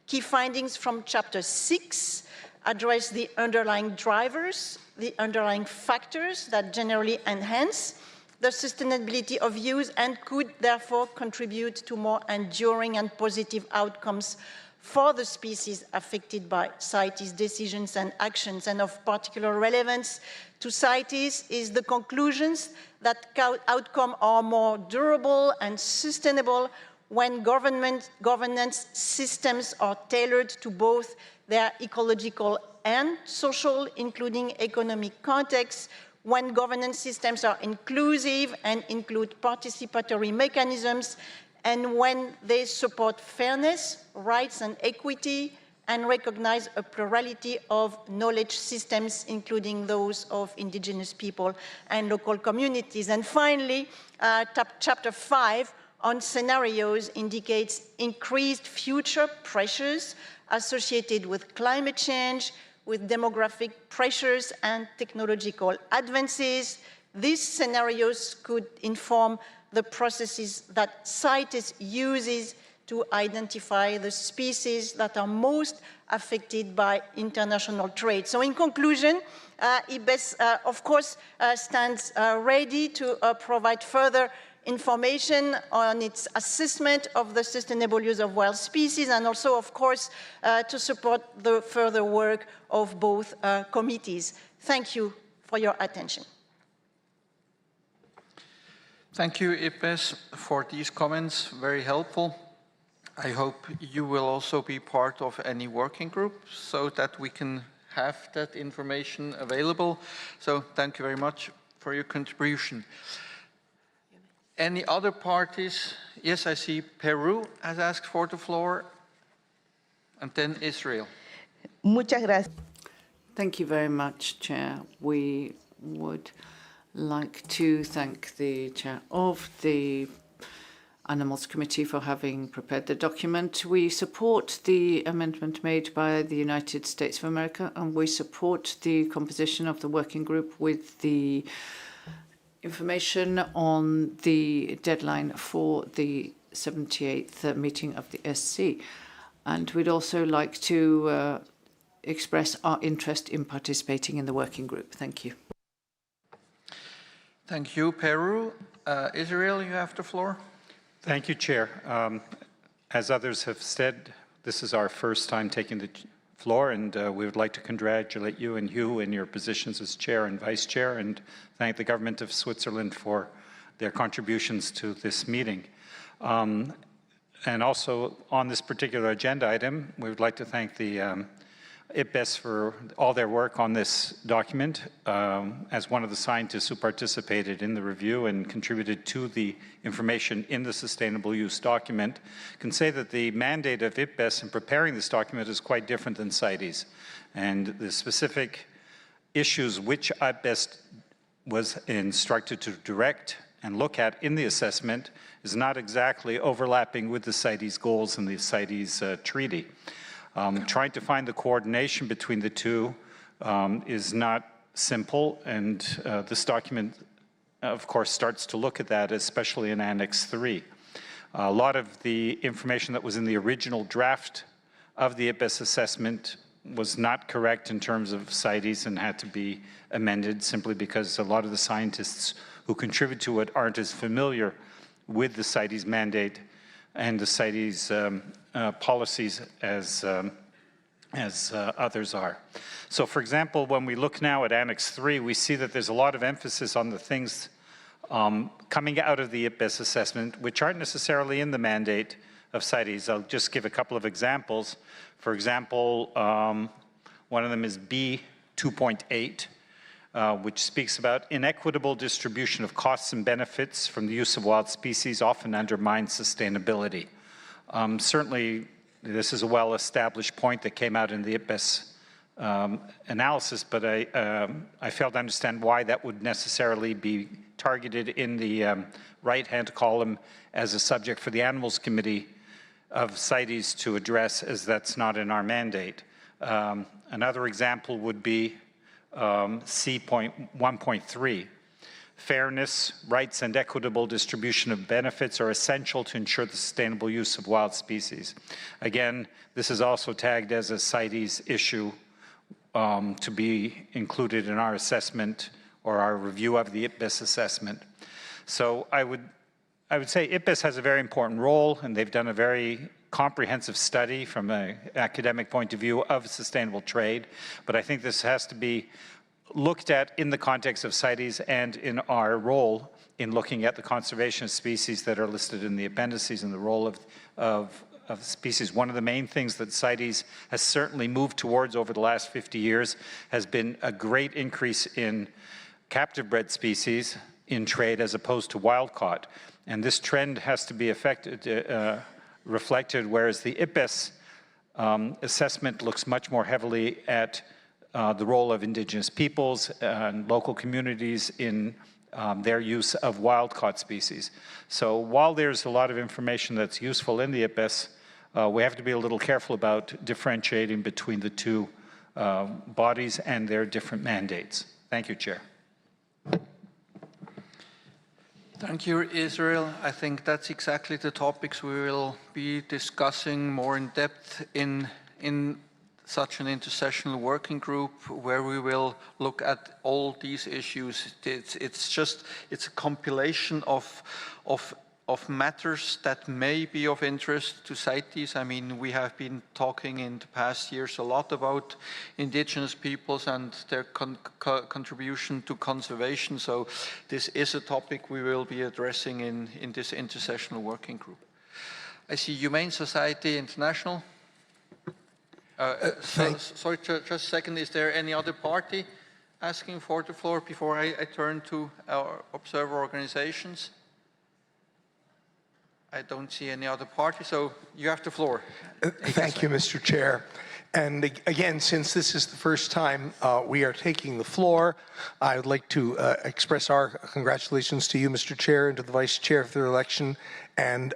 Key findings from Chapter 6 address the underlying drivers, the underlying factors that generally enhance the sustainability of use and could therefore contribute to more enduring and positive outcomes for the species affected by CITES decisions and actions. And of particular relevance to CITES is the conclusions that outcomes are more durable and sustainable when governance systems are tailored to both their ecological and social, including economic contexts, when governance systems are inclusive and include participatory mechanisms, and when they support fairness, rights, and equity, and recognize a plurality of knowledge systems, including those of indigenous people and local communities. And finally, Chapter 5 on scenarios indicates increased future pressures associated with climate change, with demographic pressures and technological advances. These scenarios could inform the processes that CITES uses to identify the species that are most affected by international trade. So in conclusion, IPBES, of course, stands ready to provide further information on its assessment of the sustainable use of wild species, and also, of course, to support the further work of both committees. Thank you for your attention. Thank you, IPBES, for these comments. Very helpful. I hope you will also be part of any working group so that we can have that information available. So thank you very much for your contribution. Any other parties? Yes, I see Peru has asked for the floor, and then Israel. Muchas gracias. Thank you very much, Chair. We would like to thank the Chair of the Animals Committee for having prepared the document. We support the amendment made by the United States of America, and we support the composition of the working group with the information on the deadline for the 78th meeting of the SC. And we'd also like to express our interest in participating in the working group. Thank you. Thank you, Peru. Israel, you have the floor. Thank you, Chair. As others have said, this is our first time taking the floor, and we would like to congratulate you and Hugh in your positions as Chair and Vice Chair, and thank the Government of Switzerland for their contributions to this meeting. And also on this particular agenda item, we would like to thank the IPBES for all their work on this document. As one of the scientists who participated in the review and contributed to the information in the sustainable use document, can say that the mandate of IPBES in preparing this document is quite different than CITES. And the specific issues which IPBES was instructed to direct and look at in the assessment is not exactly overlapping with the CITES goals and the CITES treaty. Trying to find the coordination between the two is not simple, and this document, of course, starts to look at that, especially in Annex 3. A lot of the information that was in the original draft of the IPBES assessment was not correct in terms of CITES and had to be amended simply because a lot of the scientists who contribute to it aren't as familiar with the CITES mandate and the CITES policies as others are. So, for example, when we look now at Annex 3, we see that there's a lot of emphasis on the things coming out of the IPBES assessment, which aren't necessarily in the mandate of CITES. I'll just give a couple of examples. For example, one of them is B 2.8. Which speaks about inequitable distribution of costs and benefits from the use of wild species often undermines sustainability. Certainly, this is a well-established point that came out in the IPBES analysis, but I failed to understand why that would necessarily be targeted in the right-hand column as a subject for the Animals Committee of CITES to address, as that's not in our mandate. Another example would be C.1.3. Fairness, rights, and equitable distribution of benefits are essential to ensure the sustainable use of wild species. Again, this is also tagged as a CITES issue to be included in our assessment or our review of the IPBES assessment. So I would say IPBES has a very important role, and they've done a very comprehensive study from an academic point of view of sustainable trade, but I think this has to be looked at in the context of CITES and in our role in looking at the conservation of species that are listed in the appendices and the role of species. One of the main things that CITES has certainly moved towards over the last 50 years has been a great increase in captive bred species in trade as opposed to wild caught. And this trend has to be reflected, whereas the IPBES assessment looks much more heavily at the role of indigenous peoples and local communities in their use of wild-caught species. So while there's a lot of information that's useful in the IPBES, we have to be a little careful about differentiating between the two bodies and their different mandates. Thank you, Chair. Thank you, Israel. I think that's exactly the topics we will be discussing more in depth in such an intersessional working group where we will look at all these issues. It's a compilation of matters that may be of interest to CITES. I mean, we have been talking in the past years a lot about indigenous peoples and their contribution to conservation. So this is a topic we will be addressing in this intersessional working group. I see Humane Society International. Sorry, just a second. Is there any other party asking for the floor before I turn to our observer organizations? I don't see any other party, so you have the floor. Thank you, Mr. Chair. And again, since this is the first time we are taking the floor, I would like to express our congratulations to you, Mr. Chair, and to the Vice Chair for their election, and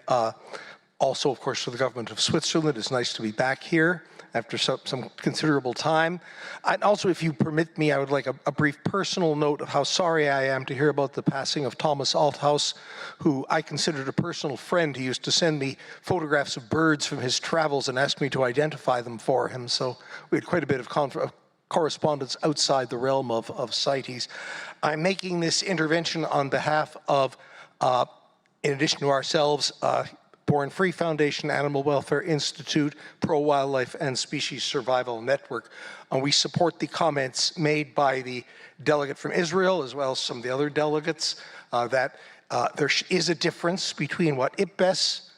also, of course, to the government of Switzerland. It's nice to be back here after some considerable time. And also, if you permit me, I would like a brief personal note of how sorry I am to hear about the passing of Thomas Althaus, who I considered a personal friend. He used to send me photographs of birds from his travels and ask me to identify them for him. So we had quite a bit of correspondence outside the realm of CITES. I'm making this intervention on behalf of, in addition to ourselves, Born Free Foundation, Animal Welfare Institute, Pro-Wildlife and Species Survival Network. We support the comments made by the delegate from Israel, as well as some of the other delegates, that there is a difference between what IPBES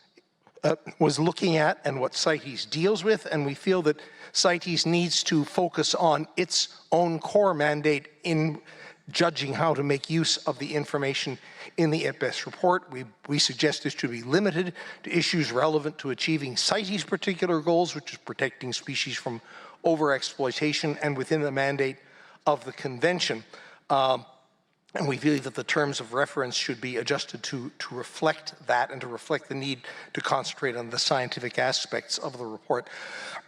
was looking at and what CITES deals with, and we feel that CITES needs to focus on its own core mandate in judging how to make use of the information in the IPBES report. We suggest this should be limited to issues relevant to achieving CITES' particular goals, which is protecting species from overexploitation, and within the mandate of the convention. And we feel that the terms of reference should be adjusted to reflect that and to reflect the need to concentrate on the scientific aspects of the report.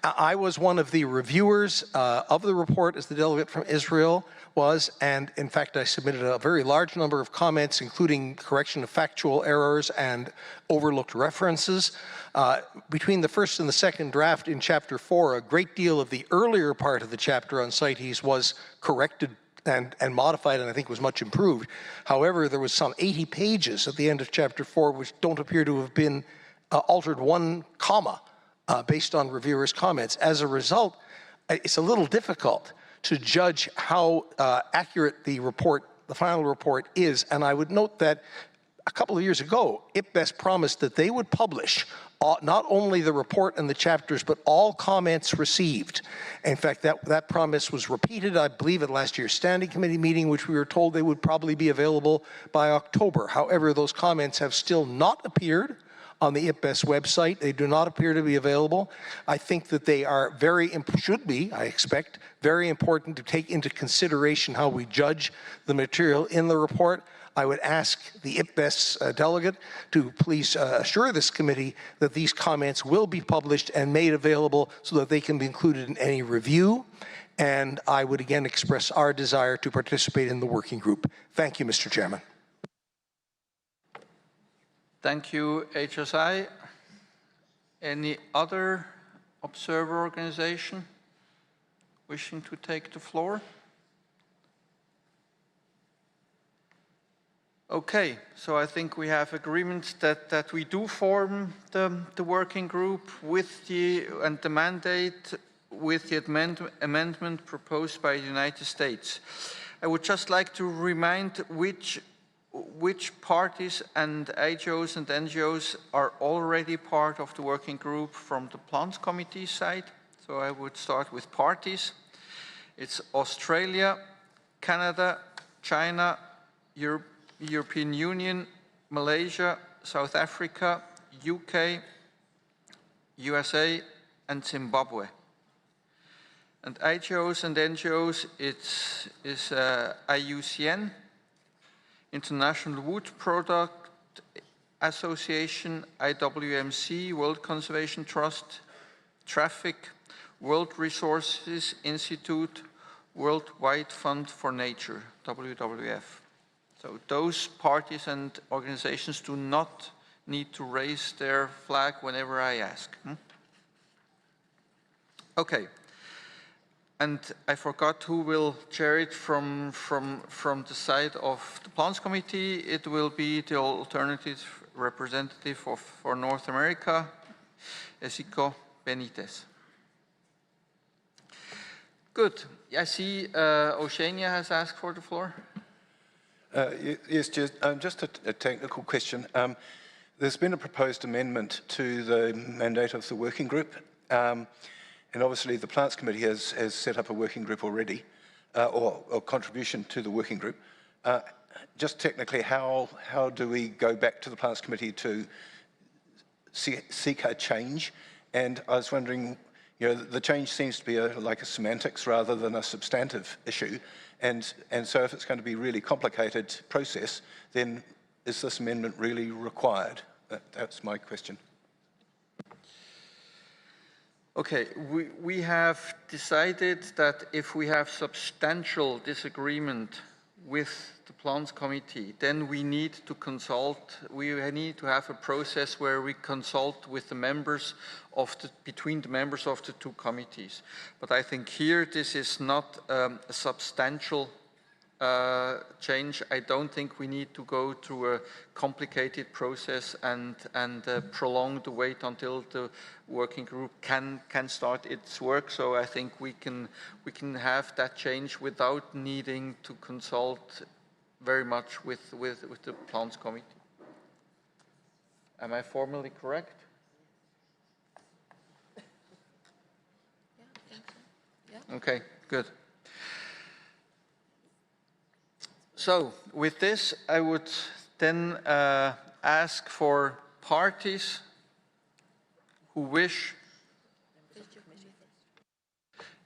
I was one of the reviewers of the report, as the delegate from Israel was, and in fact I submitted a very large number of comments, including correction of factual errors and overlooked references. Between the first and the second draft in Chapter 4, a great deal of the earlier part of the chapter on CITES was corrected and modified, and I think was much improved. However, there was some 80 pages at the end of Chapter 4 which don't appear to have been altered one comma based on reviewers' comments. As a result, it's a little difficult to judge how accurate the report, the final report, is. And I would note that a couple of years ago, IPBES promised that they would publish not only the report and the chapters, but all comments received. In fact, that promise was repeated, I believe, at last year's Standing Committee meeting, which we were told they would probably be available by October. However, those comments have still not appeared on the IPBES website. They do not appear to be available. I think that they are should be, I expect, very important to take into consideration how we judge the material in the report. I would ask the IPBES delegate to please assure this committee that these comments will be published and made available so that they can be included in any review. And I would again express our desire to participate in the working group. Thank you, Mr. Chairman. Thank you, HSI. Any other observer organization wishing to take the floor? Okay, so I think we have agreement that we do form the working group with the mandate with the amendment proposed by the United States. I would just like to remind which parties and AGOs and NGOs are already part of the working group from the Plants Committee side. So I would start with parties. It's Australia, Canada, China, European Union, Malaysia, South Africa, UK, USA, and Zimbabwe. And IGOs and NGOs, is IUCN, International Wood Product Association, IWMC, World Conservation Trust, Traffic, World Resources Institute, Worldwide Fund for Nature, WWF. So those parties and organizations do not need to raise their flag whenever I ask. Okay. And I forgot who will chair it from the side of the Plants Committee. It will be the alternative representative for North America, Esico Benitez. Good. I see Oceania has asked for the floor. Yes, just a technical question. There's been a proposed amendment to the mandate of the working group. And obviously the Plants Committee has set up a working group already, or contribution to the working group. Just technically, how do we go back to the Plants Committee to seek a change? And I was wondering, the change seems to be like a semantics rather than a substantive issue. And so if it's going to be a really complicated process, then is this amendment really required? That's my question. Okay, we have decided that if we have substantial disagreement with the Plants Committee, then we need to consult, we need to have a process where we consult with the members between the members of the two committees. But I think here this is not a substantial change. I don't think we need to go through a complicated process and prolong the wait until the working group can start its work. So I think we can have that change without needing to consult very much with the Plants Committee. Am I formally correct? Yeah, I think so. Yeah. Okay, good. So with this, I would then ask for parties who wish,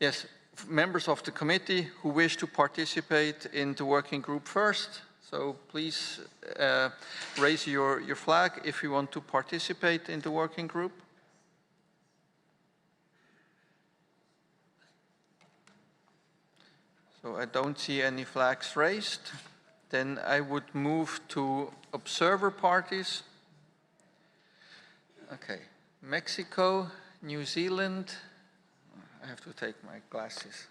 yes, members of the committee who wish to participate in the working group first. So please raise your flag if you want to participate in the working group. So I don't see any flags raised. Then I would move to observer parties. Okay, Mexico, New Zealand. I have to take my glasses.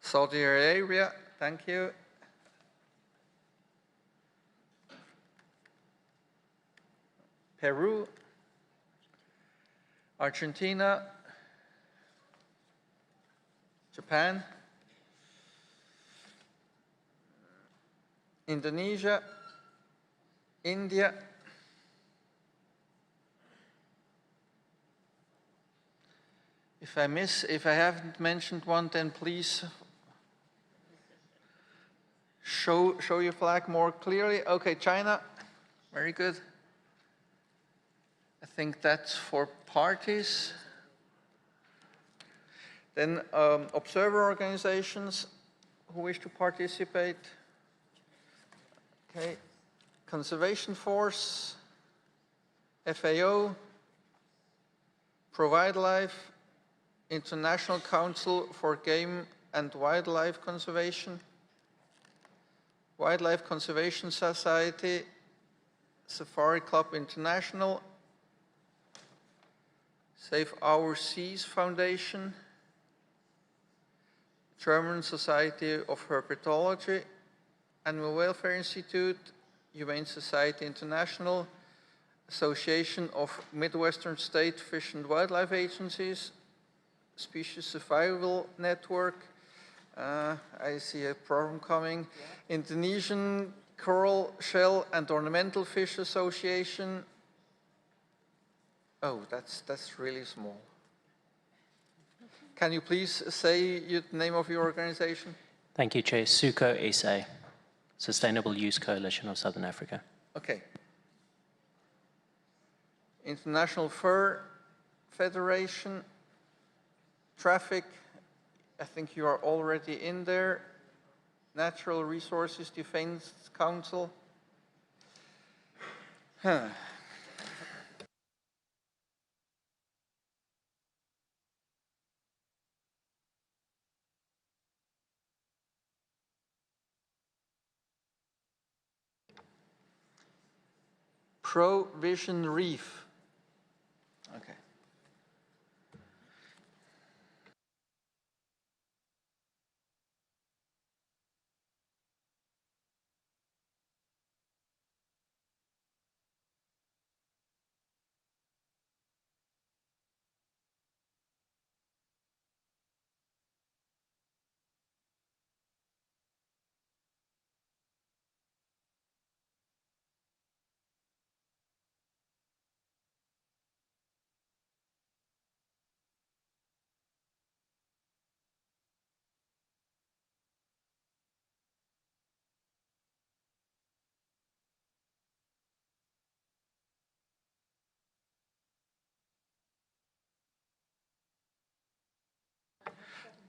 Saudi Arabia, thank you. Peru, Argentina, Japan, Indonesia, India, if I haven't mentioned one, then please show your flag more clearly. Okay, China, very good. I think that's for parties. Then observer organizations who wish to participate. Okay, Conservation Force, FAO, Provide Life, International Council for Game and Wildlife Conservation, Wildlife Conservation Society, Safari Club International, Save Our Seas Foundation, German Society of Herpetology, Animal Welfare Institute, Humane Society International, Association of Midwestern State Fish and Wildlife Agencies, Species Survival Network, I see a problem coming, Indonesian Coral, Shell and Ornamental Fish Association. Oh, that's really small. Can you please say the name of your organization? Thank you, Chair. Suko SA, Sustainable Use Coalition of Southern Africa. Okay. International Fur Federation, Traffic, I think you are already in there. Natural Resources Defense Council. Provision Reef. Okay.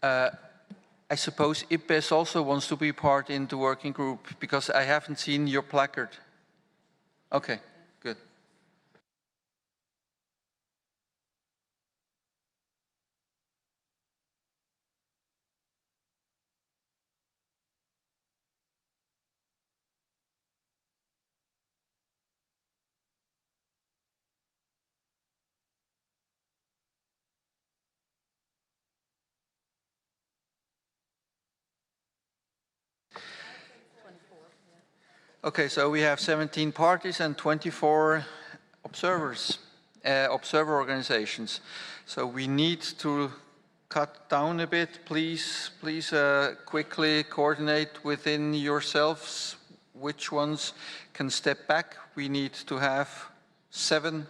I suppose IPBES also wants to be part in the working group, because I haven't seen your placard. Okay, good. Okay, so we have 17 parties and 24 observers, observer organizations. So we need to cut down a bit. Please quickly coordinate within yourselves which ones can step back. We need to have 7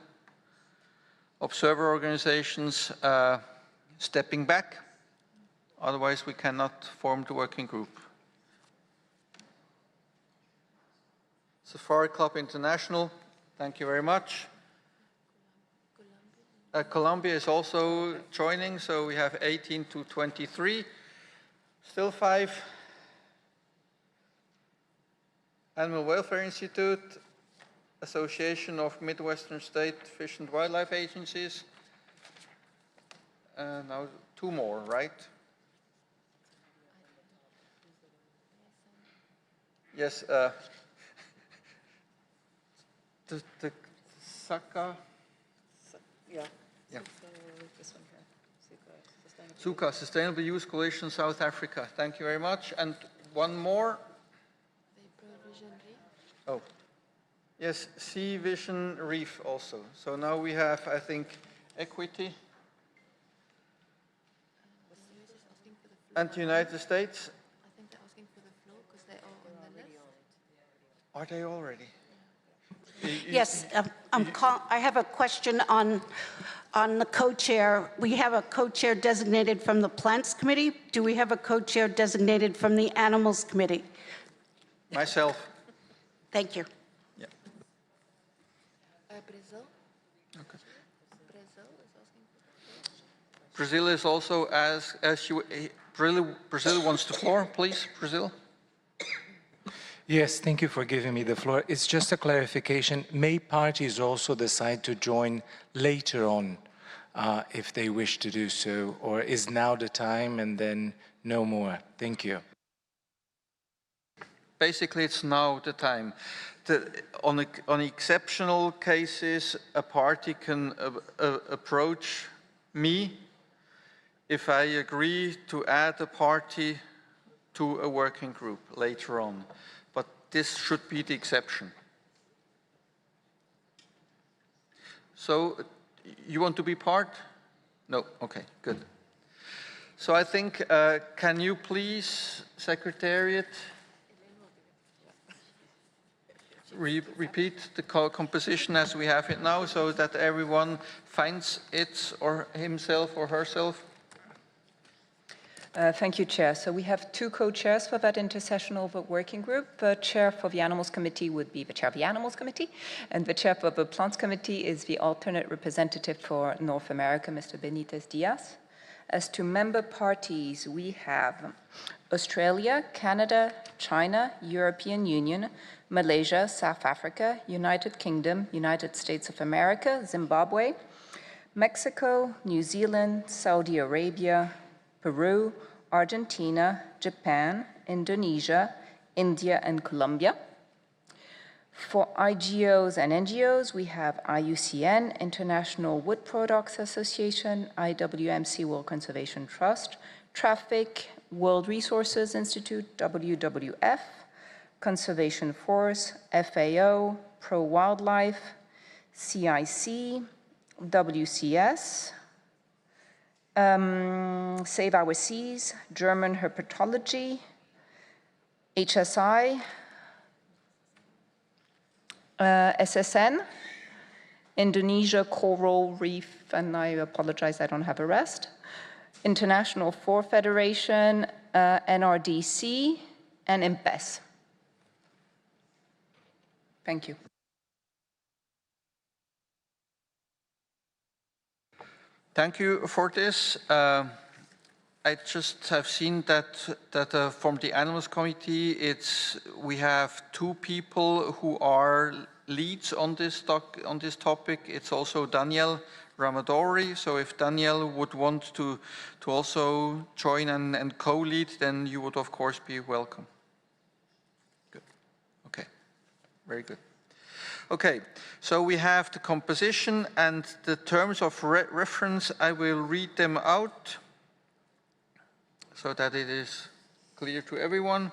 observer organizations stepping back. Otherwise, we cannot form the working group. Safari Club International, thank you very much. Colombia is also joining, so we have 18 to 23. Still 5. Animal Welfare Institute, Association of Midwestern State Fish and Wildlife Agencies. Now 2 more, right? Yes. The SACA, yeah. This one here. SUCA, Sustainable Use Coalition, South Africa. Thank you very much. And one more. Oh, yes, Sea Vision Reef also. So now we have, I think, Equity and the United States. I think they're asking for the floor because they are on the list. Are they already? Yes, I have a question on the co-chair. We have a co-chair designated from the Plants Committee. Do we have a co-chair designated from the Animals Committee? Myself. Thank you. Yeah. Brazil? Okay. Brazil is asking for Brazil is also Brazil wants the floor, please, Brazil. Yes, thank you for giving me the floor. It's just a clarification. May parties also decide to join later on if they wish to do so, or is now the time and then no more? Thank you. Basically, it's now the time. On exceptional cases, a party can approach me if I agree to add a party to a working group later on. But this should be the exception. So, you want to be part? No? Okay, good. So I think, can you please, Secretariat, repeat the composition as we have it now so that everyone finds it or himself or herself? Thank you, Chair. So we have 2 co-chairs for that intersessional working group. The chair for the Animals Committee would be the chair of the Animals Committee, and the chair for the Plants Committee is the alternate representative for North America, Mr. Benitez Diaz. As to member parties, we have Australia, Canada, China, European Union, Malaysia, South Africa, United Kingdom, United States of America, Zimbabwe, Mexico, New Zealand, Saudi Arabia, Peru, Argentina, Japan, Indonesia, India, and Colombia. For IGOs and NGOs, we have IUCN, International Wood Products Association, IWMC World Conservation Trust, Traffic, World Resources Institute, WWF, Conservation Force, FAO, Pro Wildlife, CIC, WCS, Save Our Seas, German Herpetology, HSI, SSN, Indonesia Coral Reef, and I apologize, I don't have a rest, International Forest Federation, NRDC, and IPBES. Thank you. Thank you for this. I just have seen that from the Animals Committee, we have 2 people who are leads on this topic. It's also Daniel Ramadori. So if Daniel would want to also join and co-lead, then you would of course be welcome. Good. Okay. Very good. Okay, so we have the composition and the terms of reference. I will read them out so that it is clear to everyone.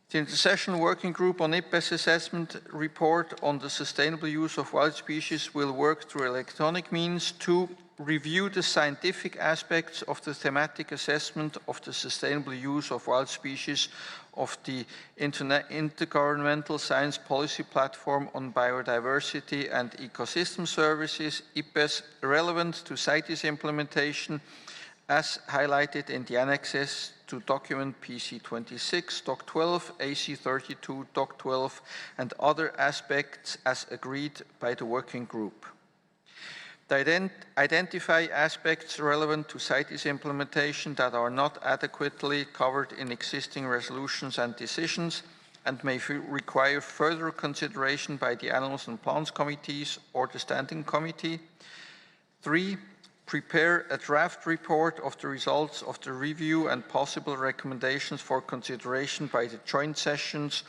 The Intersessional Working Group on IPBES Assessment Report on the Sustainable Use of Wild Species will work through electronic means to review the scientific aspects of the thematic assessment of the sustainable use of wild species of the Intergovernmental Science Policy Platform on Biodiversity and Ecosystem Services, IPBES, relevant to CITES implementation, as highlighted in the annexes to document PC26, Doc 12, AC 32, Doc 12, and other aspects as agreed by the working group. They identify aspects relevant to CITES implementation that are not adequately covered in existing resolutions and decisions and may require further consideration by the Animals and Plants Committees or the Standing Committee. 3. Prepare a draft report of the results of the review and possible recommendations for consideration by the joint sessions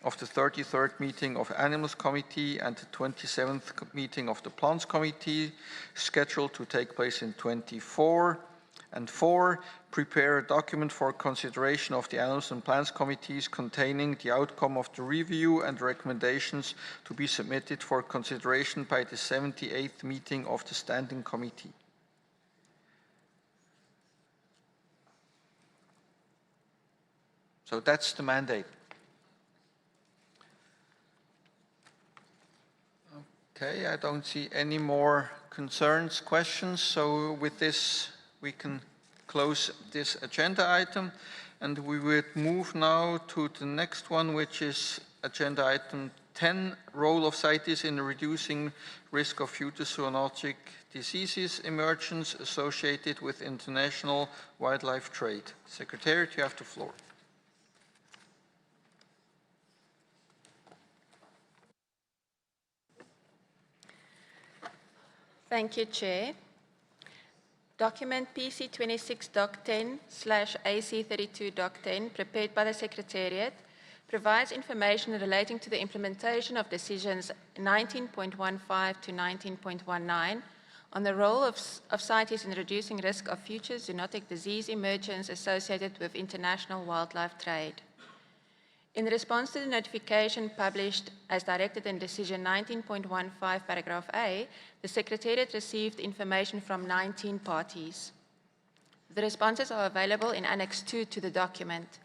of the 33rd meeting of Animals Committee and the 27th meeting of the Plants Committee, scheduled to take place in 24. And 4, prepare a document for consideration of the Animals and Plants Committees containing the outcome of the review and recommendations to be submitted for consideration by the 78th meeting of the Standing Committee. So that's the mandate. Okay, I don't see any more concerns, questions. So with this, we can close this agenda item. And we will move now to the next one, which is agenda item 10, role of CITES in reducing risk of future zoonotic diseases emergence associated with international wildlife trade. Secretariat, you have the floor. Thank you, Chair. Document PC26 Doc 10/AC32 Doc 10, prepared by the Secretariat, provides information relating to the implementation of decisions 19.15 to 19.19 on the role of CITES in reducing risk of future zoonotic disease emergence associated with international wildlife trade. In response to the notification published as directed in Decision 19.15, Paragraph A, the Secretariat received information from 19 parties. The responses are available in Annex 2 to the document.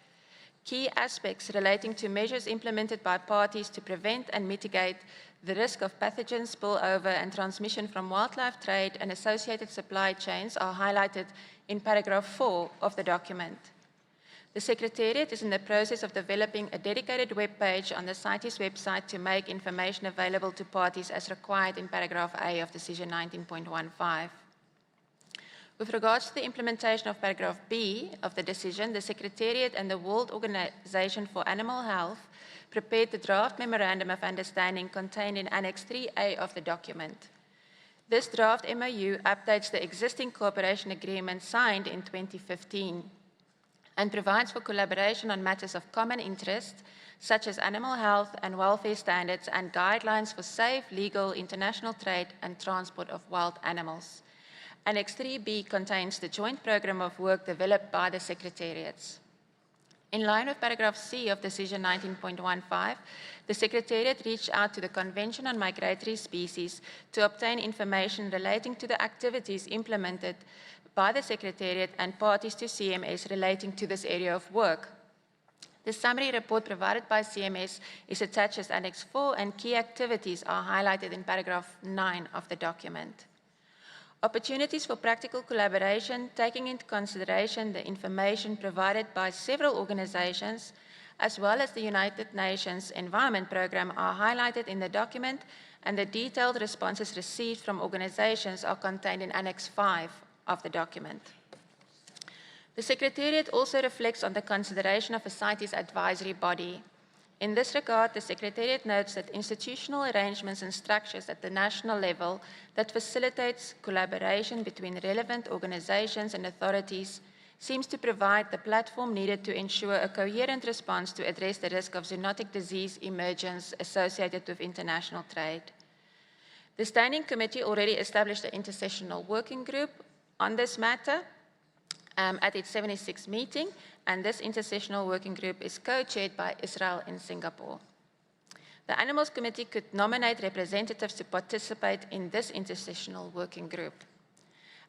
Key aspects relating to measures implemented by parties to prevent and mitigate the risk of pathogen spillover and transmission from wildlife trade and associated supply chains are highlighted in Paragraph 4 of the document. The Secretariat is in the process of developing a dedicated web page on the CITES website to make information available to parties as required in Paragraph A of Decision 19.15. With regards to the implementation of Paragraph B of the decision, the Secretariat and the World Organization for Animal Health prepared the draft Memorandum of Understanding contained in Annex 3A of the document. This draft MOU updates the existing cooperation agreement signed in 2015 and provides for collaboration on matters of common interest, such as animal health and welfare standards and guidelines for safe, legal, international trade and transport of wild animals. Annex 3B contains the joint program of work developed by the Secretariats. In line with Paragraph C of Decision 19.15, the Secretariat reached out to the Convention on Migratory Species to obtain information relating to the activities implemented by the Secretariat and parties to CMS relating to this area of work. The summary report provided by CMS is attached as Annex 4 and key activities are highlighted in Paragraph 9 of the document. Opportunities for practical collaboration, taking into consideration the information provided by several organizations, as well as the United Nations Environment Programme, are highlighted in the document, and the detailed responses received from organizations are contained in Annex 5 of the document. The Secretariat also reflects on the consideration of a CITES advisory body. In this regard, the Secretariat notes that institutional arrangements and structures at the national level that facilitates collaboration between relevant organizations and authorities seems to provide the platform needed to ensure a coherent response to address the risk of zoonotic disease emergence associated with international trade. The Standing Committee already established an intersessional working group on this matter at its 76th meeting, and this intersessional working group is co-chaired by Israel and Singapore. The Animals Committee could nominate representatives to participate in this intersessional working group.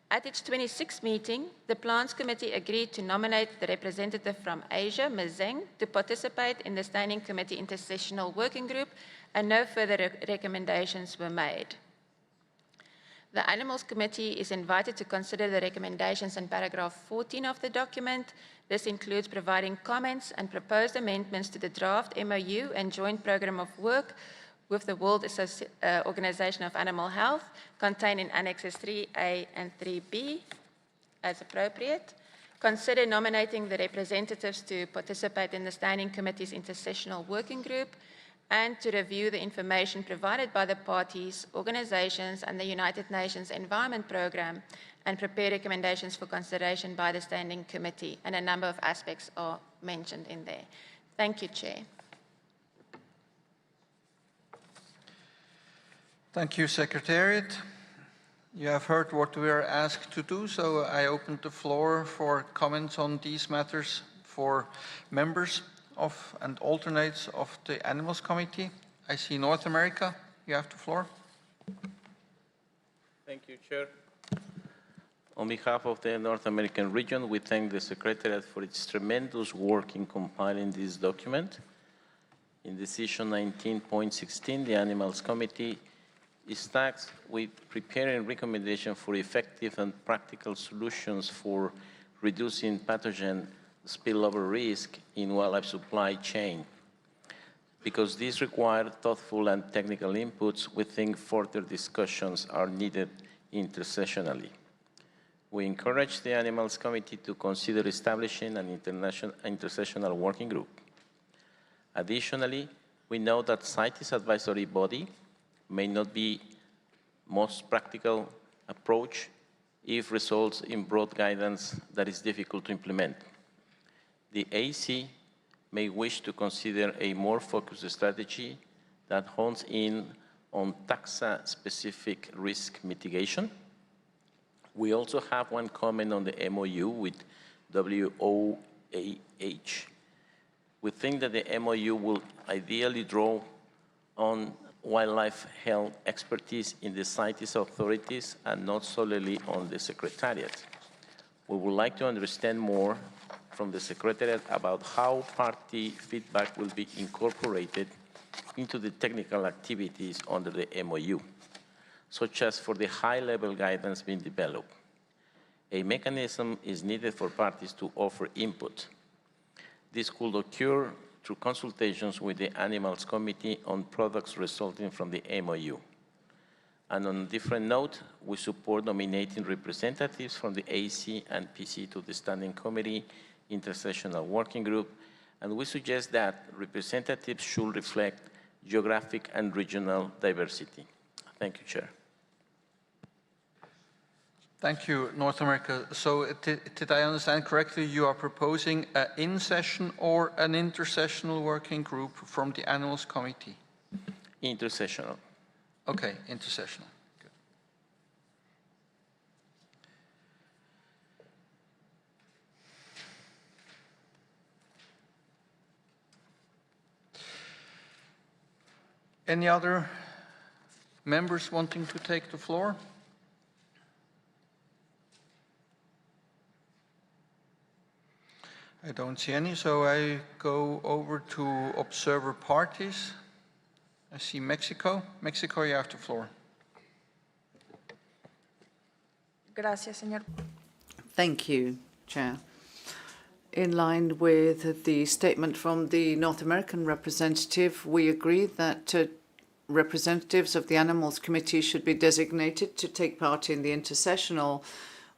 At its 26th meeting, the Plants Committee agreed to nominate the representative from Asia, Ms. Zeng, to participate in the Standing Committee intersessional working group, and no further recommendations were made. The Animals Committee is invited to consider the recommendations in paragraph 14 of the document. This includes providing comments and proposed amendments to the draft MOU and joint program of work with the World Organization of Animal Health contained in Annexes 3A and 3B as appropriate. Consider nominating the representatives to participate in the Standing Committee's intersessional working group, and to review the information provided by the parties, organizations, and the United Nations Environment Programme, and prepare recommendations for consideration by the Standing Committee, and a number of aspects are mentioned in there. Thank you, Chair. Thank you, Secretariat. You have heard what we are asked to do, so I open the floor for comments on these matters for members of and alternates of the Animals Committee. I see North America. You have the floor. Thank you, Chair. On behalf of the North American region, we thank the Secretariat for its tremendous work in compiling this document. In Decision 19.16, the Animals Committee is tasked with preparing recommendations for effective and practical solutions for reducing pathogen spillover risk in wildlife supply chain. Because these require thoughtful and technical inputs, we think further discussions are needed intersessionally. We encourage the Animals Committee to consider establishing an intersessional working group. Additionally, we know that CITES advisory body may not be most practical approach if results in broad guidance that is difficult to implement. The AC may wish to consider a more focused strategy that hones in on taxa-specific risk mitigation. We also have one comment on the MOU with WOAH. We think that the MOU will ideally draw on wildlife health expertise in the CITES authorities and not solely on the Secretariat. We would like to understand more from the Secretariat about how party feedback will be incorporated into the technical activities under the MOU, such as for the high-level guidance being developed. A mechanism is needed for parties to offer input. This could occur through consultations with the Animals Committee on products resulting from the MOU. And on a different note, we support nominating representatives from the AC and PC to the Standing Committee Intersessional Working Group, and we suggest that representatives should reflect geographic and regional diversity. Thank you, Chair. Thank you, North America. So did I understand correctly, you are proposing an in-session or an intersessional working group from the Animals Committee? Intersessional. Okay, intersessional. Good. Any other members wanting to take the floor? I don't see any, so I go over to observer parties. I see Mexico. Mexico, you have the floor. Gracias, señor. Thank you, Chair. In line with the statement from the North American representative, we agree that representatives of the Animals Committee should be designated to take part in the intersessional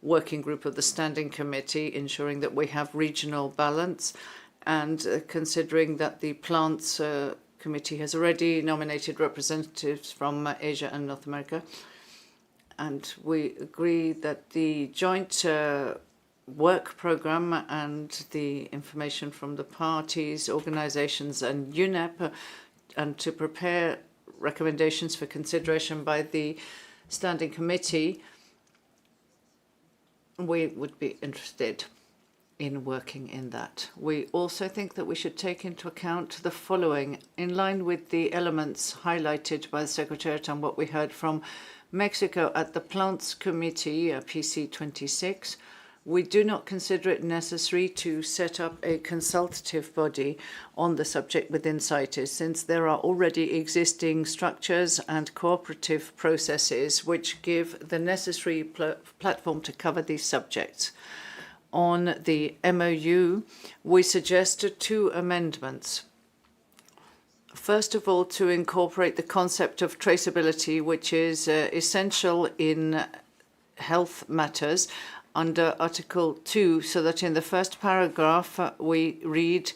working group of the Standing Committee, ensuring that we have regional balance, and considering that the Plants Committee has already nominated representatives from Asia and North America. And we agree that the joint work program and the information from the parties, organizations, and UNEP, and to prepare recommendations for consideration by the Standing Committee, we would be interested in working in that. We also think that we should take into account the following, in line with the elements highlighted by the Secretariat and what we heard from Mexico at the Plants Committee, PC 26. We do not consider it necessary to set up a consultative body on the subject within CITES, since there are already existing structures and cooperative processes which give the necessary platform to cover these subjects. On the MOU, we suggested 2 amendments. First of all, to incorporate the concept of traceability, which is essential in health matters, under Article 2, so that in the first paragraph we read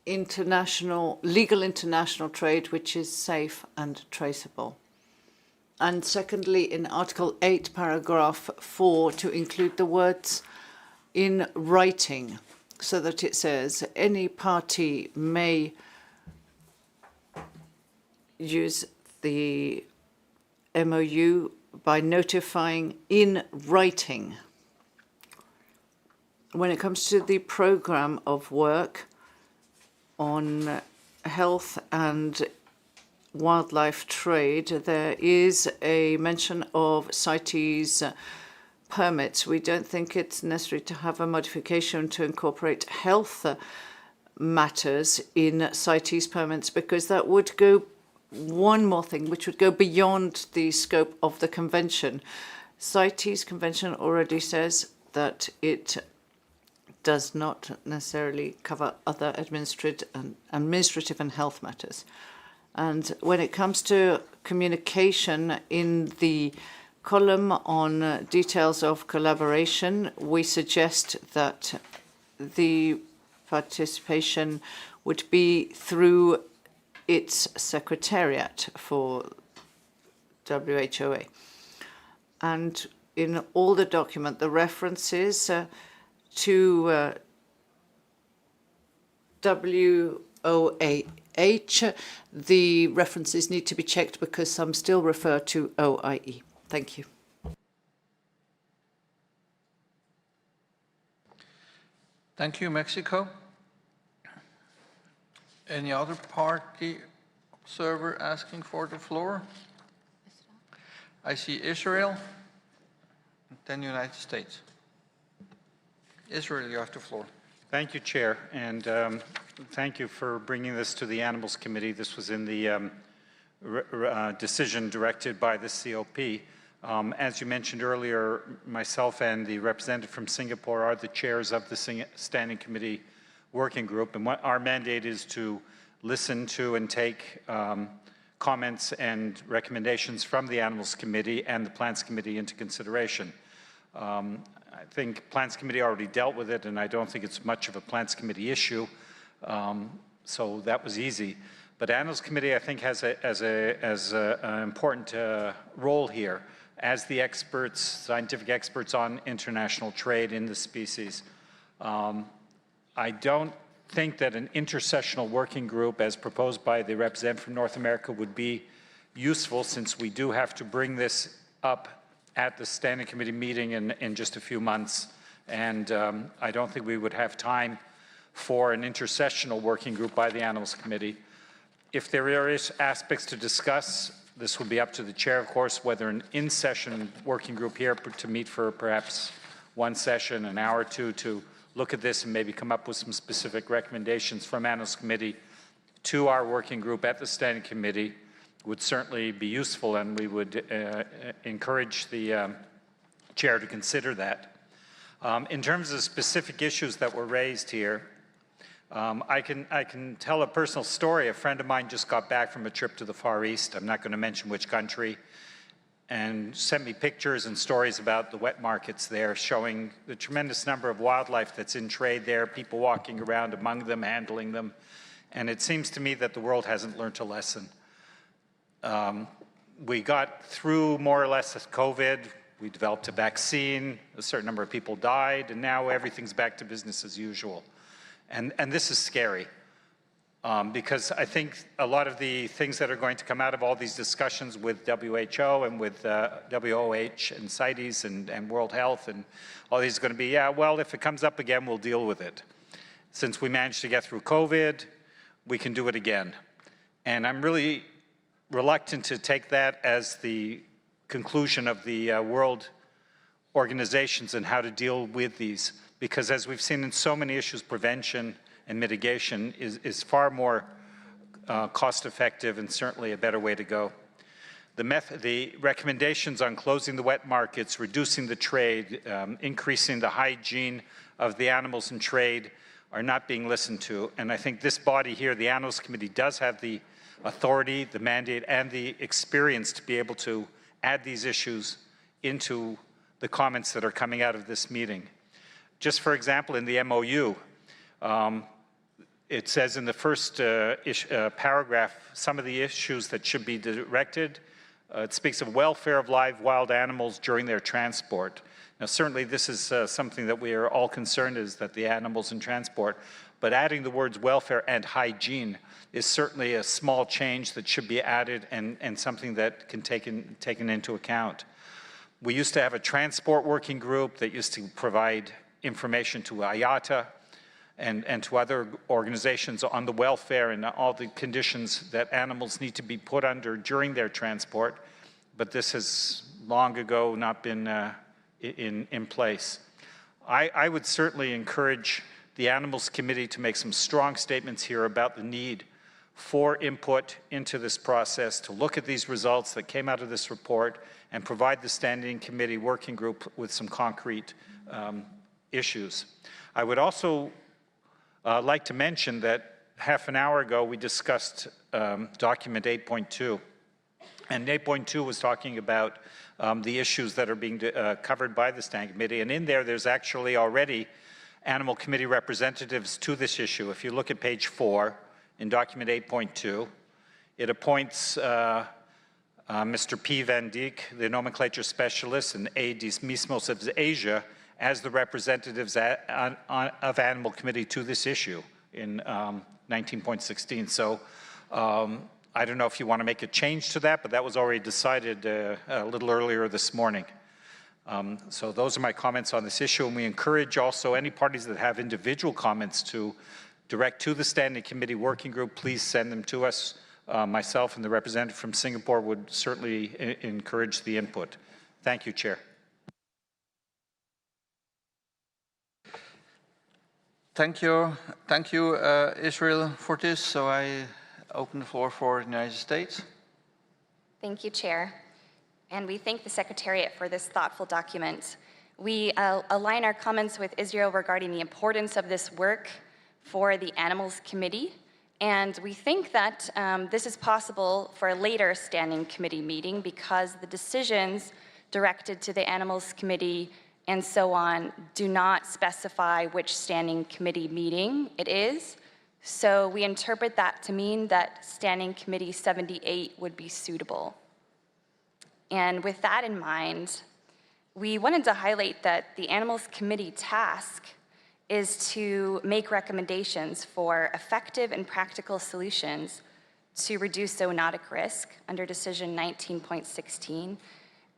legal international trade, which is safe and traceable. And secondly, in Article 8, paragraph 4, to include the words in writing, so that it says any party may use the MOU by notifying in writing. When it comes to the program of work on health and wildlife trade, there is a mention of CITES permits. We don't think it's necessary to have a modification to incorporate health matters in CITES permits, because that would go one more thing, which would go beyond the scope of the convention. CITES convention already says that it does not necessarily cover other administrative and health matters. And when it comes to communication, in the column on details of collaboration, we suggest that the participation would be through its secretariat for WHOA. And in all the document, the references to WOAH, the references need to be checked because some still refer to OIE. Thank you. Thank you, Mexico. Any other party observer asking for the floor? I see Israel, and then United States. Israel, you have the floor. Thank you, Chair, and thank you for bringing this to the Animals Committee. This was in the decision directed by the COP. As you mentioned earlier, myself and the representative from Singapore are the chairs of the Standing Committee Working Group, and what our mandate is to listen to and take comments and recommendations from the Animals Committee and the Plants Committee into consideration. I think Plants Committee already dealt with it, and I don't think it's much of a Plants Committee issue, so that was easy. But Animals Committee, I think, has an important role here as the experts, scientific experts on international trade in the species. I don't think that an intersessional working group, as proposed by the representative from North America, would be useful, since we do have to bring this up at the Standing Committee meeting in just a few months. And I don't think we would have time for an intersessional working group by the Animals Committee. If there are aspects to discuss, this will be up to the chair, of course, whether an in-session working group here to meet for perhaps one session, an hour or two, to look at this and maybe come up with some specific recommendations from Animals Committee to our working group at the Standing Committee would certainly be useful, and we would encourage the chair to consider that. In terms of specific issues that were raised here, I can tell a personal story. A friend of mine just got back from a trip to the Far East. I'm not going to mention which country. and sent me pictures and stories about the wet markets there, showing the tremendous number of wildlife that's in trade there, people walking around among them, handling them. And it seems to me that the world hasn't learned a lesson. We got through more or less COVID. We developed a vaccine, a certain number of people died, and now everything's back to business as usual. And this is scary. Because I think a lot of the things that are going to come out of all these discussions with WHO and with WOH and CITES and World Health and all these are going to be, yeah, well, if it comes up again, we'll deal with it. Since we managed to get through COVID, we can do it again. And I'm really reluctant to take that as the conclusion of the world organizations and how to deal with these. Because as we've seen in so many issues, prevention and mitigation is far more cost-effective and certainly a better way to go. The recommendations on closing the wet markets, reducing the trade, increasing the hygiene of the animals in trade are not being listened to. And I think this body here, the Animals Committee, does have the authority, the mandate, and the experience to be able to add these issues into the comments that are coming out of this meeting. Just for example, in the MOU, it says in the first paragraph some of the issues that should be directed. It speaks of welfare of live wild animals during their transport. Now certainly this is something that we are all concerned is that the animals in transport, but adding the words welfare and hygiene is certainly a small change that should be added and something that can taken into account. We used to have a transport working group that used to provide information to IATA and to other organizations on the welfare and all the conditions that animals need to be put under during their transport, but this has long ago not been in place. I would certainly encourage the Animals Committee to make some strong statements here about the need for input into this process, to look at these results that came out of this report and provide the Standing Committee working group with some concrete issues. I would also like to mention that half an hour ago we discussed document 8.2. And 8.2 was talking about the issues that are being covered by the Standing Committee. And in there's actually already Animal Committee representatives to this issue. If you look at page 4 in document 8.2, it appoints Mr. P. Van Dijk, the nomenclature specialist, and A. Dis Mismos of Asia as the representatives of Animal Committee to this issue in 19.16. So I don't know if you want to make a change to that, but that was already decided a little earlier this morning. So those are my comments on this issue, and we encourage also any parties that have individual comments to direct to the Standing Committee working group. Please send them to us. Myself and the representative from Singapore would certainly encourage the input. Thank you, Chair. Thank you, Israel, for this. So I open the floor for the United States. Thank you, Chair. And we thank the Secretariat for this thoughtful document. We align our comments with Israel regarding the importance of this work for the Animals Committee. And we think that this is possible for a later Standing Committee meeting because the decisions directed to the Animals Committee and so on do not specify which Standing Committee meeting it is. So we interpret that to mean that Standing Committee 78 would be suitable. And with that in mind, we wanted to highlight that the Animals Committee task is to make recommendations for effective and practical solutions to reduce zoonotic risk under Decision 19.16.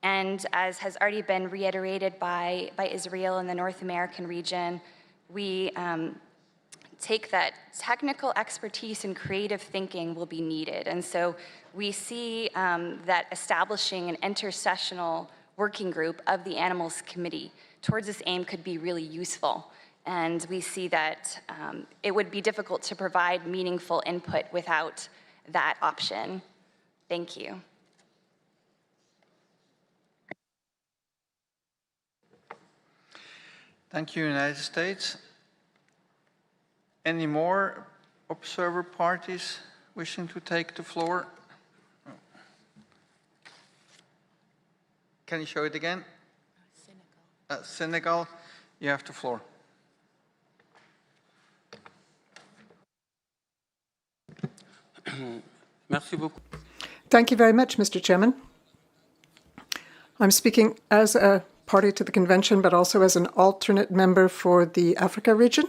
And as has already been reiterated by Israel in the North American region, we take that technical expertise and creative thinking will be needed. And so we see that establishing an intersessional working group of the Animals Committee towards this aim could be really useful. And we see that it would be difficult to provide meaningful input without that option. Thank you. Thank you, United States. Any more observer parties wishing to take the floor? can you show it again? Senegal, you have the floor. Merci beaucoup. Thank you very much, Mr. Chairman. I'm speaking as a party to the convention, but also as an alternate member for the Africa region.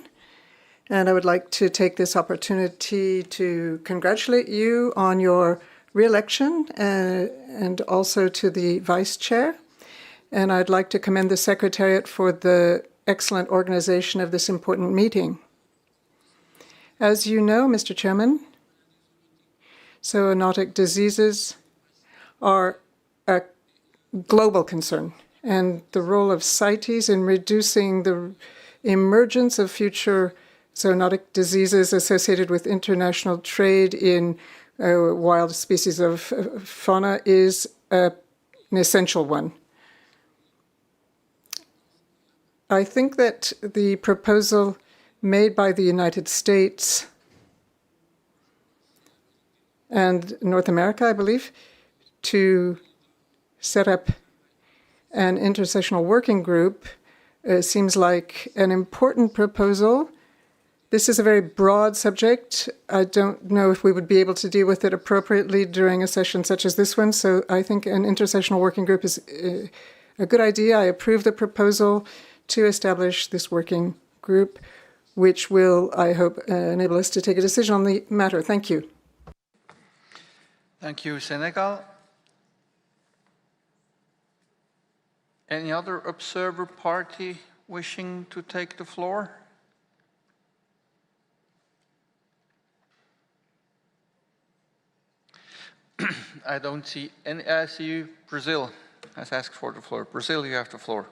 And I would like to take this opportunity to congratulate you on your re-election and also to the vice chair. And I'd like to commend the Secretariat for the excellent organization of this important meeting. As you know, Mr. Chairman, zoonotic diseases are a global concern, and the role of CITES in reducing the emergence of future zoonotic diseases associated with international trade in wild species of fauna is an essential one. I think that the proposal made by the United States and North America, I believe, to set up an intersectional working group seems like an important proposal. This is a very broad subject. I don't know if we would be able to deal with it appropriately during a session such as this one, so I think an intersectional working group is a good idea. I approve the proposal to establish this working group, which will, I hope, enable us to take a decision on the matter. Thank you. Thank you, Senegal. Any other observer party wishing to take the floor? I don't see any. I see you. Brazil has asked for the floor. Brazil, you have the floor.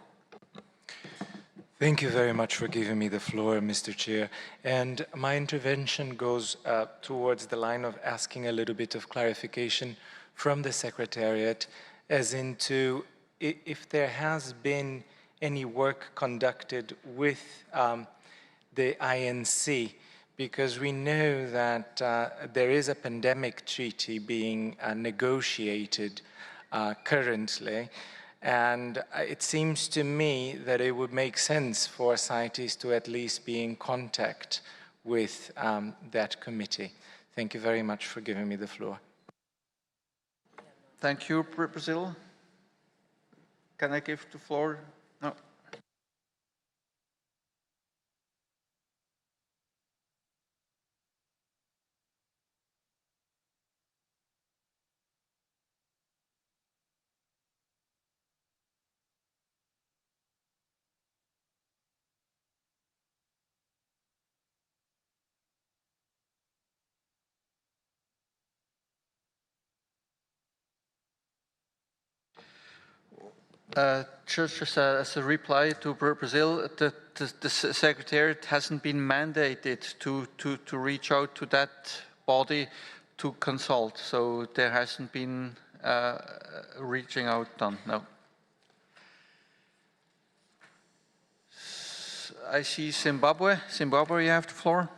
Thank you very much for giving me the floor, Mr. Chair. And my intervention goes towards the line of asking a little bit of clarification from the Secretariat as into if there has been any work conducted with the INC, because we know that there is a pandemic treaty being negotiated currently. And it seems to me that it would make sense for CITES to at least be in contact with that committee. Thank you very much for giving me the floor. Thank you, Brazil. Can I give the floor? No. Just as a reply to Brazil, the Secretariat hasn't been mandated to reach out to that body to consult, so there hasn't been reaching out done, no. I see Zimbabwe. Zimbabwe, you have the floor.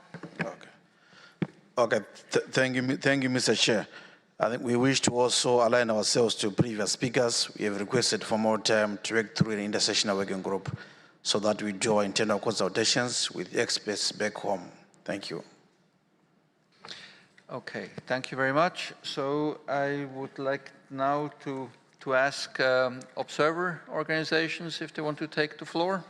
Okay. Thank you, Mr. Chair. I think we wish to also align ourselves to previous speakers. We have requested for more time to work through an intersectional working group so that we do our internal consultations with experts back home. Thank you. Okay, thank you very much. So I would like now to ask observer organizations if they want to take the floor.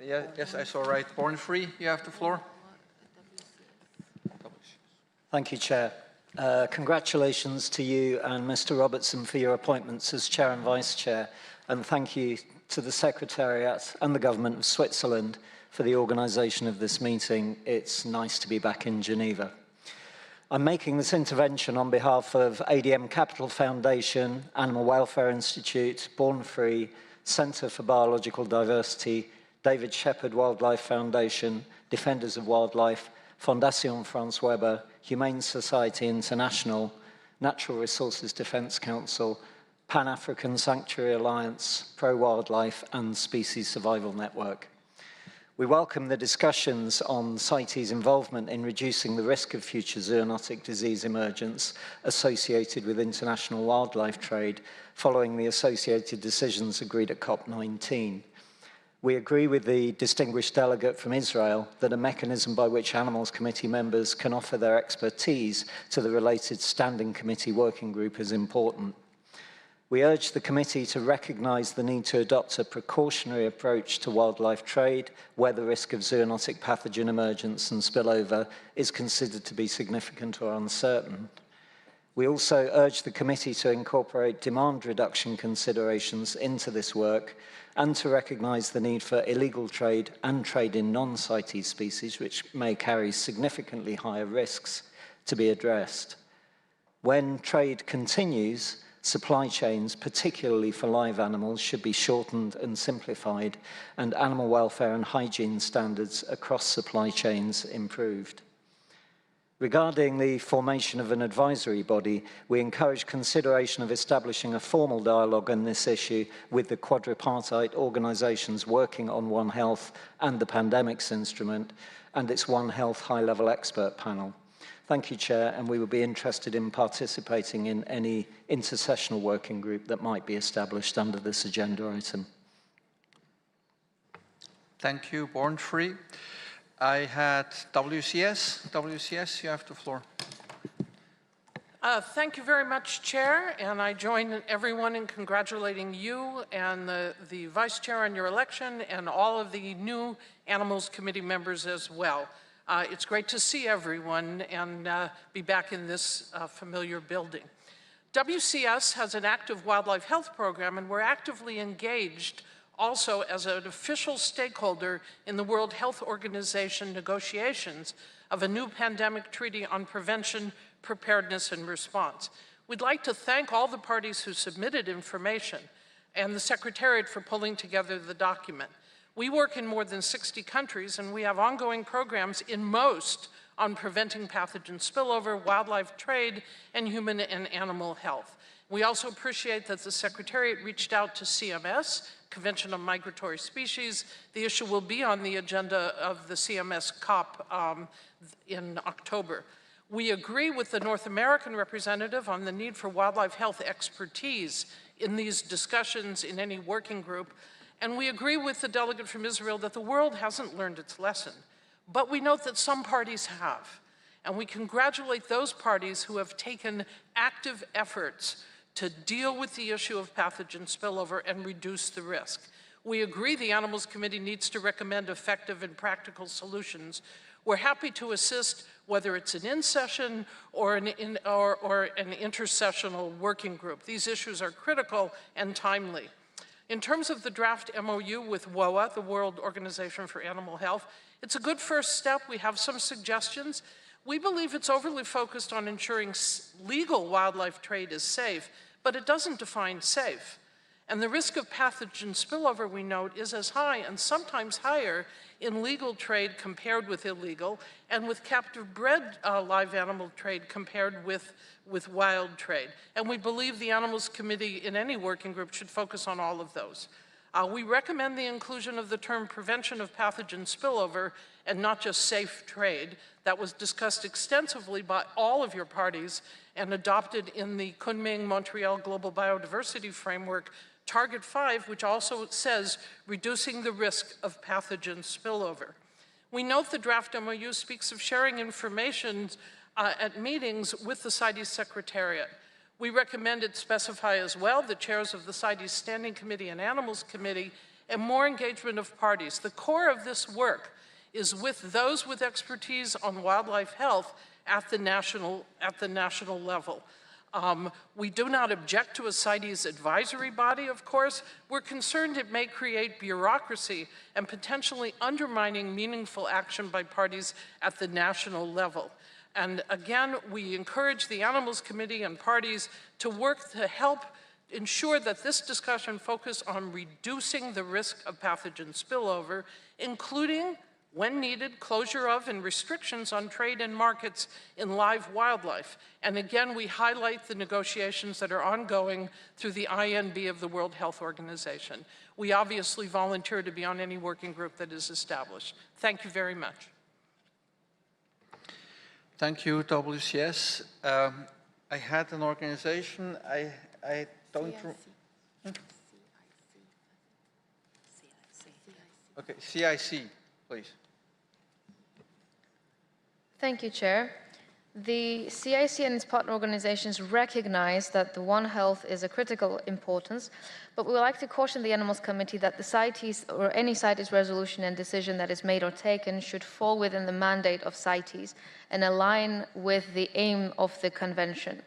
Yes, I saw right. Born Free, you have the floor. Thank you, Chair. Congratulations to you and Mr. Robertson for your appointments as Chair and Vice Chair, and thank you to the Secretariat and the Government of Switzerland for the organisation of this meeting. It's nice to be back in Geneva. I'm making this intervention on behalf of ADM Capital Foundation, Animal Welfare Institute, Born Free, Centre for Biological Diversity, David Shepherd Wildlife Foundation, Defenders of Wildlife, Fondation Franz Weber, Humane Society International, Natural Resources Defence Council, Pan-African Sanctuary Alliance, Pro-Wildlife and Species Survival Network. We welcome the discussions on CITES' involvement in reducing the risk of future zoonotic disease emergence associated with international wildlife trade following the associated decisions agreed at COP19. We agree with the distinguished delegate from Israel that a mechanism by which Animals Committee members can offer their expertise to the related Standing Committee working group is important. We urge the committee to recognise the need to adopt a precautionary approach to wildlife trade where the risk of zoonotic pathogen emergence and spillover is considered to be significant or uncertain. We also urge the committee to incorporate demand reduction considerations into this work and to recognise the need for illegal trade and trade in non-CITES species, which may carry significantly higher risks, to be addressed. When trade continues, supply chains, particularly for live animals, should be shortened and simplified, and animal welfare and hygiene standards across supply chains improved. Regarding the formation of an advisory body, we encourage consideration of establishing a formal dialogue on this issue with the quadripartite organisations working on One Health and the Pandemics Instrument and its One Health high-level expert panel. Thank you, Chair, and we would be interested in participating in any intersessional working group that might be established under this agenda item. Thank you, Born Free. I had WCS. WCS, you have the floor. Thank you very much, Chair, and I join everyone in congratulating you and the Vice Chair on your election and all of the new Animals Committee members as well. It's great to see everyone and be back in this familiar building. WCS has an active wildlife health program, and we're actively engaged also as an official stakeholder in the World Health Organization negotiations of a new pandemic treaty on prevention, preparedness, and response. We'd like to thank all the parties who submitted information and the Secretariat for pulling together the document. We work in more than 60 countries, and we have ongoing programs in most on preventing pathogen spillover, wildlife trade, and human and animal health. We also appreciate that the Secretariat reached out to CMS, Convention on Migratory Species. The issue will be on the agenda of the CMS COP in October. We agree with the North American representative on the need for wildlife health expertise in these discussions in any working group. And we agree with the delegate from Israel that the world hasn't learned its lesson. But we note that some parties have. And we congratulate those parties who have taken active efforts to deal with the issue of pathogen spillover and reduce the risk. We agree the Animals Committee needs to recommend effective and practical solutions. We're happy to assist, whether it's an in-session or an intersessional working group. These issues are critical and timely. In terms of the draft MOU with WOA, the World Organization for Animal Health, it's a good first step. We have some suggestions. We believe it's overly focused on ensuring legal wildlife trade is safe, but it doesn't define safe. And the risk of pathogen spillover, we note, is as high and sometimes higher in legal trade compared with illegal, and with captive bred live animal trade compared with wild trade. And we believe the Animals Committee in any working group should focus on all of those. We recommend the inclusion of the term prevention of pathogen spillover and not just safe trade. That was discussed extensively by all of your parties and adopted in the Kunming-Montreal Global Biodiversity Framework, Target 5, which also says reducing the risk of pathogen spillover. We note the draft MOU speaks of sharing information at meetings with the CITES Secretariat. We recommend it specify as well the chairs of the CITES Standing Committee and Animals Committee and more engagement of parties. The core of this work is with those with expertise on wildlife health at the national level. We do not object to a CITES advisory body, of course. We're concerned it may create bureaucracy and potentially undermining meaningful action by parties at the national level. And again, we encourage the Animals Committee and parties to work to help ensure that this discussion focus on reducing the risk of pathogen spillover, including When needed, closure of and restrictions on trade and markets in live wildlife. And again, we highlight the negotiations that are ongoing through the INB of the World Health Organization. We obviously volunteer to be on any working group that is established. Thank you very much. Thank you, WCS. I had an organization, I don't... Okay, CIC, please. Thank you, Chair. The CIC and its partner organizations recognize that the One Health is a critical importance, but we would like to caution the Animals Committee that the CITES or any CITES resolution and decision that is made or taken should fall within the mandate of CITES and align with the aim of the Convention.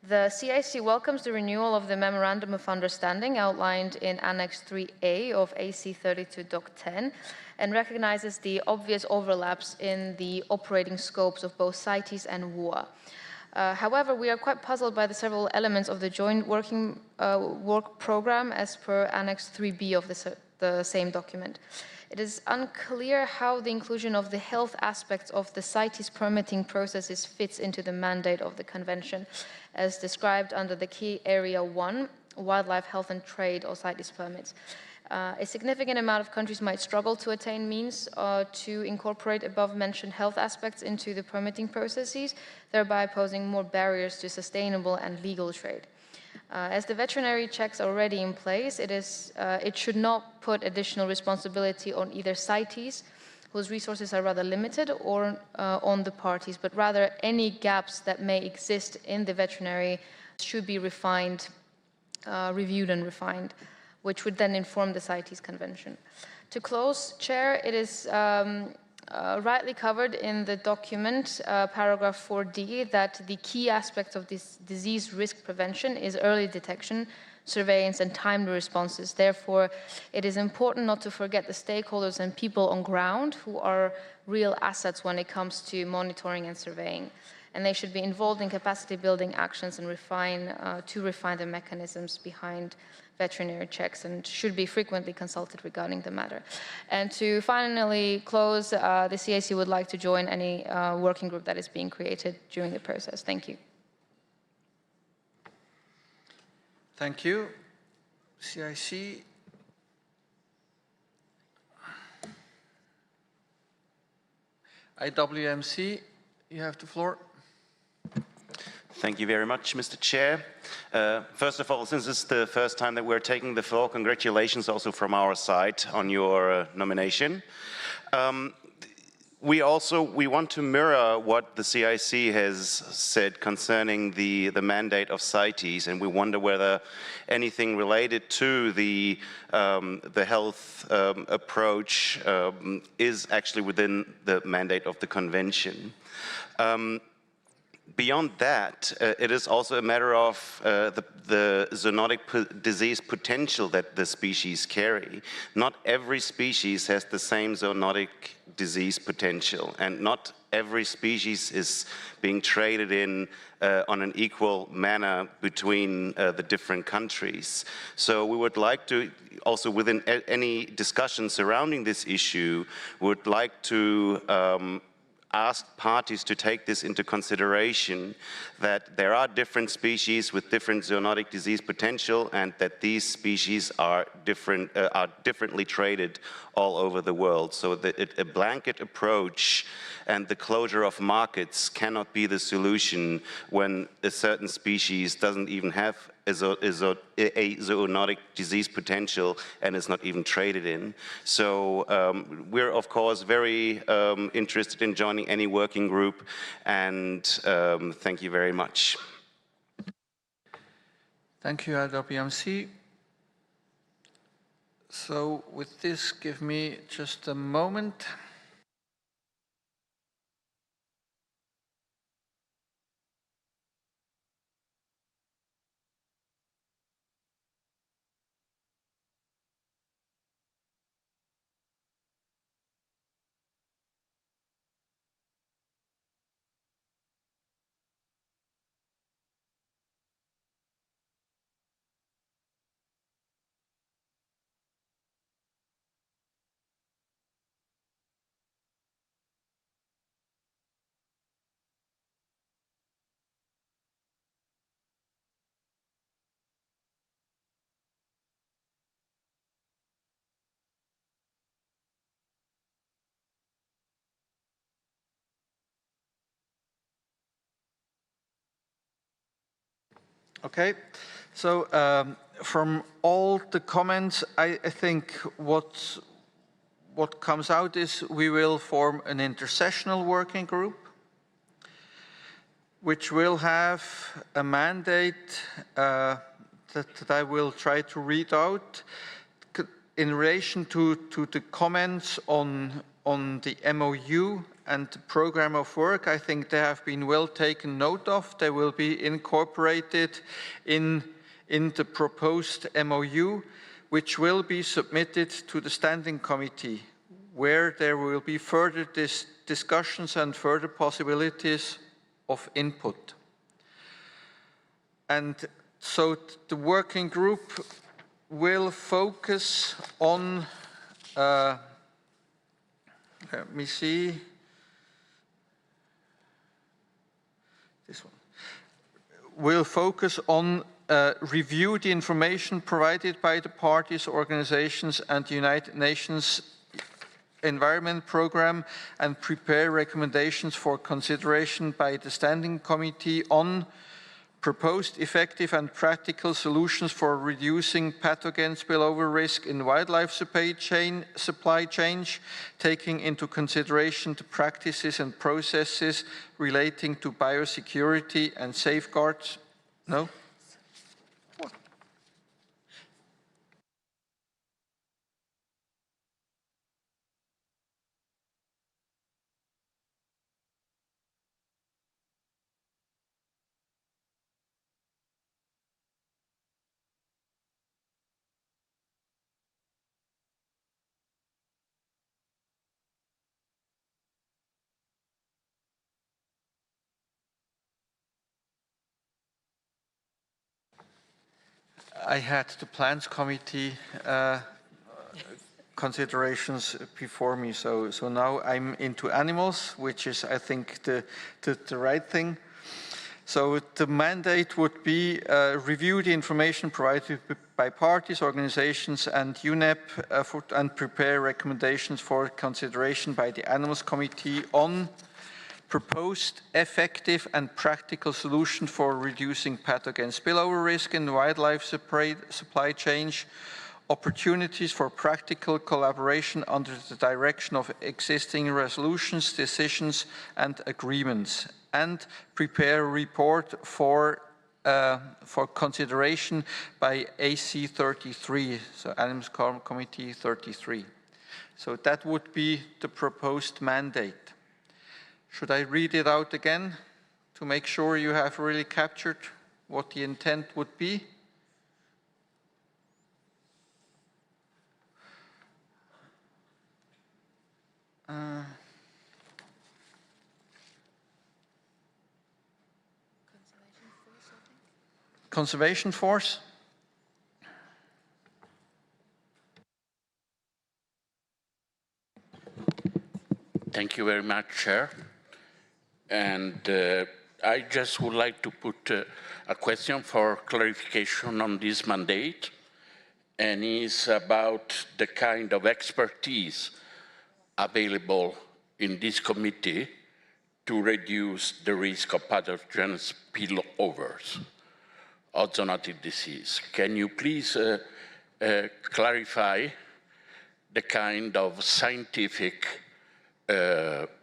The CIC welcomes the renewal of the Memorandum of Understanding outlined in Annex 3A of AC 32 Doc 10 and recognizes the obvious overlaps in the operating scopes of both CITES and WUA. However, we are quite puzzled by the several elements of the joint work program as per Annex 3B of the same document. It is unclear how the inclusion of the health aspects of the CITES permitting processes fits into the mandate of the Convention, as described under the Key Area 1, Wildlife Health and Trade, or CITES permits. A significant amount of countries might struggle to attain means to incorporate above-mentioned health aspects into the permitting processes, thereby posing more barriers to sustainable and legal trade. As the veterinary checks are already in place, it should not put additional responsibility on either CITES, whose resources are rather limited, or on the parties, but rather any gaps that may exist in the veterinary should be reviewed and refined, which would then inform the CITES Convention. To close, Chair, it is rightly covered in the document, paragraph 4D, that the key aspect of this disease risk prevention is early detection, surveillance, and timely responses. Therefore, it is important not to forget the stakeholders and people on ground who are real assets when it comes to monitoring and surveying. And they should be involved in capacity building actions and refine the mechanisms behind veterinary checks, and should be frequently consulted regarding the matter. And to finally close, the CIC would like to join any working group that is being created during the process. Thank you. Thank you. CIC. IWMC, you have the floor. Thank you very much, Mr. Chair. First of all, since it's the first time that we're taking the floor, congratulations also from our side on your nomination. We want to mirror what the CIC has said concerning the mandate of CITES, and we wonder whether anything related to the health approach is actually within the mandate of the Convention. Beyond that, it is also a matter of the zoonotic disease potential that the species carry. Not every species has the same zoonotic disease potential, and not every species is being traded in on an equal manner between the different countries. So we would like to, also within any discussion surrounding this issue, would like to ask parties to take this into consideration, that there are different species with different zoonotic disease potential, and that these species are differently traded all over the world. So that a blanket approach and the closure of markets cannot be the solution when a certain species doesn't even have a zoonotic disease potential and is not even traded in. So we're of course very interested in joining any working group, and thank you very much. Thank you, IWMC. So with this, give me just a moment. Okay, so from all the comments, I think what comes out is we will form an intersessional working group, which will have a mandate that I will try to read out in relation to the comments on the MOU and the program of work. I think they have been well taken note of. They will be incorporated in the proposed MOU, which will be submitted to the Standing Committee, where there will be further discussions and further possibilities of input. And so the working group will focus on, let me see, this one, will focus on review the information provided by the parties, organizations, and the United Nations Environment Programme and prepare recommendations for consideration by the Standing Committee on proposed effective and practical solutions for reducing pathogen spillover risk in wildlife supply chain, taking into consideration the practices and processes relating to biosecurity and safeguards. No? I had the Plans Committee considerations before me, so now I'm into animals, which is, I think, the right thing. So the mandate would be review the information provided by parties, organizations, and UNEP and prepare recommendations for consideration by the Animals Committee on proposed effective and practical solution for reducing pathogen spillover risk in wildlife supply chain, opportunities for practical collaboration under the direction of existing resolutions, decisions, and agreements, and prepare a report for consideration by AC 33, so Animals Committee 33. So that would be the proposed mandate. Should I read it out again to make sure you have really captured what the intent would be? Conservation force? Thank you very much, Chair. And I just would like to put a question for clarification on this mandate, and it's about the kind of expertise available in this committee to reduce the risk of pathogen spillovers of zoonotic disease. Can you please clarify the kind of scientific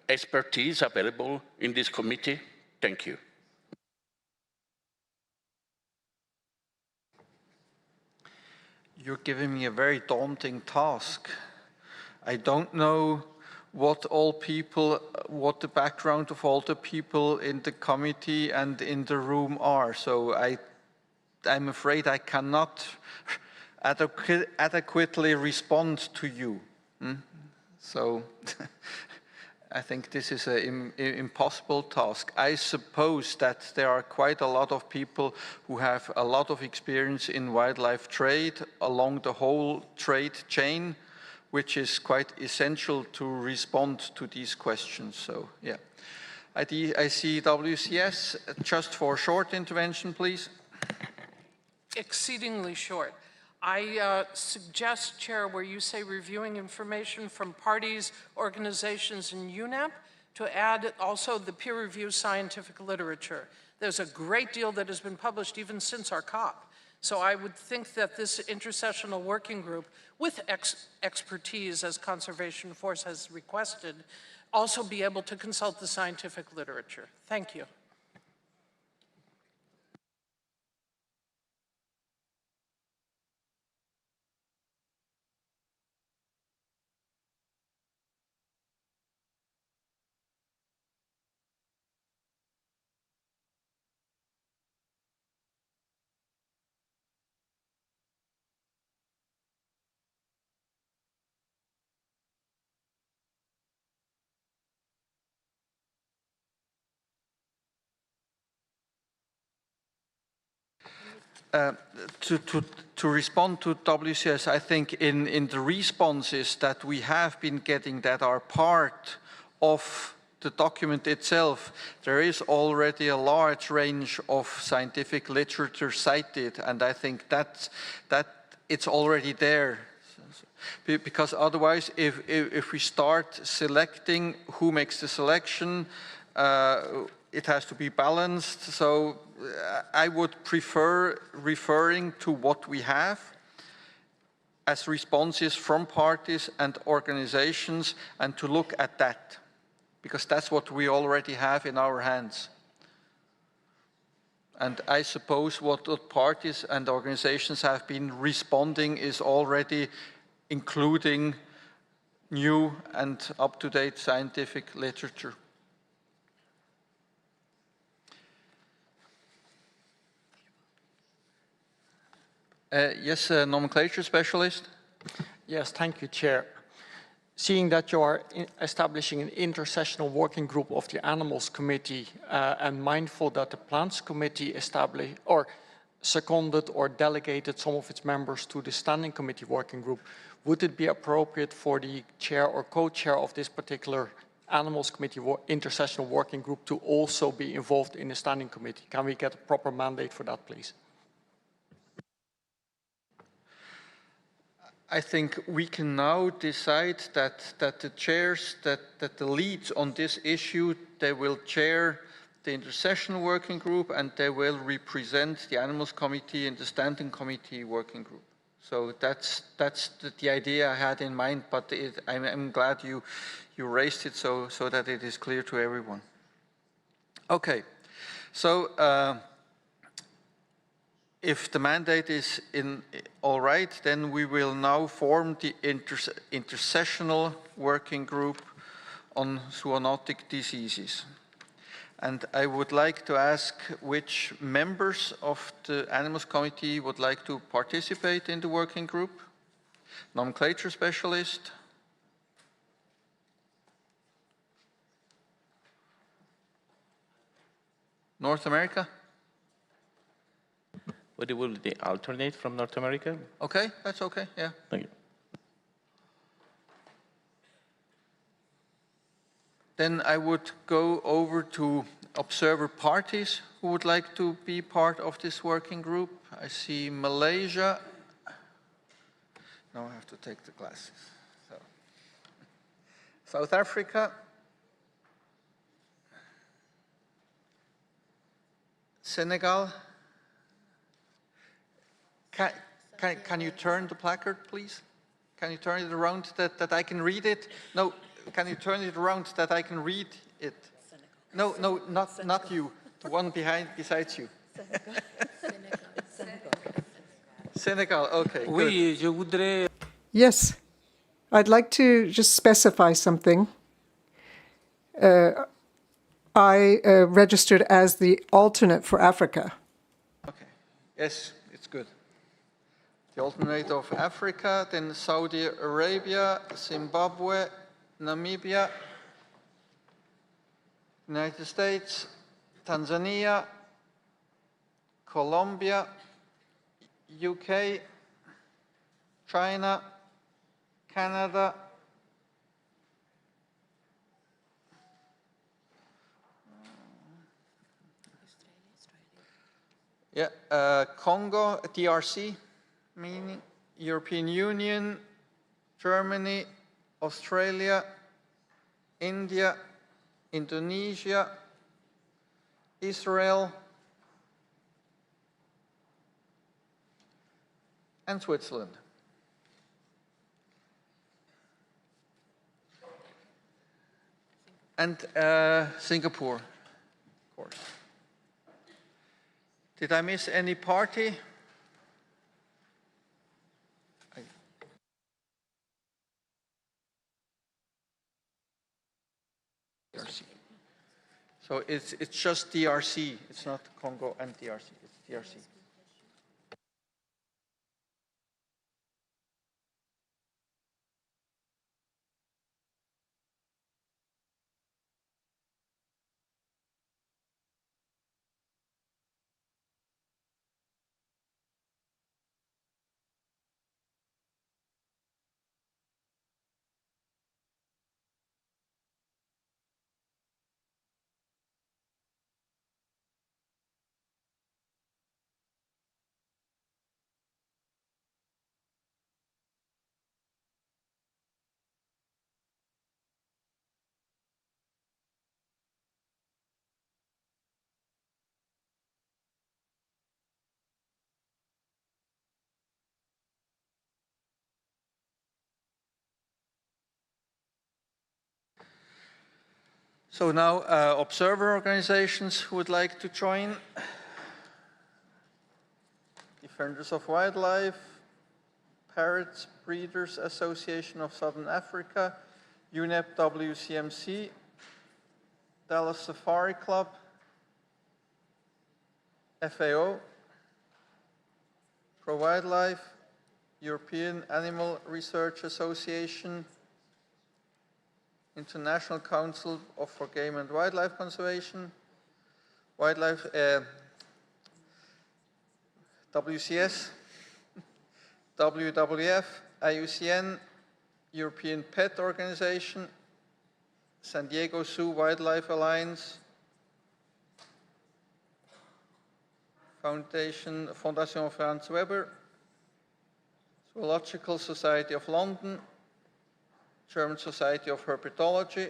expertise available in this committee? Thank you. You're giving me a very daunting task. I don't know what the background of all the people in the committee and in the room are. So I'm afraid I cannot adequately respond to you. So I think this is an impossible task. I suppose that there are quite a lot of people who have a lot of experience in wildlife trade along the whole trade chain, which is quite essential to respond to these questions. So, yeah. I see WCS, just for a short intervention, please. Exceedingly short. I suggest, Chair, where you say reviewing information from parties, organizations, and UNEP, to add also the peer-reviewed scientific literature. There's a great deal that has been published even since our COP. So I would think that this intersessional working group with expertise, as Conservation Force has requested, also be able to consult the scientific literature. Thank you. To respond to WCS, I think in the responses that we have been getting that are part of the document itself, there is already a large range of scientific literature cited, and I think that it's already there. Because otherwise, if we start selecting who makes the selection, it has to be balanced. So I would prefer referring to what we have as responses from parties and organizations and to look at that, because that's what we already have in our hands. And I suppose what the parties and organizations have been responding is already including new and up-to-date scientific literature. Yes, nomenclature specialist. Yes, thank you, Chair. Seeing that you are establishing an intersessional working group of the Animals Committee and mindful that the Plants Committee established or seconded or delegated some of its members to the Standing Committee working group, would it be appropriate for the chair or co-chair of this particular Animals Committee intersessional working group to also be involved in the Standing Committee? Can we get a proper mandate for that, please? I think we can now decide that the chairs, that the leads on this issue, they will chair the intersessional working group and they will represent the Animals Committee in the Standing Committee working group. So that's the idea I had in mind, but I'm glad you raised it so that it is clear to everyone. Okay, so if the mandate is all right, then we will now form the intersessional working group on zoonotic diseases. And I would like to ask which members of the Animals Committee would like to participate in the working group. Nomenclature specialist. North America. What will the alternate from North America? Okay, that's okay, yeah. Thank you. Then I would go over to observer parties who would like to be part of this working group. I see Malaysia. Now I have to take the glasses. So. South Africa. Senegal. Can you turn the placard, please? Can you turn it around that I can read it? No, can you turn it around that I can read it? No, not you. The one besides you. Senegal, okay. Oui, je voudrais... Yes, I'd like to just specify something. I registered as the alternate for Africa. Okay, yes, it's good. The alternate of Africa, then Saudi Arabia, Zimbabwe, Namibia, United States, Tanzania, Colombia, UK, China, Canada, Congo, DRC, meaning European Union, Germany, Australia, India, Indonesia, Israel, and Switzerland. And Singapore, of course. Did I miss any party? DRC. So it's just DRC. It's not Congo and DRC. It's DRC. So now observer organizations who would like to join. Defenders of Wildlife, Parrot Breeders Association of Southern Africa, UNEP WCMC, Dallas Safari Club, FAO, Pro-Wildlife, European Animal Research Association, International Council for Game and Wildlife Conservation, Wildlife, WCS, WWF, IUCN, European Pet Organization, San Diego Zoo Wildlife Alliance, Fondation Franz Weber, Zoological Society of London, German Society of Herpetology,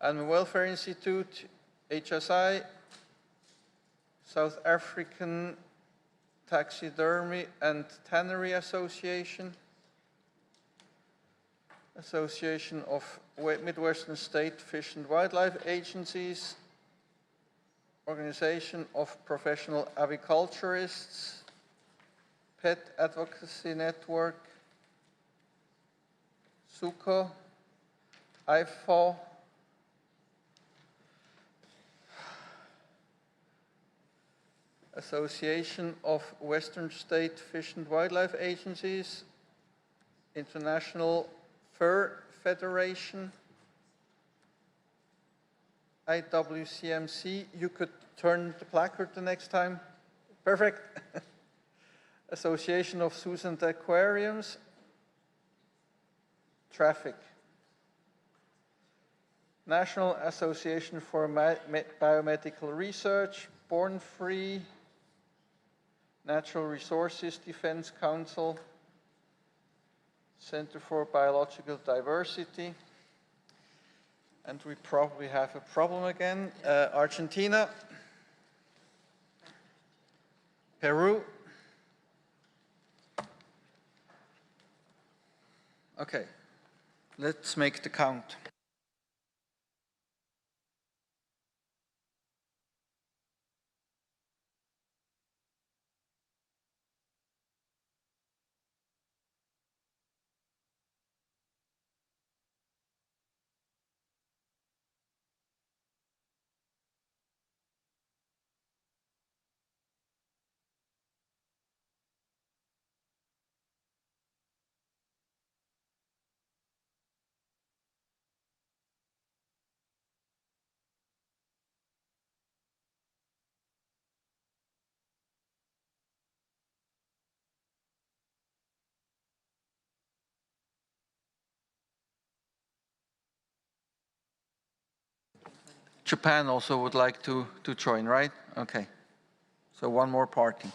Animal Welfare Institute, HSI, South African Taxidermy and Tannery Association, Association of Midwestern State Fish and Wildlife Agencies, Organization of Professional Aviculturists, Pet Advocacy Network, SUCO, IFO, Association of Western State Fish and Wildlife Agencies, International Fur Federation, IWCMC. You could turn the placard the next time. Perfect. Association of Zoos and Aquariums, Traffic. National Association for Biomedical Research, Born Free, Natural Resources Defense Council, Center for Biological Diversity, and we probably have a problem again. Argentina, Peru. Okay, let's make the count. Japan also would like to join, right? Okay. So one more party.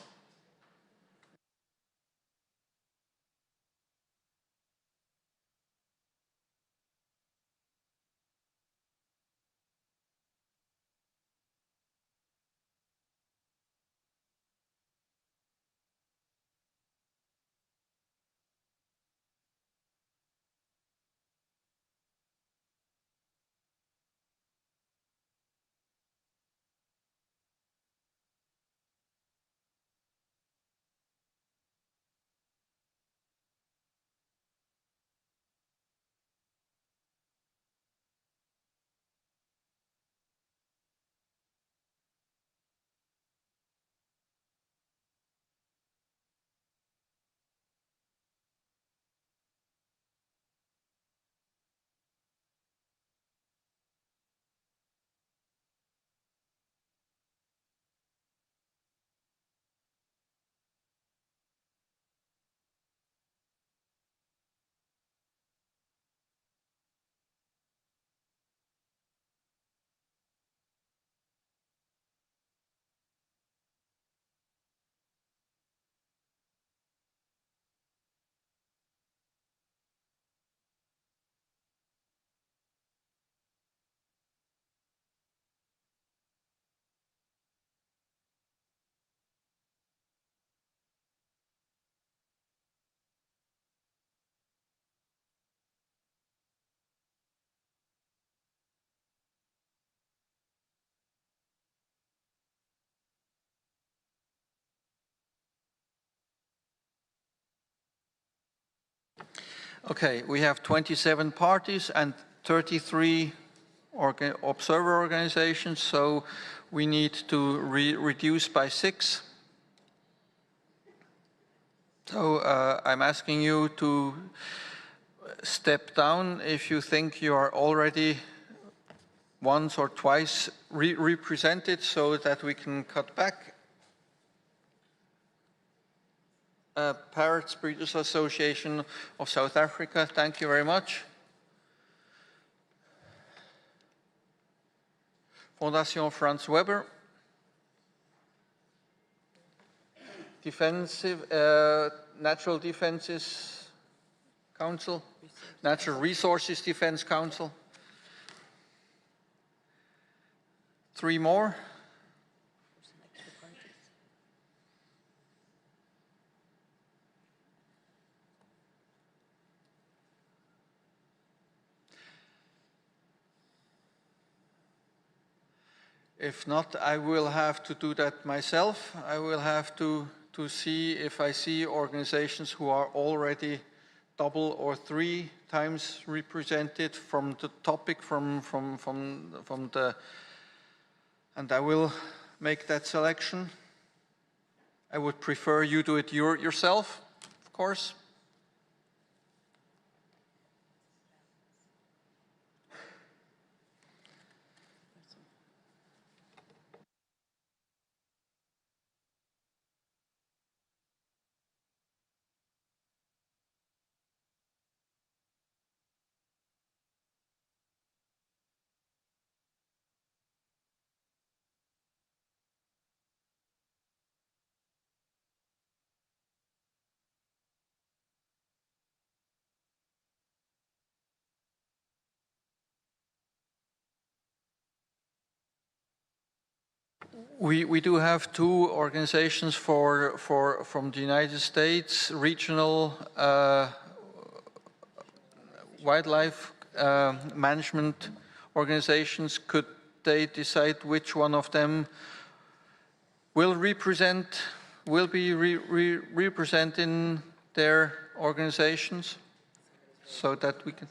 Okay, we have 27 parties and 33 observer organizations, so we need to reduce by 6. So I'm asking you to step down if you think you are already once or twice represented, so that we can cut back. Parrots Breeders Association of South Africa, thank you very much. Fondation Franz Weber. Natural Defenses Council, Natural Resources Defense Council. 3 more. If not, I will have to do that myself. I will have to see if I see organizations who are already double or 3 times represented from the topic, from the, and I will make that selection. I would prefer you do it yourself, of course. We do have 2 organizations from the United States, regional wildlife management organizations. Could they decide which one of them will be representing their organizations, so that we can?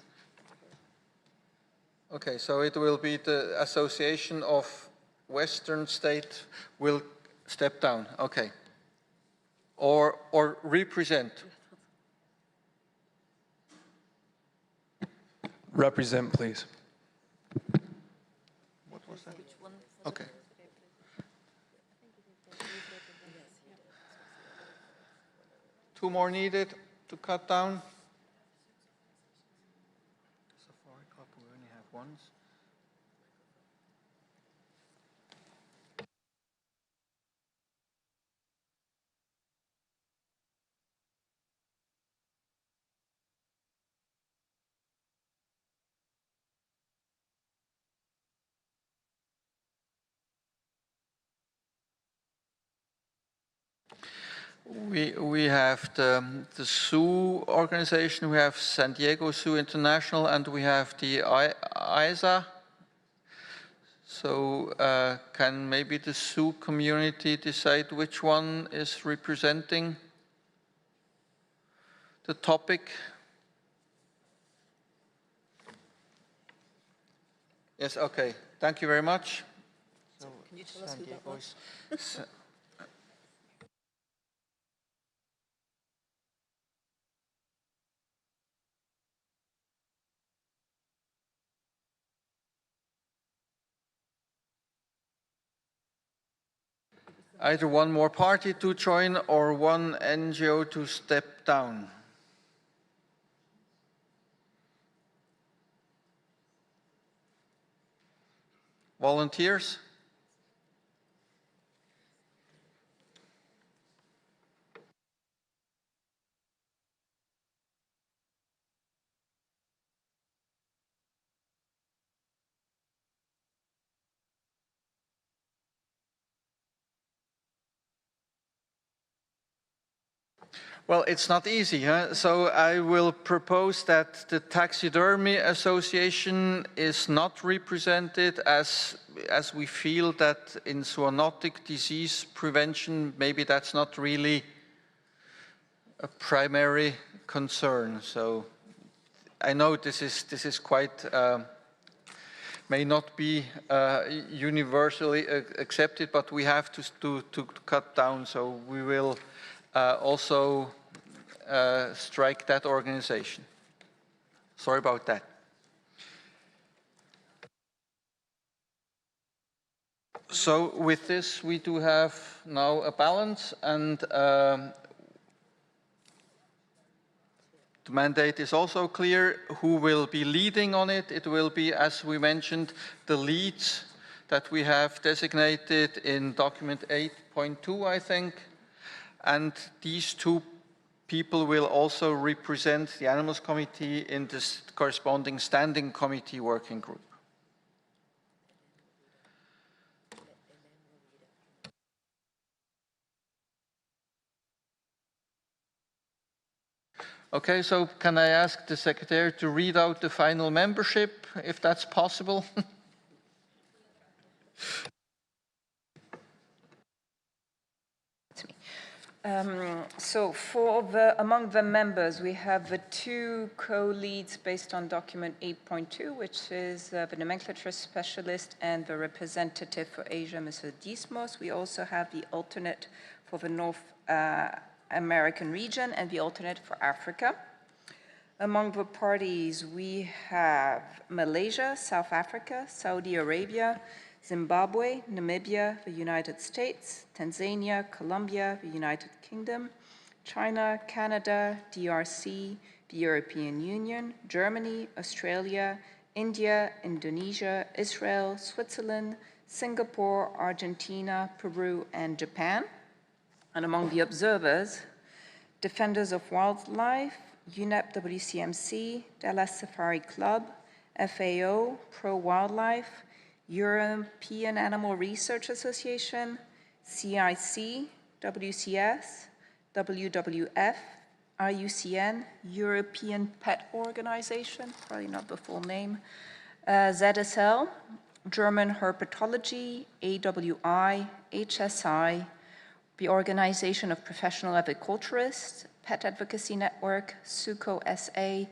Okay, so it will be the Association of Western State will step down, okay. Or represent. Represent, please. What was that? Okay. Two more needed to cut down. Safari Club, we only have ones. We have the Zoo organization, we have San Diego Zoo International, and we have the ISA. So can maybe the Zoo community decide which one is representing the topic? Yes, okay. Thank you very much. So can you tell us who that was? Either one more party to join or one NGO to step down. Volunteers? Well, it's not easy, huh? So I will propose that the Taxidermy Association is not represented, as we feel that in zoonotic disease prevention, maybe that's not really a primary concern. So I know this is quite, may not be universally accepted, but we have to cut down, so we will also strike that organization. Sorry about that. So with this, we do have now a balance, and the mandate is also clear. Who will be leading on it? It will be, as we mentioned, the leads that we have designated in document 8.2, I think. And these two people will also represent the Animals Committee in this corresponding standing committee working group. Okay, so can I ask the Secretary to read out the final membership, if that's possible? So among the members, we have the two co-leads based on document 8.2, which is the nomenclature specialist and the representative for Asia, Mr. Dismos. We also have the alternate for the North American region and the alternate for Africa. Among the parties, we have Malaysia, South Africa, Saudi Arabia, Zimbabwe, Namibia, the United States, Tanzania, Colombia, the United Kingdom, China, Canada, DRC, the European Union, Germany, Australia, India, Indonesia, Israel, Switzerland, Singapore, Argentina, Peru, and Japan. And among the observers, Defenders of Wildlife, UNEP WCMC, Dallas Safari Club, FAO, Pro Wildlife, European Animal Research Association, CIC, WCS, WWF, IUCN, European Pet Organization, probably not the full name, ZSL, German Herpetology, AWI, HSI, the Organization of Professional Aviculturists, Pet Advocacy Network, SUCO SA,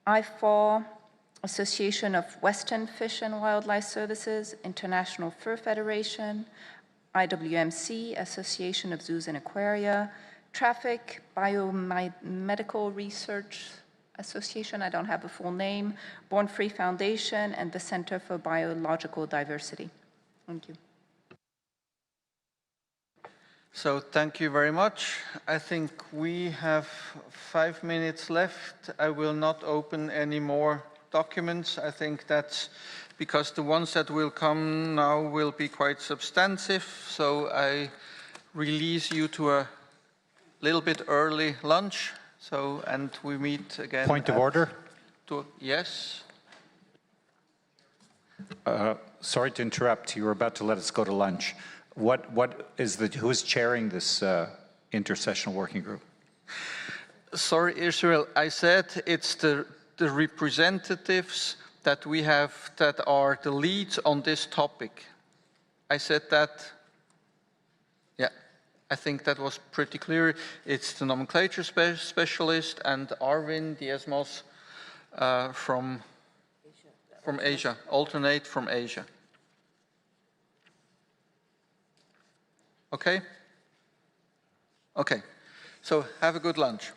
IFAW, Association of Western Fish and Wildlife Services, International Fur Federation, IWMC, Association of Zoos and Aquaria, Traffic Biomedical Research Association, I don't have the full name, Born Free Foundation, and the Center for Biological Diversity. Thank you. So thank you very much. I think we have 5 minutes left. I will not open any more documents. I think that's because the ones that will come now will be quite substantive. So I release you to a little bit early lunch. So, and we meet again. Point of order? Yes. Sorry to interrupt. You were about to let us go to lunch. Who is chairing this intersessional working group? Sorry, Israel. I said it's the representatives that we have that are the leads on this topic. I said that. Yeah, I think that was pretty clear. It's the nomenclature specialist and Arvin Diezmos from Asia, alternate from Asia. Okay? Okay. So have a good lunch.